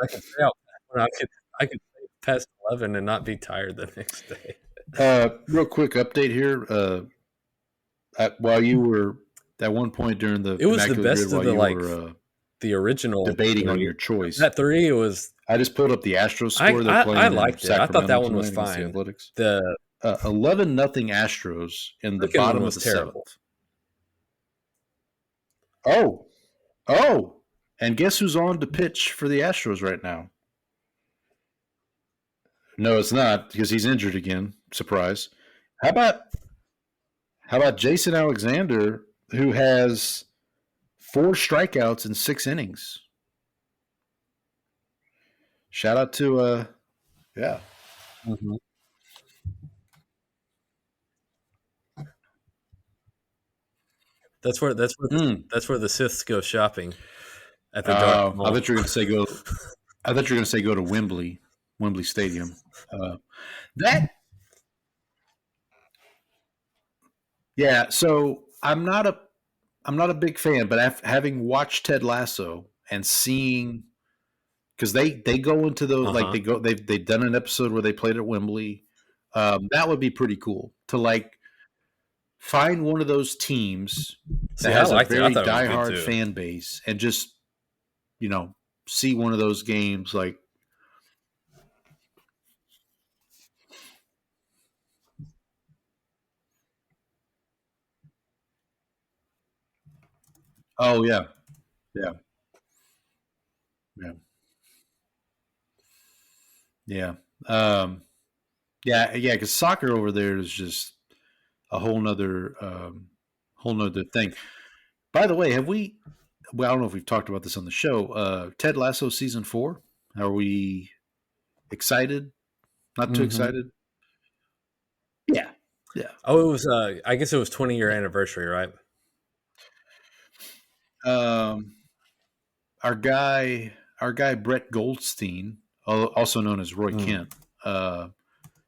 I could stay out. I could stay past 11 and not be tired the next day. Real quick update here. While you were at one point during the it was the best Grid, of the the original debating on your choice. That 3 it was. I just pulled up the Astros score. I liked it. I thought that one was fine. The 11-0 Astros in the bottom of the terrible. 7th. Oh, and guess who's on to pitch for the Astros right now? No, it's not, because he's injured again. Surprise. How about Jason Alexander, who has 4 strikeouts in 6 innings? Shout out to yeah. Mm-hmm. That's where the Siths go shopping at the dark mall. I thought you were going to say go. I thought you were going to say go to Wembley Stadium. Yeah. So I'm not a big fan, but having watched Ted Lasso and seeing, because they go into those they've done an episode where they played at Wembley. That would be pretty cool to like find one of those teams that has a very diehard fan base and just, see one of those games like. Oh, yeah. Yeah. Yeah. Yeah. Yeah, because soccer over there is just a whole nother thing. By the way, I don't know if we've talked about this on the show. Ted Lasso season 4. Are we excited? Not too excited? Yeah. Oh, it was. I guess it was 20-year anniversary, right? Our guy Brett Goldstein, also known as Roy Kent,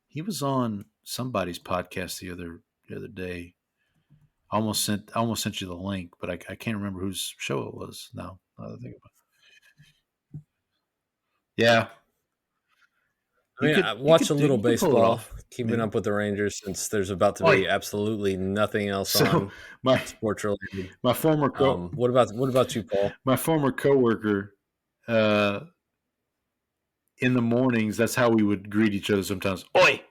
he was on somebody's podcast the other day. I almost sent you the link, but I can't remember whose show it was now. I think about it. Yeah. I mean, I watch a little baseball, keeping maybe. up with the Rangers since there's about to be absolutely nothing else on sports related. My former what about you, Paul? My former coworker, in the mornings, that's how we would greet each other sometimes. Oi!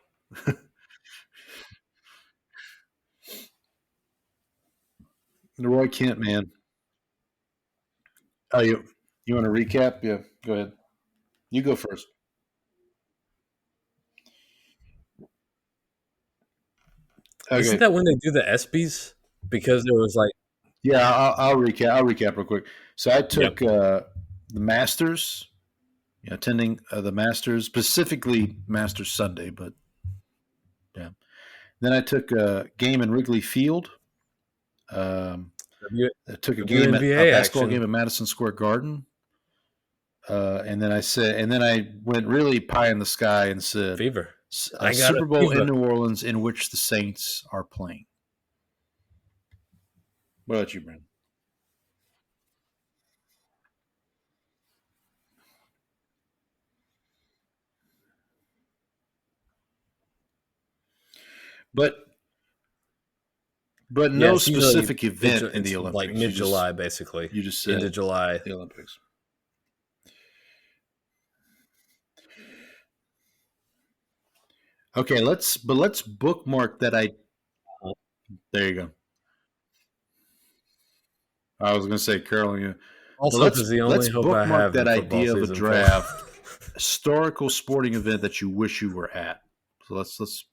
The Roy Kent, man. Oh, you want to recap? Yeah, go ahead. You go first. Okay. Isn't that when they do the ESPYs? Because there was like, yeah, I'll recap. I'll recap real quick. So I took the Masters, attending the Masters, specifically Masters Sunday, but yeah. Then I took a game in Wrigley Field. I took a basketball game at Madison Square Garden. And then I went really pie in the sky and said, "Fever." A Super Bowl in New Orleans in which the Saints are playing. What about you, Brandon? But no specific event in the Olympics. Like mid-July, basically. You just said into July. The Olympics. Okay, let's bookmark that. There you go. I was going to say curling. Also, let's the only hope I have that idea of a draft, historical sporting event that you wish you were at. So let's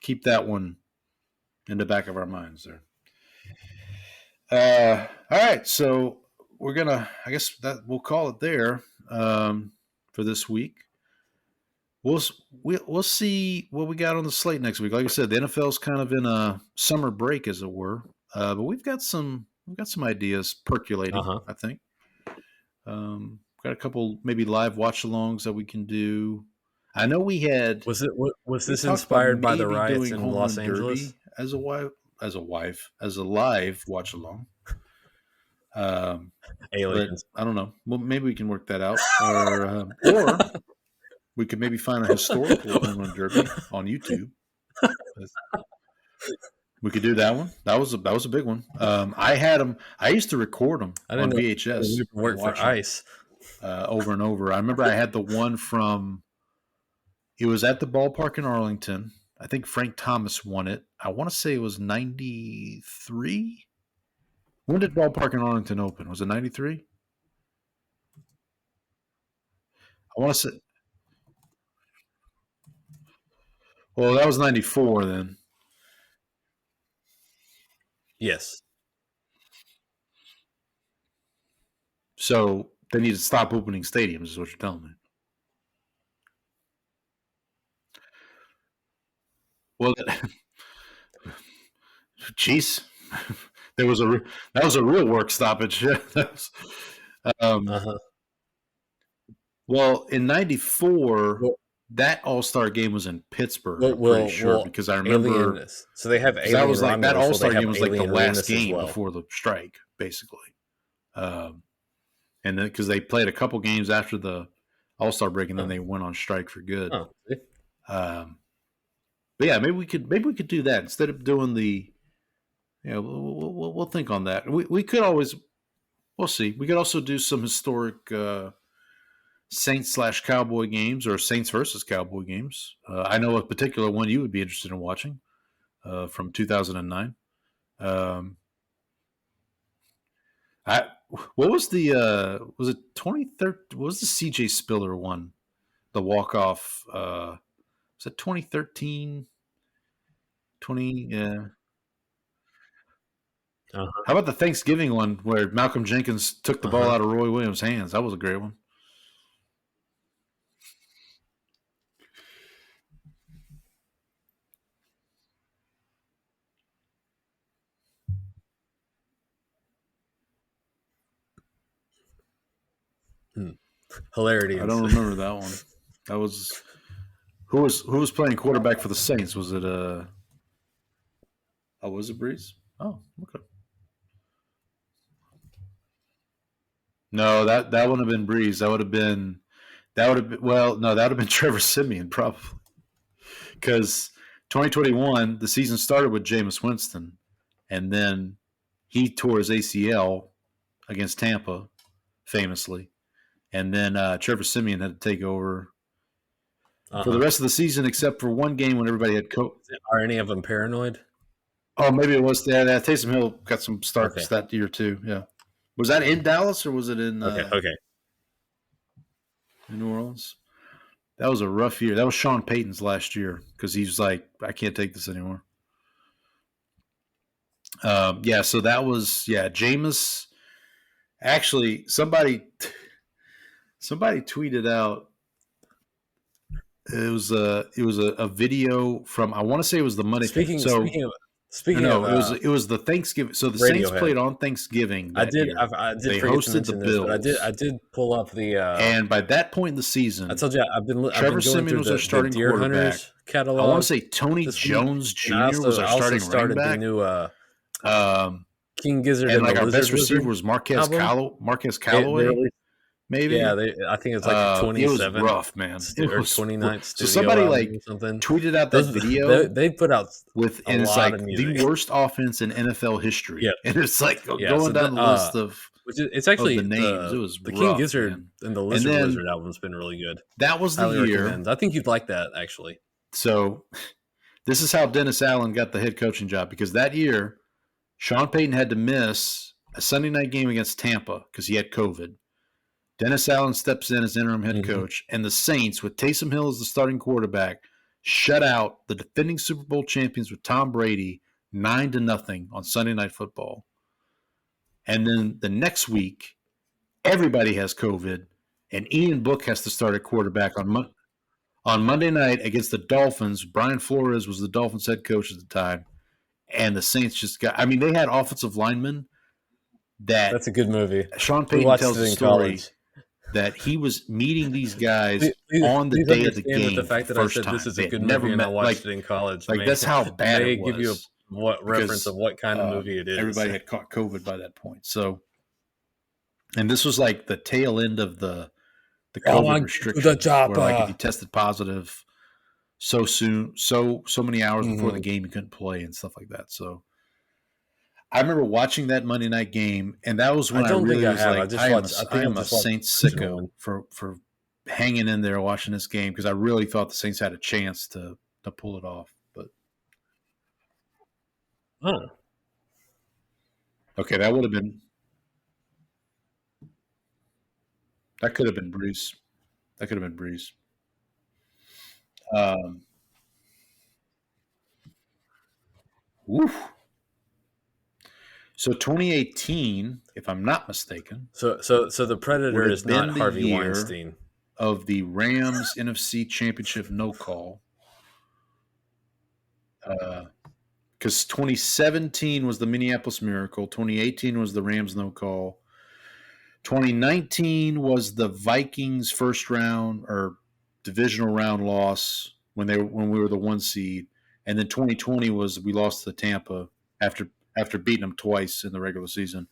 keep that one in the back of our minds there. All right, so we're gonna. I guess that we'll call it there for this week. We'll see what we got on the slate next week. Like I said, the NFL's kind of in a summer break, as it were, but we've got some ideas percolating. I think got a couple maybe live watch-alongs that we can do. I know we had. Was this inspired by the riots in Los Angeles? As a live watch-along. Aliens. I don't know. Well, maybe we can work that out, or we could maybe find a historical home run derby on YouTube. We could do that one. That was a big one. I had them. I used to record them on VHS. Work for ICE over and over. I remember I had the one from. It was at the ballpark in Arlington. I think Frank Thomas won it. I want to say it was 93. When did ballpark in Arlington open? Was it 93? I want to say. Well, that was 94 then. Yes. So they need to stop opening stadiums, is what you're telling me. Well, jeez, that was a real work stoppage. Well, in 94, that All-Star game was in Pittsburgh. I'm pretty sure because I remember. So they have that was like that All-Star game was like the last game before the strike, basically. And then because they played a couple games after the All-Star break, and then they went on strike for good. But yeah, maybe we could do that instead of doing the. We'll think on that. We could always. We'll see. We could also do some historic Saints/Cowboy games or Saints versus Cowboy games. I know a particular one you would be interested in watching from 2009. What was the was it 2013? What was the CJ Spiller one? The walk-off. Was it 2013? 20, yeah. How about the Thanksgiving one where Malcolm Jenkins took the ball out of Roy Williams' hands? That was a great one. Hilarity. I don't remember that one. That was who was playing quarterback for the Saints? Was it was it Breeze? Oh, okay. No, that wouldn't have been Breeze. That would have been well, no, that would have been Trevor Siemian probably. Because 2021, the season started with Jameis Winston, and then he tore his ACL against Tampa, famously. And then Trevor Siemian had to take over for the rest of the season, except for one game when everybody had COVID. Are any of them paranoid? Oh, maybe it was that. Taysom Hill got some starts that year too. Yeah, was that in Dallas or was it in? Okay. In New Orleans. That was a rough year. That was Sean Payton's last year because he's like, I can't take this anymore. So that was Jameis. Actually, somebody tweeted out. It was a video from, I want to say it was the Monday. Speaking of it was the Thanksgiving. So the Saints played on Thanksgiving. I did they hosted the Bills. I did pull up the. And by that point in the season, I told you Trevor Siemian was our starting quarterback. Catalog. I want to say Tony Jones Jr. was our starting running back. The new King Gizzard and like our best receiver was Marquez Callaway. Maybe. Yeah, I think it's like 27. It was rough, man. It was 29th. So somebody tweeted out that video. They put out and it's like the worst offense in NFL history. Yeah. And it's like going down the list of it's actually the names. It was the rough, King Gizzard man. and the Lizard album's been really good. That was the year. I think you'd like that actually. So this is how Dennis Allen got the head coaching job, because that year Sean Payton had to miss a Sunday night game against Tampa because he had COVID. Dennis Allen steps in as interim head coach, and the Saints, with Taysom Hill as the starting quarterback, shut out the defending Super Bowl champions with Tom Brady 9-0 on Sunday Night Football. And then the next week, everybody has COVID, and Ian Book has to start at quarterback on Monday night against the Dolphins. Brian Flores was the Dolphins head coach at the time, and the Saints just got – I mean, they had offensive linemen that's a good movie. Sean Payton tells the story. College. That he was meeting these guys on the day of the game. The fact that I said this is a good movie and I watched it in college. Like that's how bad it was. Give you reference of what kind of movie it is. Everybody had caught COVID by that point. So, and this was like the tail end of the COVID restrictions. Where like if you tested positive so soon, so many hours before the game, you couldn't play and stuff like that. So. I remember watching that Monday night game, and that was when I really was like, I am a Saints sicko for hanging in there watching this game, because I really thought the Saints had a chance to pull it off. But okay, that could have been Breeze. That could have been Breeze. Woof. So 2018, if I'm not mistaken. So the Predator is not Harvey Weinstein. Of the Rams NFC Championship no call. Because 2017 was the Minneapolis Miracle. 2018 was the Rams no call. 2019 was the Vikings first round or divisional round loss when we were the 1 seed. And then 2020 was we lost to Tampa after beating them twice in the regular season.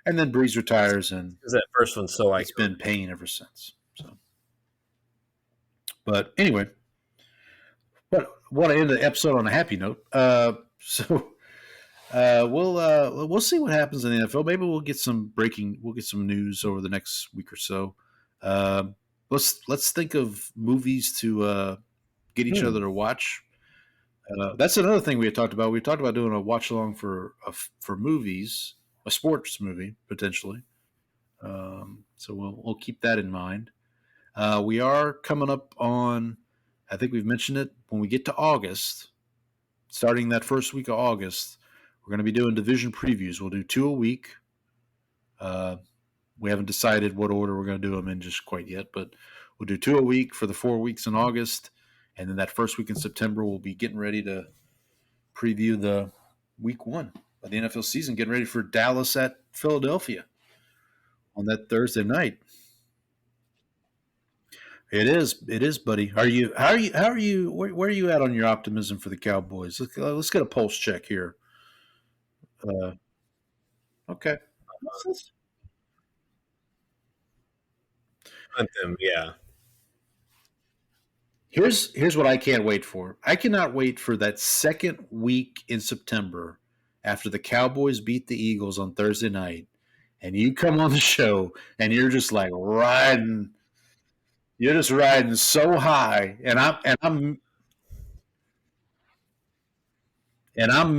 And then Breeze retires, and that first one's so it's been pain ever since. So, but anyway, but want to end the episode on a happy note. We'll see what happens in the NFL. Maybe we'll get some news over the next week or so. Let's think of movies to get each other to watch. That's another thing we had talked about. We talked about doing a watch along for movies, a sports movie potentially. So we'll keep that in mind. We are coming up on, I think we've mentioned it, when we get to August, starting that first week of August, we're going to be doing division previews. We'll do 2 a week. We haven't decided what order we're going to do them in just quite yet, but we'll do 2 a week for the 4 weeks in August. And then that first week in September, we'll be getting ready to preview the week 1 of the NFL season, getting ready for Dallas at Philadelphia on that Thursday night. It is, buddy. How are you? Where are you at on your optimism for the Cowboys? Let's get a pulse check here. Uh, okay. Hunt them, yeah. Here's what I can't wait for. I cannot wait for that second week in September after the Cowboys beat the Eagles on Thursday night, and you come on the show and you're just like riding. You're just riding so high, and I'm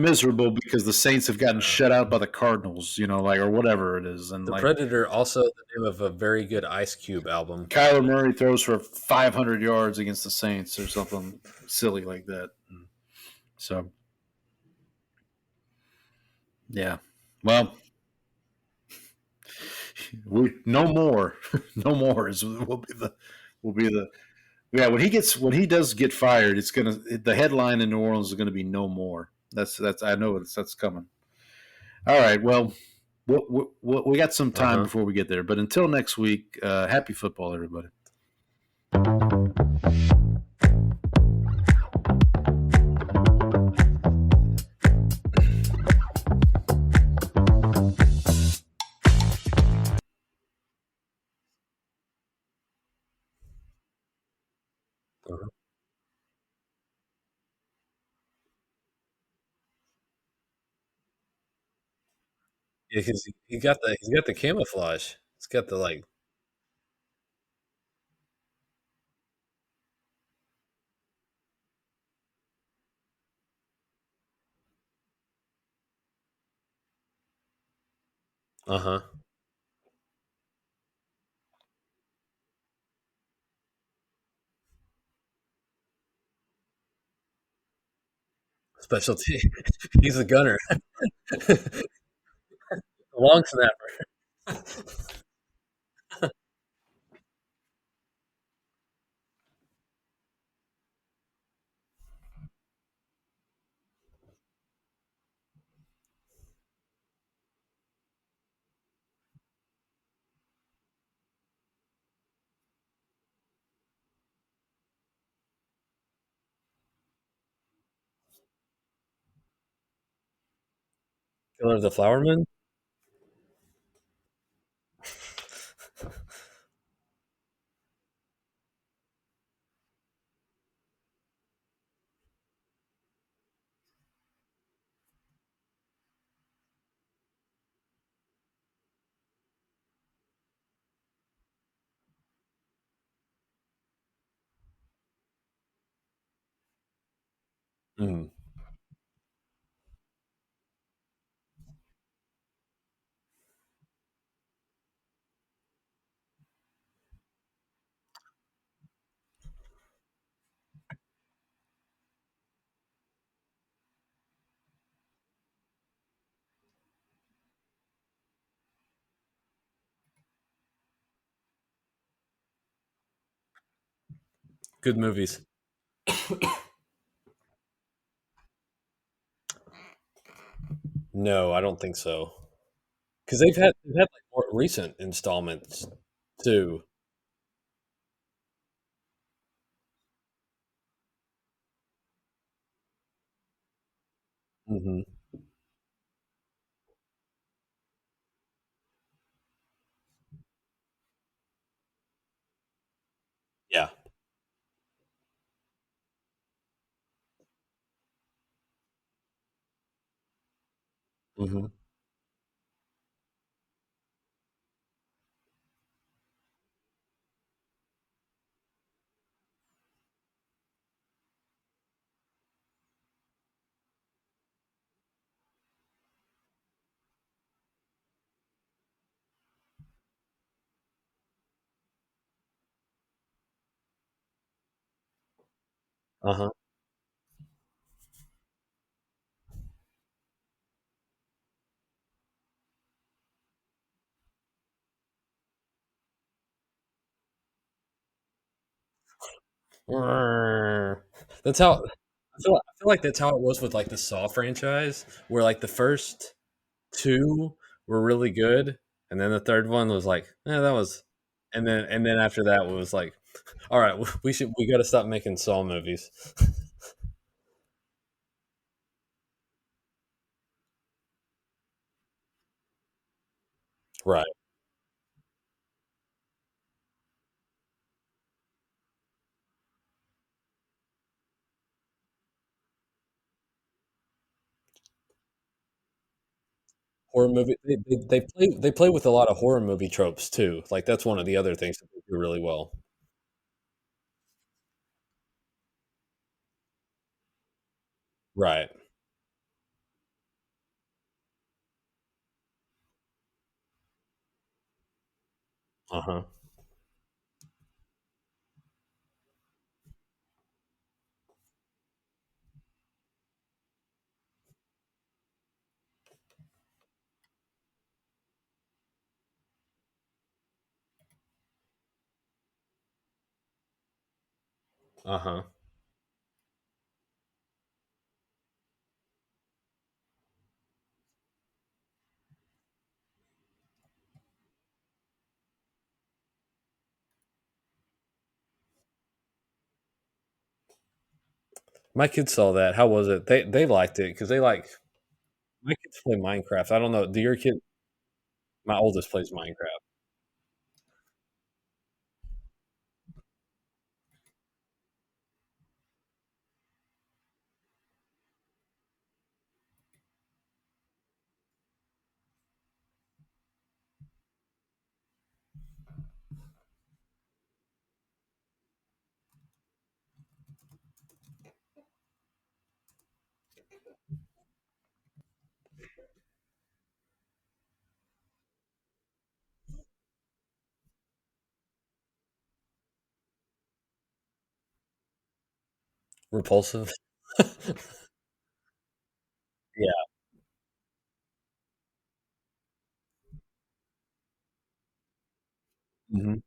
miserable because the Saints have gotten shut out by the Cardinals, or whatever it is. And The like Predator, also the name of a very good Ice Cube album. Kyler Murray throws for 500 yards against the Saints or something silly like that. So, yeah. Well, we no more, no more is will be the yeah. When he does get fired, the headline in New Orleans is gonna be no more. That's I know that's coming. All right. Well, we got some time before we get there, but until next week, happy football, everybody. Yeah, because he's got the camouflage. It's got the like. Uh-huh. Specialty. He's a gunner. Long snapper. Killer the Flowerman. Mm. Good movies. No, I don't think so. Because they've had like more recent installments too. Hmm. Yeah. Hmm. Uh-huh. That's how I feel like that's how it was with like the Saw franchise, where like the first two were really good, and then the third one was like, that was, and then after that it was like, All right, we got to stop making Saw movies. Right. Horror movie. They play with a lot of horror movie tropes too. Like that's one of the other things that they do really well. Right. Uh huh. Uh huh. My kids saw that. How was it? They liked it because they like my kids play Minecraft. I don't know. Do your kid? My oldest plays Minecraft. Repulsive. Yeah. Hmm.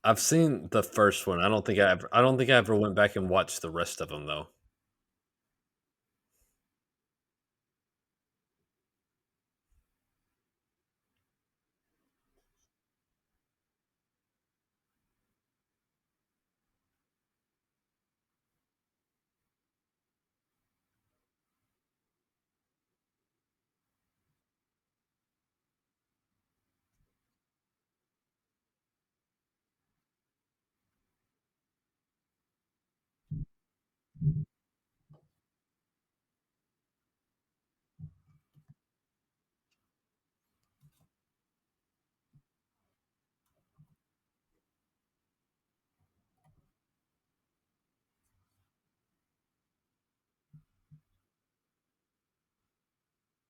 I've seen the first one. I don't think I ever went back and watched the rest of them though.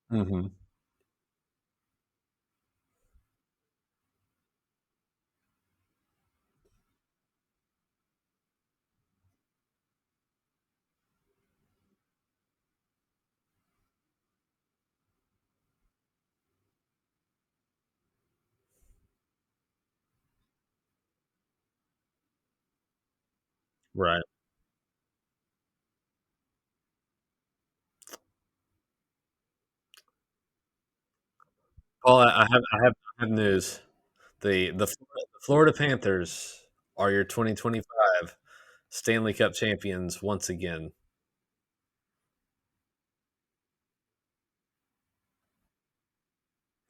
Hmm. Right. Well, I have news. The Florida Panthers are your 2025 Stanley Cup champions once again.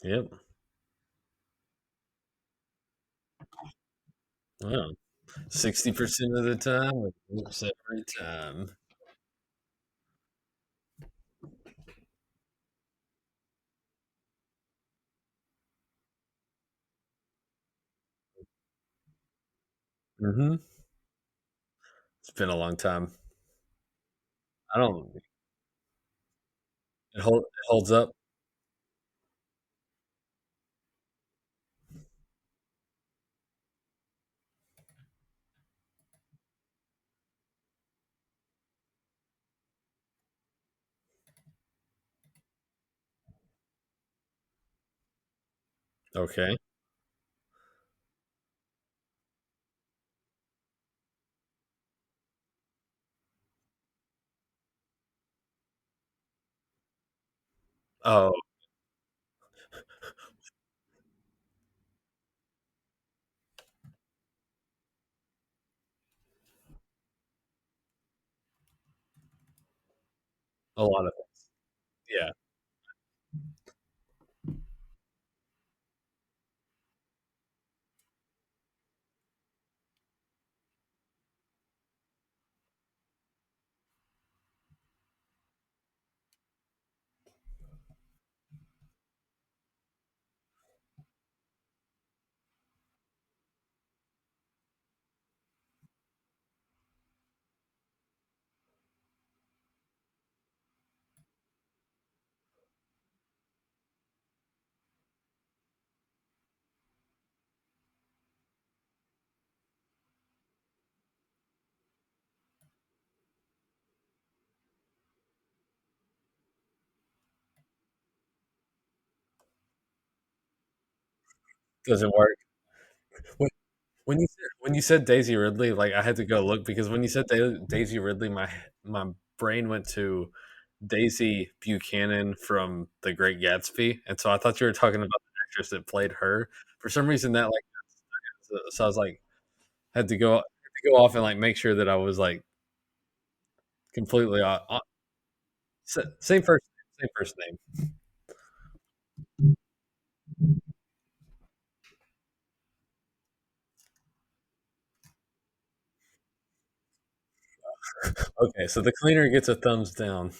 Yep. Wow. 60% of the time, or once every time. Hmm. It's been a long time. I don't. It holds up. Okay. Oh, a lot of things. Yeah. Doesn't work. When when you said Daisy Ridley, like, I had to go look because when you said Daisy Ridley, my brain went to Daisy Buchanan from The Great Gatsby, and so I thought you were talking about the actress that played her. For some reason, that, like, so I was like, had to go off and, like, make sure that I was, like, completely o same first name. Okay, so the cleaner gets a thumbs down.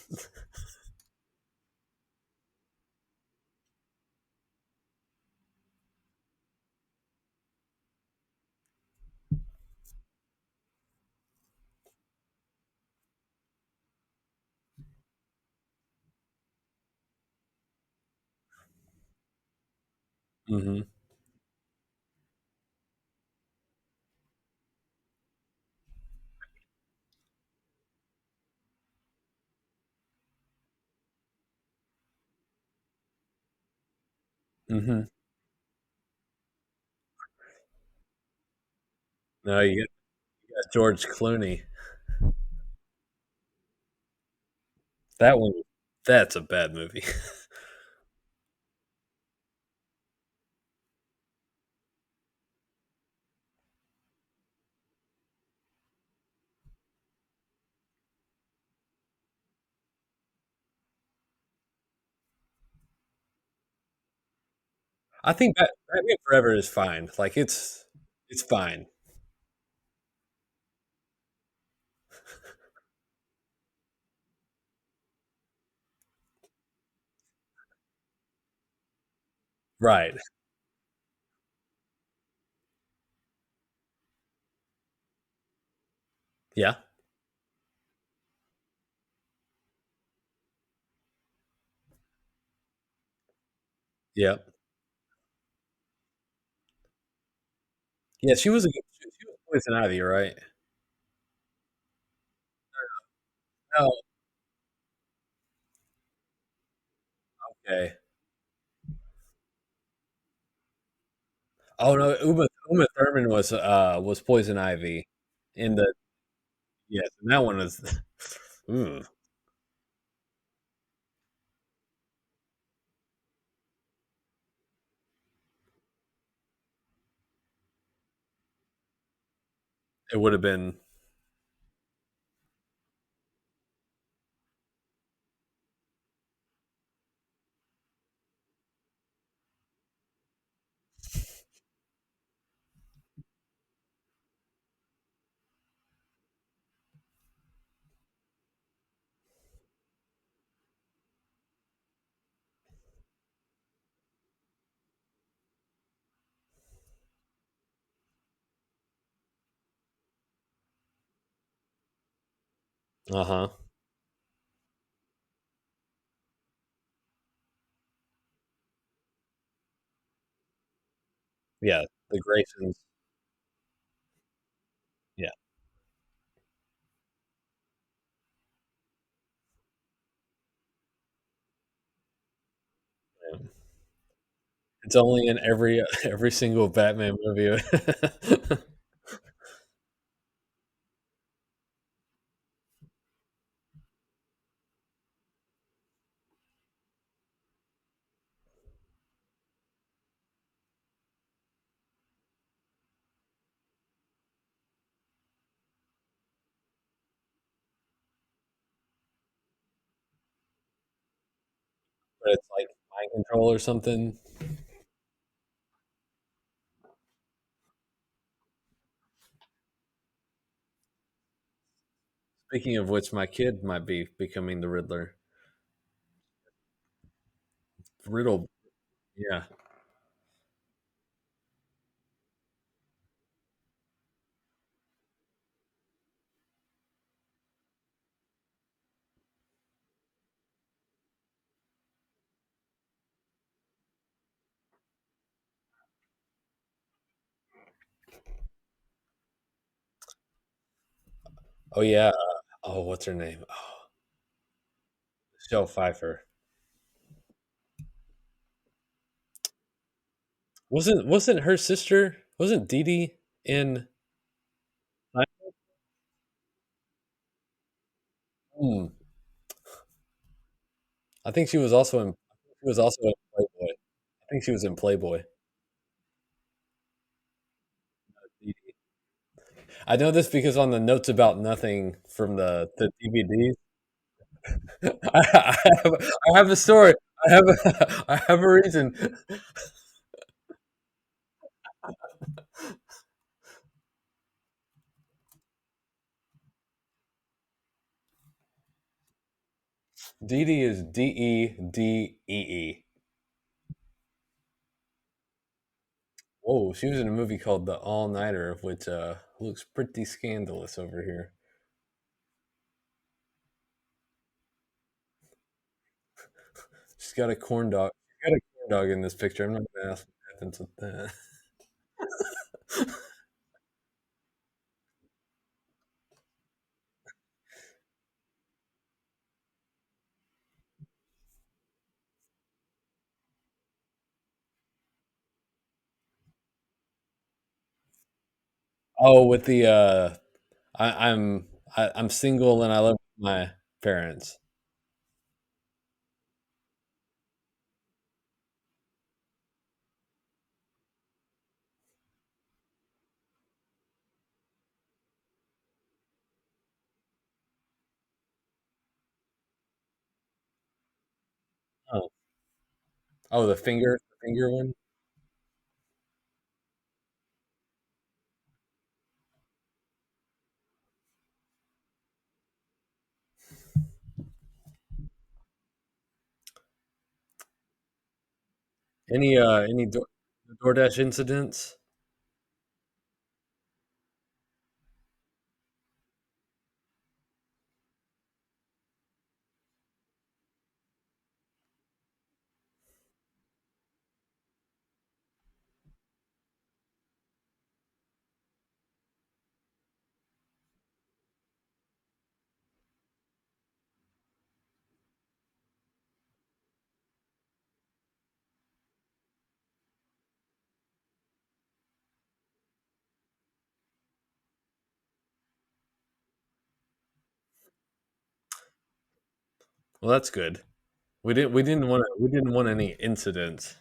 Mhm, mhm. No, you got George Clooney. That one that's a bad movie. I think Batman Forever is fine. Like, it's fine. Right. Yeah. Yep. Yeah, she was Poison Ivy, right? No, okay. Oh, no, Uma Thurman was Poison Ivy in the yes, and that one was ooh, it would have been uh-huh. Yeah, the Graysons. Yeah, yeah. It's only in every single Batman movie. But it's like mind control or something. Speaking of which, my kid might be becoming the Riddler. Riddle, yeah. Oh yeah. Oh, what's her name? Oh, Michelle Pfeiffer. Wasn't her sister? Wasn't Dee Dee in? Hmm. I think she was also in. She was also in Playboy. I think she was in Playboy. Dee Dee. I know this because on the notes about nothing from the DVDs, I have a story. I have a reason. Dee Dee is Deedee. Whoa, she was in a movie called The All Nighter, which looks pretty scandalous over here. She's got a corn dog. She's got a corn dog in this picture. I'm not gonna ask what happens with that. Oh, with the I, I'm I'm single and I live with my parents. Oh, oh, the finger one. Any DoorDash incidents? Well, that's good. We didn't want any incidents.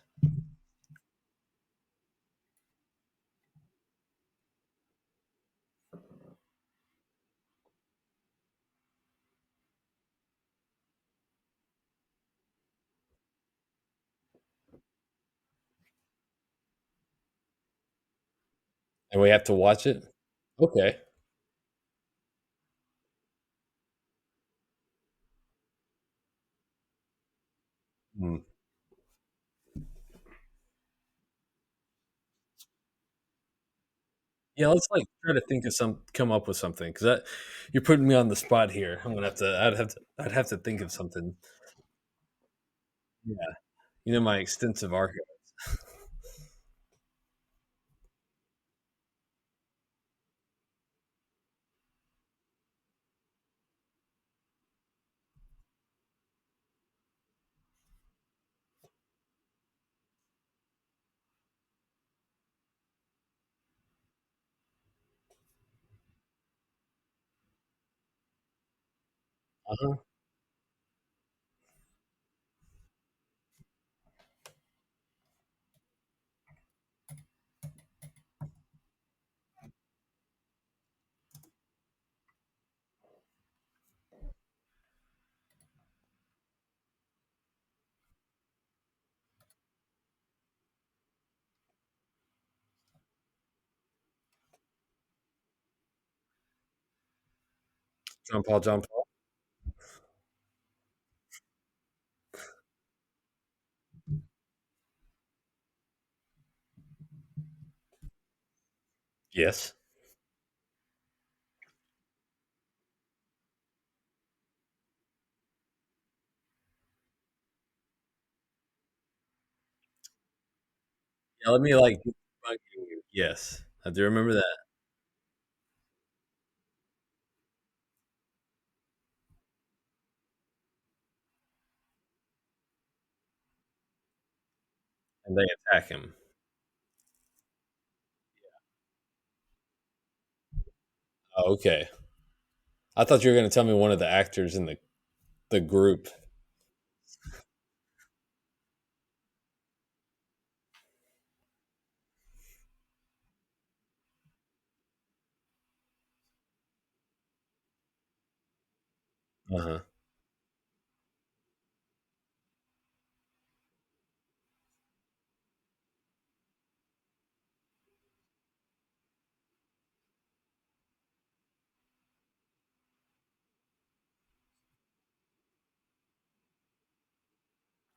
And we have to watch it? Okay. Hmm. Yeah, let's like try to think of come up with something because that you're putting me on the spot here. I'm gonna have to. I'd have to think of something. Yeah, my extensive archive. Uh-huh. John Paul. John Paul. Yes. Yeah, let me like. Yes, I do remember that, and they attack him. Oh, okay. I thought you were going to tell me one of the actors in the group. Uh huh.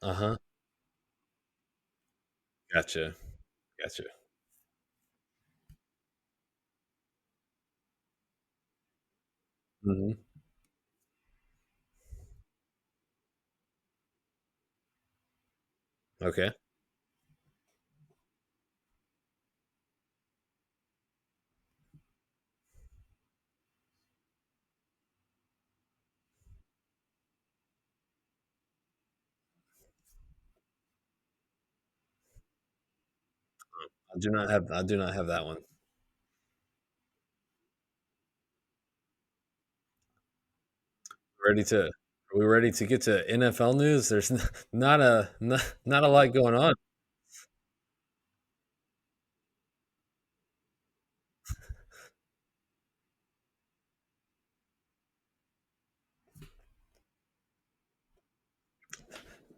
Uh huh. Gotcha. Gotcha. Hmm. Okay. I do not have. I do not have that one. Ready to? Are we ready to get to NFL news? There's not a lot going on.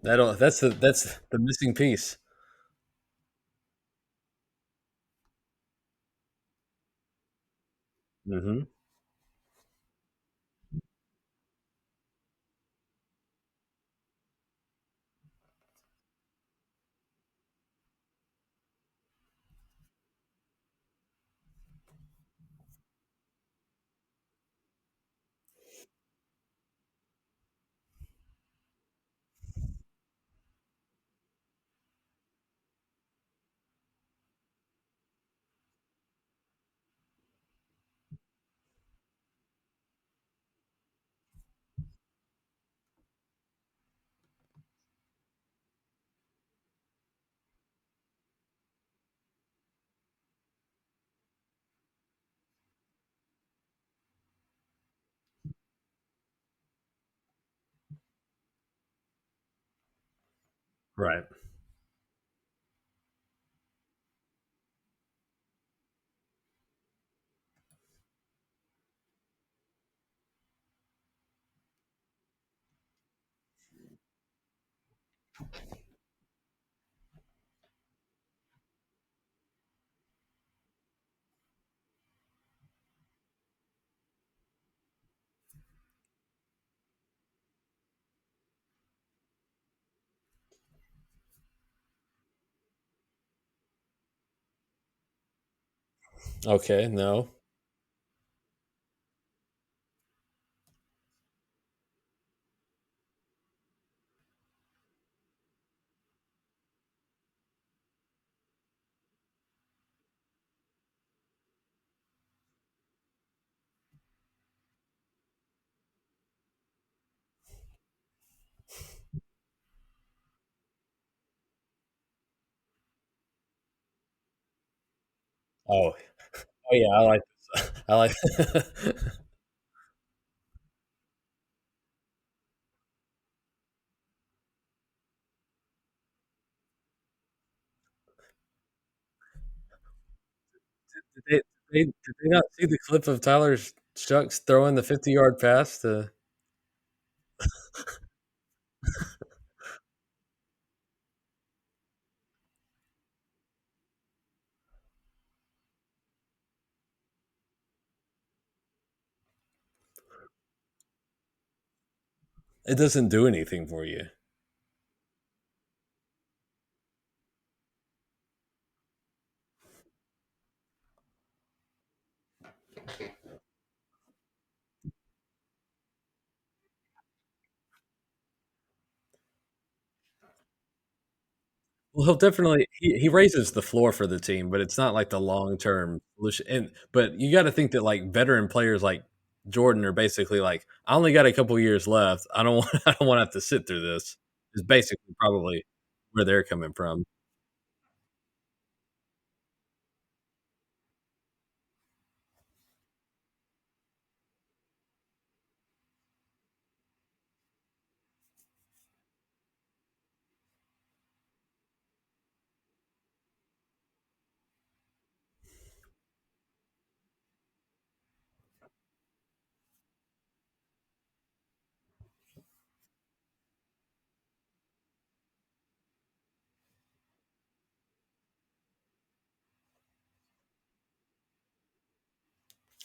That's the missing piece. Hmm. Right. Okay. No. Oh. Oh yeah. I like this. I like. Did they not see the clip of Tyler Shucks throwing the 50-yard pass to? It doesn't do anything for you. Well, he'll definitely he raises the floor for the team, but it's not like the long term solution. But you got to think that like veteran players like Jordan are basically like, I only got a couple years left. I don't want I don't want to have to sit through this. Is basically probably where they're coming from.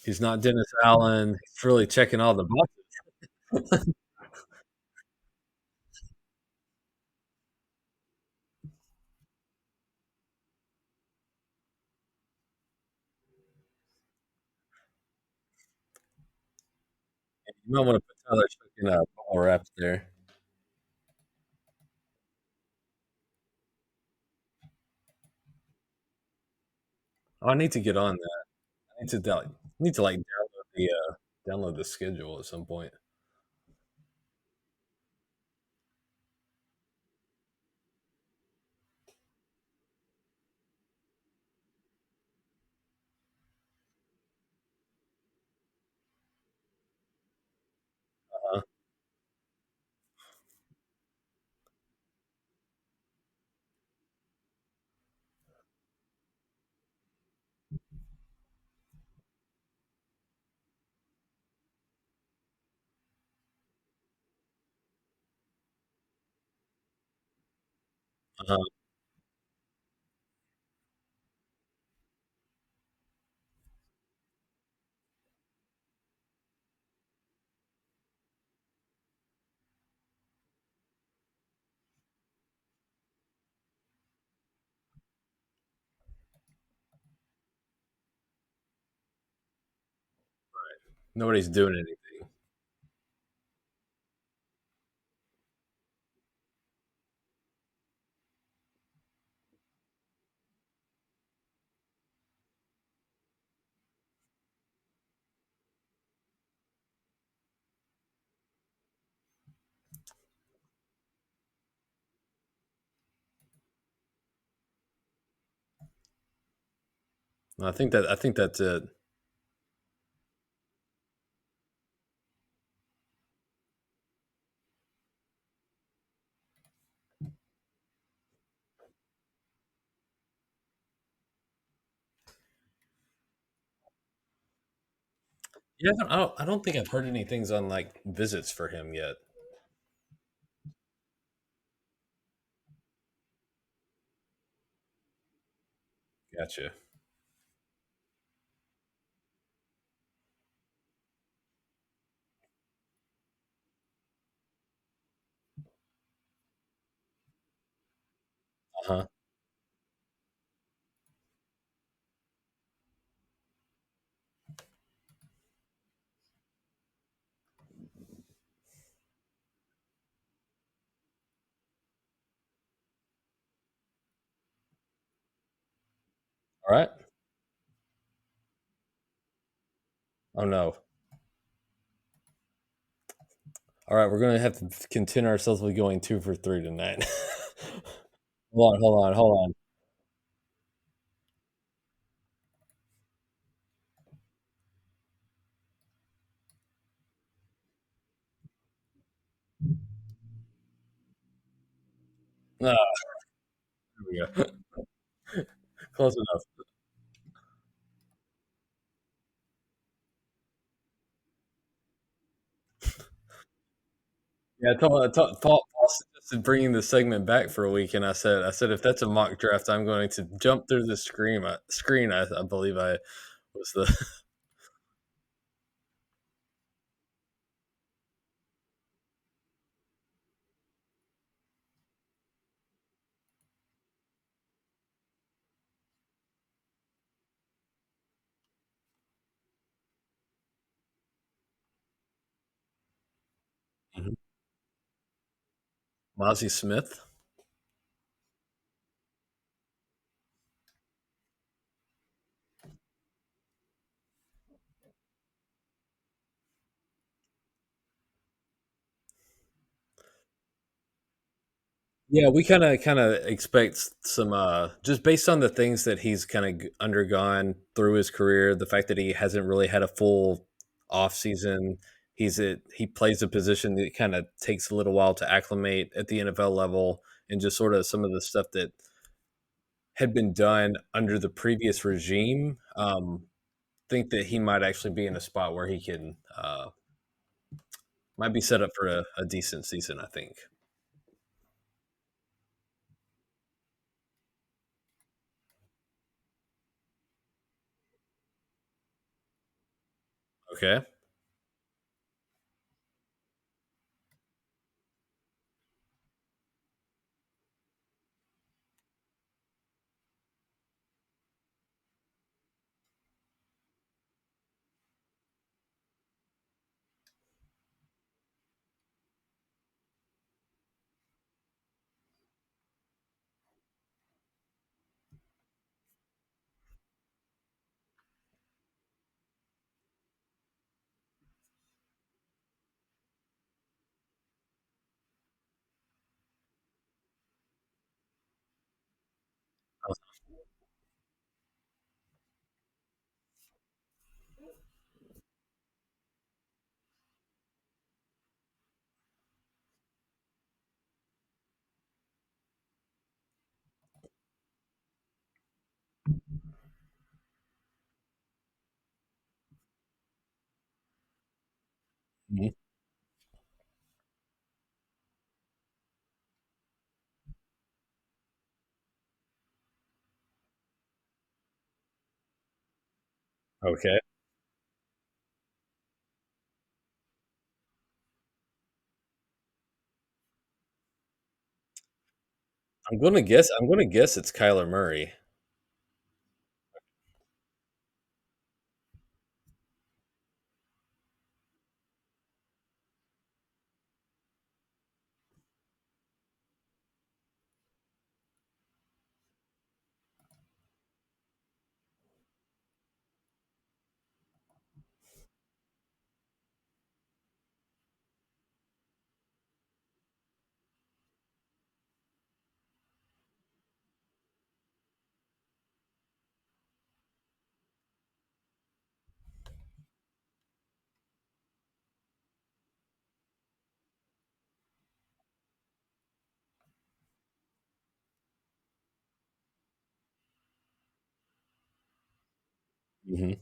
He's not Dennis Allen. He's really checking all the boxes. You might want to put Tyler Shook in ball wraps there. Oh, I need to get on that. I need to like download the schedule at some point. Uh-huh. Uh-huh. Nobody's doing anything. I think that's it. Yeah, I don't think I've heard any things on like visits for him yet. Gotcha. Uh-huh. All right. Oh no. All right, we're gonna have to content ourselves with going 2 for 3 tonight. Hold on. Ah, there we go. Close enough. Yeah, Paul suggested bringing the segment back for a week, and I said if that's a mock draft, I'm going to jump through the screen. I believe I was the Mhm. Mozzie Smith. Yeah, we kind of expect some just based on the things that he's kind of undergone through his career, the fact that he hasn't really had a full off season. He plays a position that kind of takes a little while to acclimate at the NFL level, and just sort of some of the stuff that had been done under the previous regime. Think that he might actually be in a spot where he can might be set up for a decent season. I think. Okay. Mhm. Okay. I'm gonna guess it's Kyler Murray. Hmm.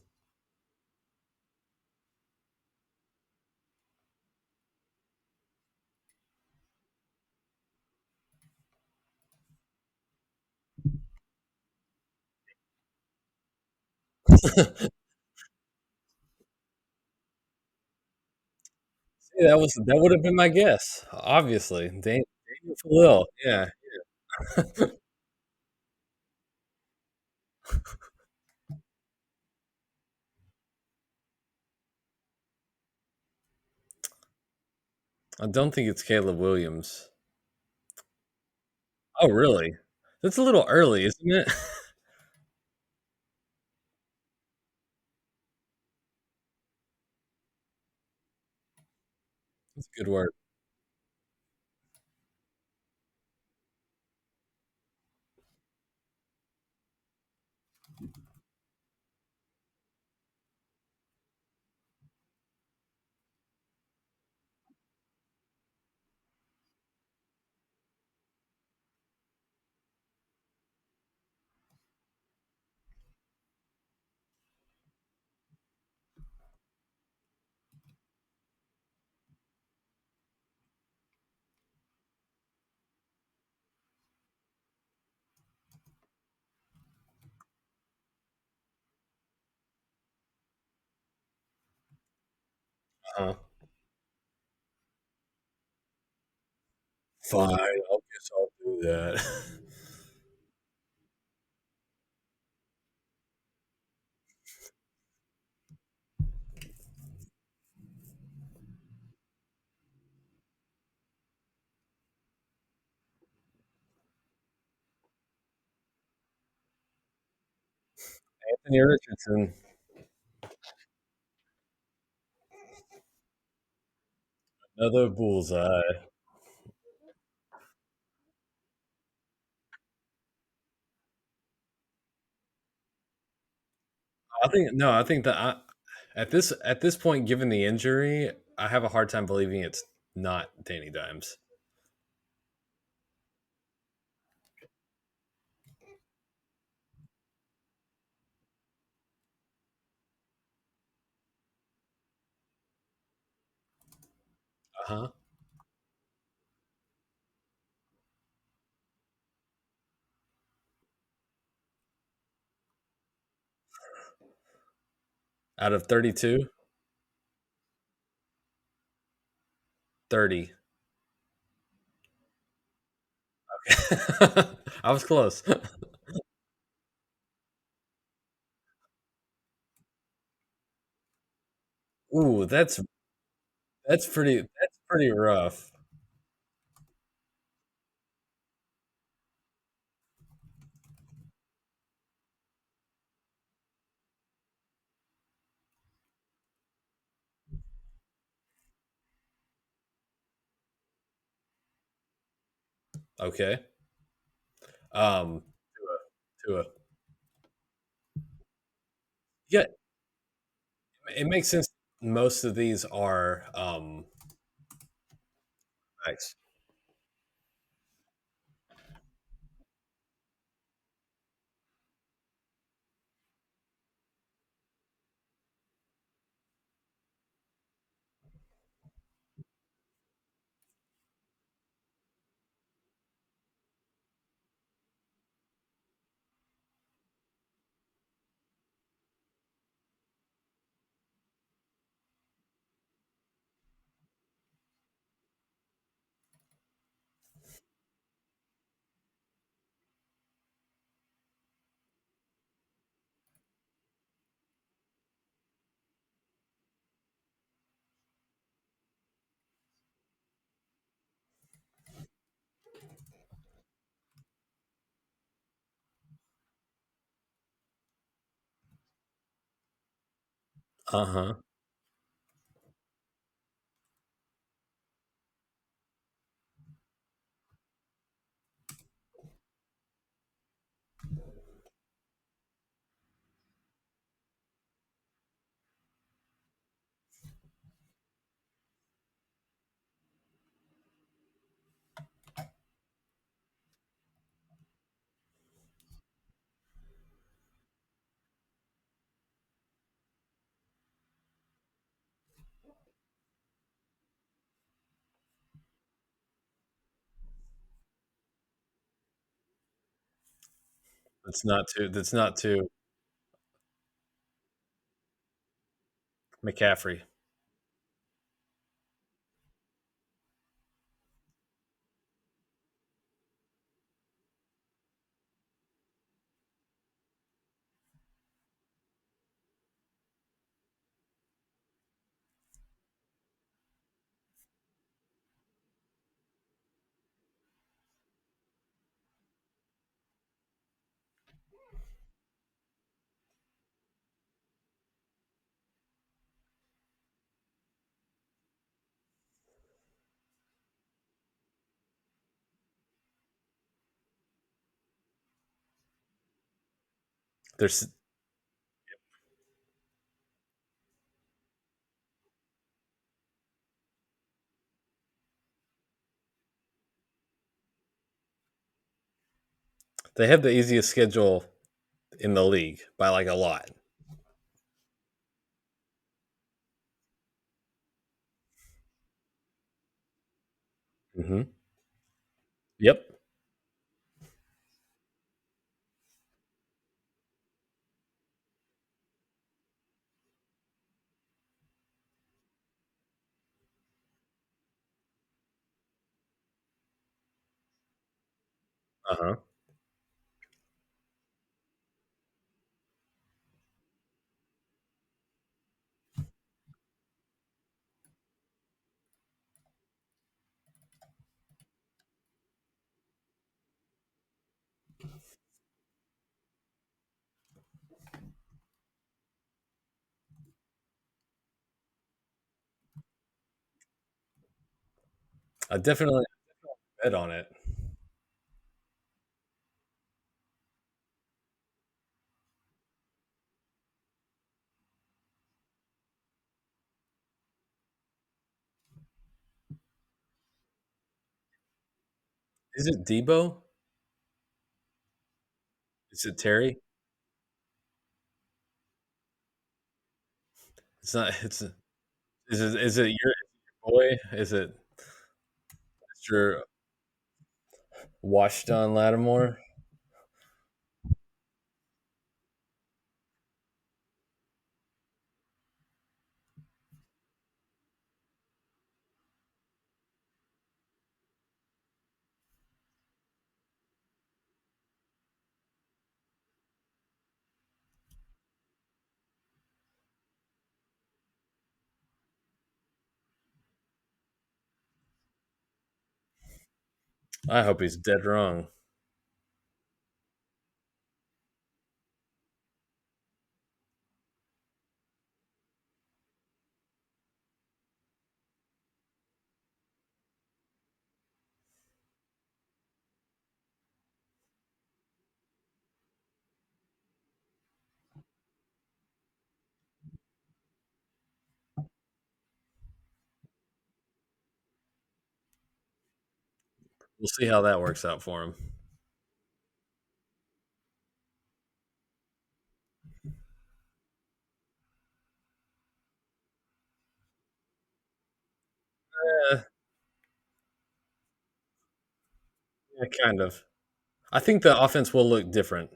See, that would have been my guess. Obviously, Daniel Khalil. Yeah, I don't think it's Caleb Williams. Oh, really? That's a little early, isn't it? That's a good word. Uh-huh. Fine, I guess I'll do that. Anthony Richardson. Another bullseye. I think that at this point, given the injury, I have a hard time believing it's not Danny Dimes. Uh-huh. Out of 32, 30. I was close. Ooh, that's pretty rough. Okay. Um, to a yeah, it makes sense. Most of these are nice. Uh-huh. That's not too McCaffrey. There's they have the easiest schedule in the league by like a lot. Hmm. Yep. Uh huh. I definitely bet on it. Is it Debo? Is it Terry? It's not. It's. Is it your boy? Is it Mr. Washington Lattimore? I hope he's dead wrong. We'll see how that works out for him. Eh, yeah, kind of. I think the offense will look different.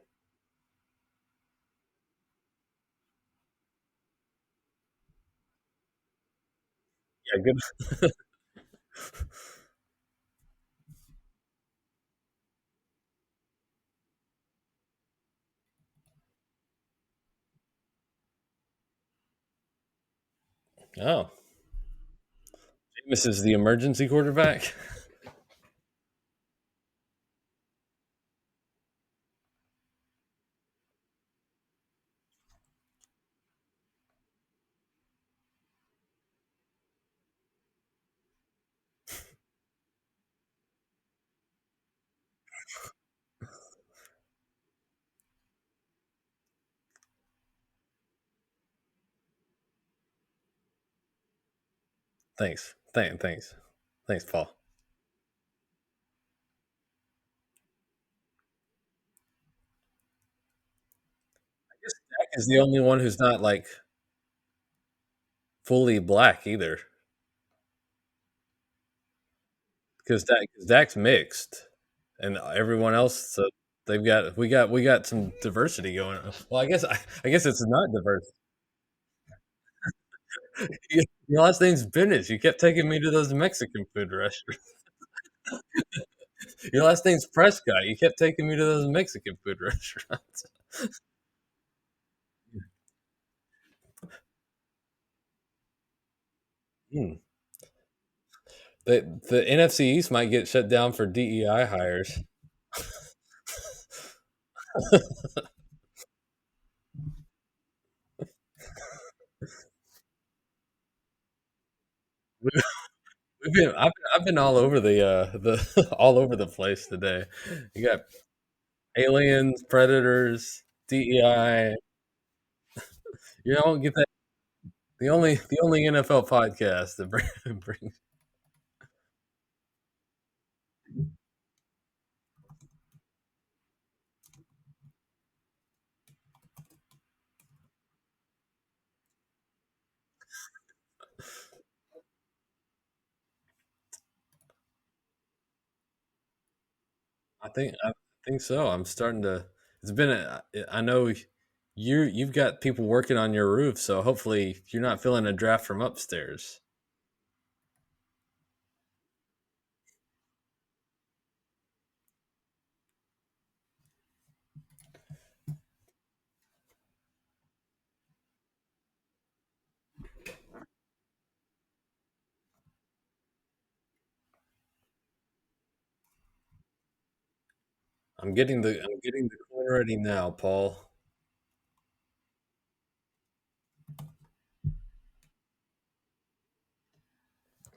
Yeah, good. Oh, Jameis is the emergency quarterback. Thanks. Thanks, Paul. I guess Dak is the only one who's not like fully black either, because Dak's mixed, and everyone else. So they've got we got some diversity going on. Well, I guess it's not diverse. Your last name's Bennett. You kept taking me to those Mexican food restaurants. Your last name's Prescott. You kept taking me to those Mexican food restaurants. Hmm. The NFC East might get shut down for DEI hires. I've been all over the all over the place today. You got aliens, predators, DEI. You don't get that. The only NFL podcast that brings. I think so. I'm starting to. It's been. I know you've got people working on your roof, so hopefully you're not feeling a draft from upstairs. I'm getting the coin ready now, Paul.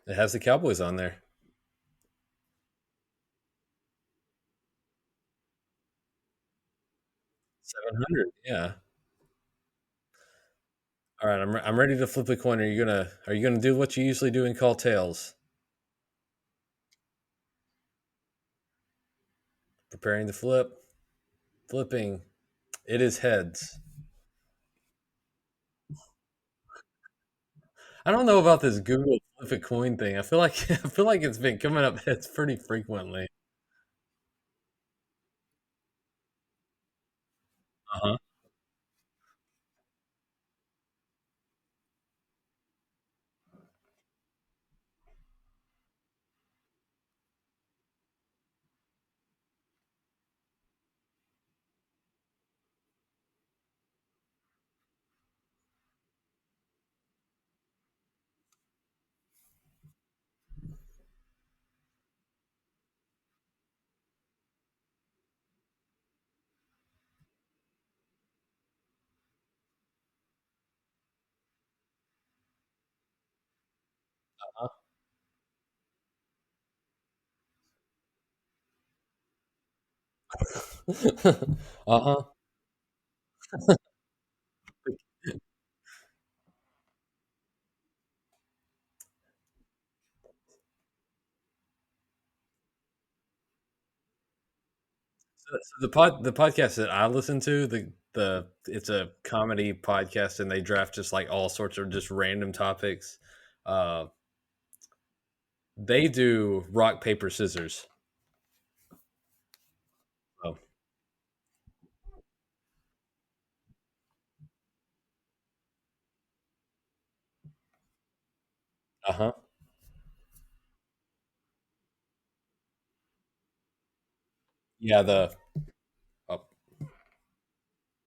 It has the Cowboys on there. 700. Yeah. All right, I'm ready to flip a coin. Are you gonna do what you usually do and call tails? Preparing to flip. Flipping. It is heads. I don't know about this Google flip a coin thing. I feel like I feel like it's been coming up heads pretty frequently. Uh-huh. Uh-huh. So the podcast that I listen to, the it's a comedy podcast and they draft just like all sorts of just random topics. Uh they do rock, paper, scissors. Oh. Uh-huh. Yeah,